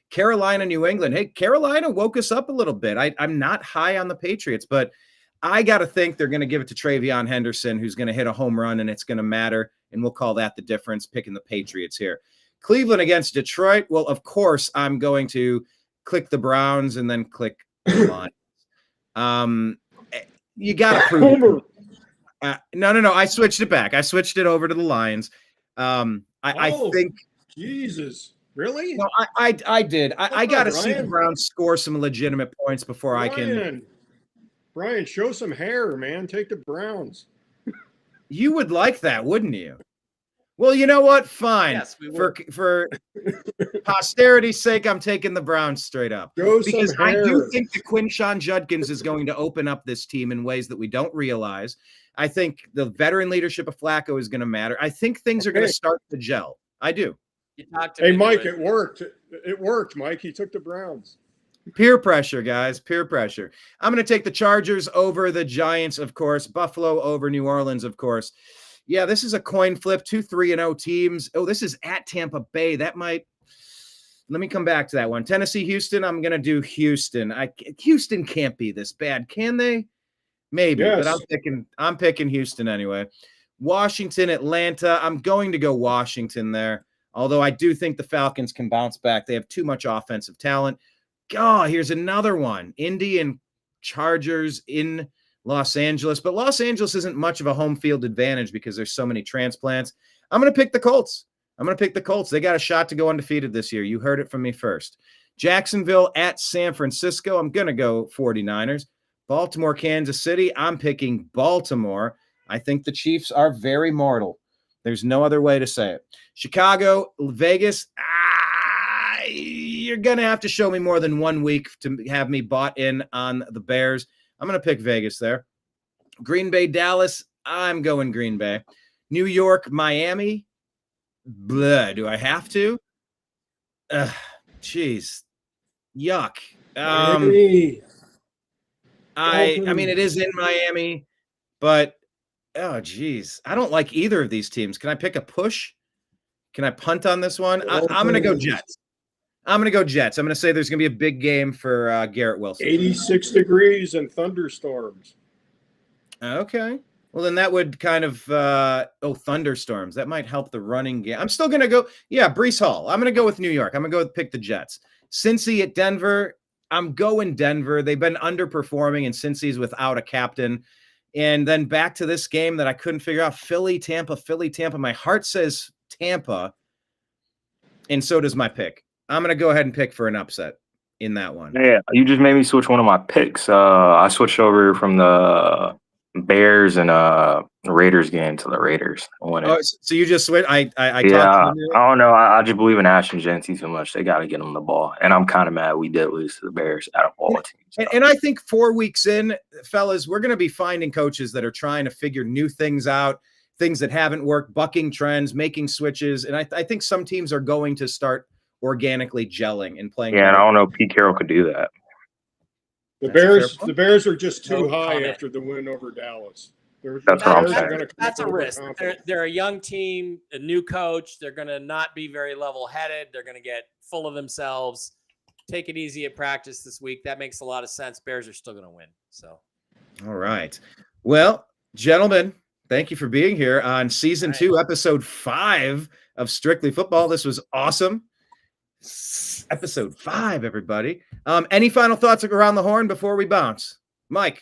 Carolina, New England. Hey, Carolina woke us up a little bit. I'm not high on the Patriots, but I got to think they're going to give it to Travion Henderson, who's going to hit a home run, and it's going to matter, and we'll call that the difference, picking the Patriots here. Cleveland against Detroit. Well, of course, I'm going to click the Browns and then click the Lions. You got to prove it. No. I switched it back. I switched it over to the Lions. I think Jesus, really? No, I did. I got to see the Browns score some legitimate points before I can. Brian, show some hair, man. Take the Browns. You would like that, wouldn't you? Well, you know what? Fine. Yes, we would. For posterity's sake, I'm taking the Browns straight up. Because I do think that Quinshon Judkins is going to open up this team in ways that we don't realize. I think the veteran leadership of Flacco is going to matter. I think things are going to start to gel. I do. Hey, Mike, it worked. It worked, Mike. He took the Browns. Peer pressure, guys. Peer pressure. I'm going to take the Chargers over the Giants, of course. Buffalo over New Orleans, of course. Yeah, this is a coin flip. 2 3-0 teams. Oh, this is at Tampa Bay. That might. Let me come back to that one. Tennessee, Houston. I'm going to do Houston. Houston can't be this bad, can they? Maybe, yes. But I'm picking Houston anyway. Washington, Atlanta. I'm going to go Washington there. Although I do think the Falcons can bounce back. They have too much offensive talent. Oh, here's another one. Indy and Chargers in Los Angeles. But Los Angeles isn't much of a home field advantage because there's so many transplants. I'm going to pick the Colts. They got a shot to go undefeated this year. You heard it from me first. Jacksonville at San Francisco. I'm going to go 49ers. Baltimore, Kansas City. I'm picking Baltimore. I think the Chiefs are very mortal. There's no other way to say it. Chicago, Vegas. you're going to have to show me more than 1 week to have me bought in on the Bears. I'm going to pick Vegas there. Green Bay, Dallas. I'm going Green Bay. New York, Miami. Blah. Do I have to? Jeez. Yuck. I mean, it is in Miami, but oh, geez. I don't like either of these teams. Can I pick a push? Can I punt on this one? I'm going to go Jets. I'm going to say there's going to be a big game for Garrett Wilson. 86 degrees and thunderstorms. Okay. Well, then that would kind of thunderstorms. That might help the running game. I'm still going to go. Yeah, Breece Hall. I'm going to go with New York. I'm going to go pick the Jets. Cincy at Denver. I'm going Denver. They've been underperforming, and Cincy's without a captain. And then back to this game that I couldn't figure out. Philly, Tampa. My heart says Tampa, and so does my pick. I'm going to go ahead and pick for an upset in that one. Yeah, you just made me switch one of my picks. I switched over from the Bears and Raiders game to the Raiders. So you just switched? I don't know. I just believe in Ashton Genty too much. They got to get him the ball, and I'm kind of mad we did lose to the Bears out of all teams. And I think 4 weeks in, fellas, we're going to be finding coaches that are trying to figure new things out, things that haven't worked, bucking trends, making switches, and I think some teams are going to start organically gelling and playing. Yeah, and I don't know if Pete Carroll could do that. The Bears are just too high after the win over Dallas. That's what I'm saying. That's a risk. They're a young team, a new coach. They're going to not be very level-headed. They're going to get full of themselves. Take it easy at practice this week. That makes a lot of sense. Bears are still going to win. So, all right. Well, gentlemen, thank you for being here on season 2, episode 5 of Strictly Football. This was awesome. Episode 5, everybody. Any final thoughts around the horn before we bounce? Mike?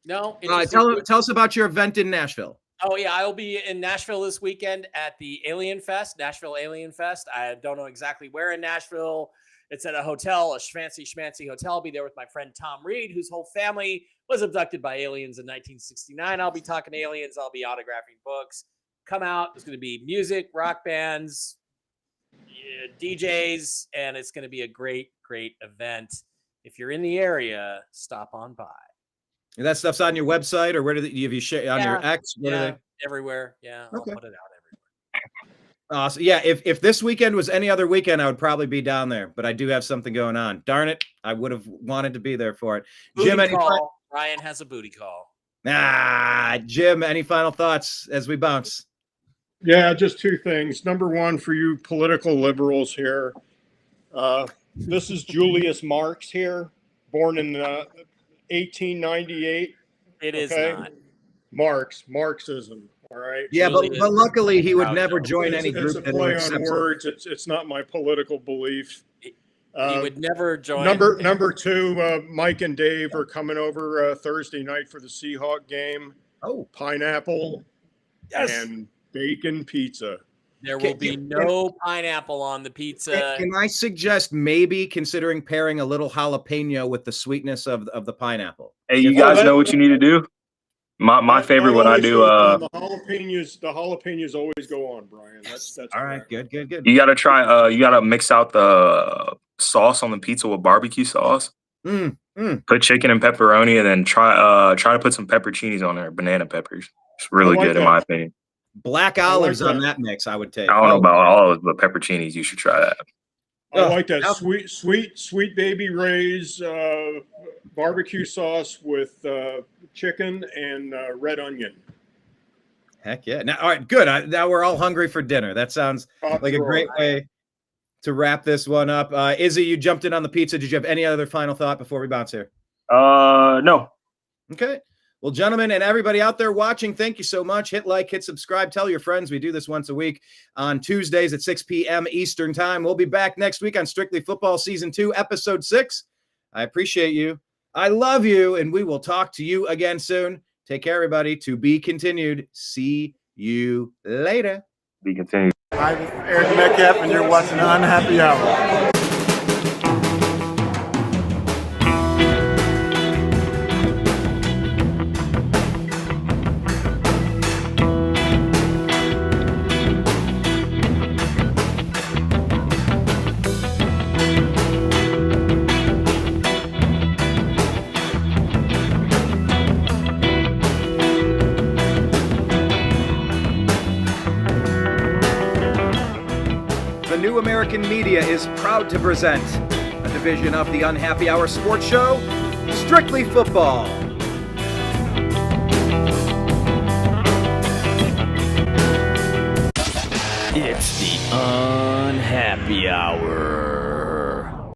No. Tell us about your event in Nashville. Oh, yeah. I'll be in Nashville this weekend at the Alien Fest, Nashville Alien Fest. I don't know exactly where in Nashville. It's at a hotel, a fancy schmancy hotel. I'll be there with my friend Tom Reed, whose whole family was abducted by aliens in 1969. I'll be talking aliens. I'll be autographing books. Come out. There's going to be music, rock bands, DJs, and it's going to be a great event. If you're in the area, stop on by. And that stuff's on your website, or where have you share on your X? Everywhere. Yeah, okay. I'll put it out everywhere. Awesome. Yeah, if this weekend was any other weekend, I would probably be down there, but I do have something going on. Darn it, I would have wanted to be there for it. Jim, Ryan has a booty call. Jim, any final thoughts as we bounce? Yeah, just 2 things. Number one, for you political liberals here, this is Julius Marx here, born in 1898. It is not. Marxism. All right. Yeah, but luckily he would never join any group. It's a play on words. It's not my political belief. He would never join. Number 2, Mike and Dave are coming over Thursday night for the Seahawks game. Oh, pineapple. Yes. And bacon pizza. There will be no pineapple on the pizza. Can I suggest maybe considering pairing a little jalapeno with the sweetness of the pineapple? Hey, you guys know what you need to do? My favorite when I do the jalapenos always go on, Brian. That's all right. Good. You gotta try you gotta mix out the sauce on the pizza with barbecue sauce. Put chicken and pepperoni, and then try to put some pepperoncinis on there, banana peppers. It's really good in my opinion. Black olives on that mix, I would take. I don't know about olives, but pepperoncinis, you should try that. I like that sweet baby Ray's barbecue sauce with chicken and red onion. Heck yeah! Now, all right, good. Now we're all hungry for dinner. That sounds like a great way to wrap this one up. Izzy, you jumped in on the pizza. Did you have any other final thought before we bounce here? No. Okay. Well, gentlemen, and everybody out there watching, thank you so much. Hit like, hit subscribe, tell your friends. We do this once a week on Tuesdays at 6 p.m. Eastern time. We'll be back next week on Strictly Football Season 2, Episode 6. I appreciate you. I love you, and we will talk to you again soon. Take care, everybody. To be continued. See you later. Be continued. I'm Eric Metcalf, and you're watching Unhappy Hour. New American Media is proud to present a division of the Unhappy Hour Sports Show, Strictly Football. It's the Unhappy Hour.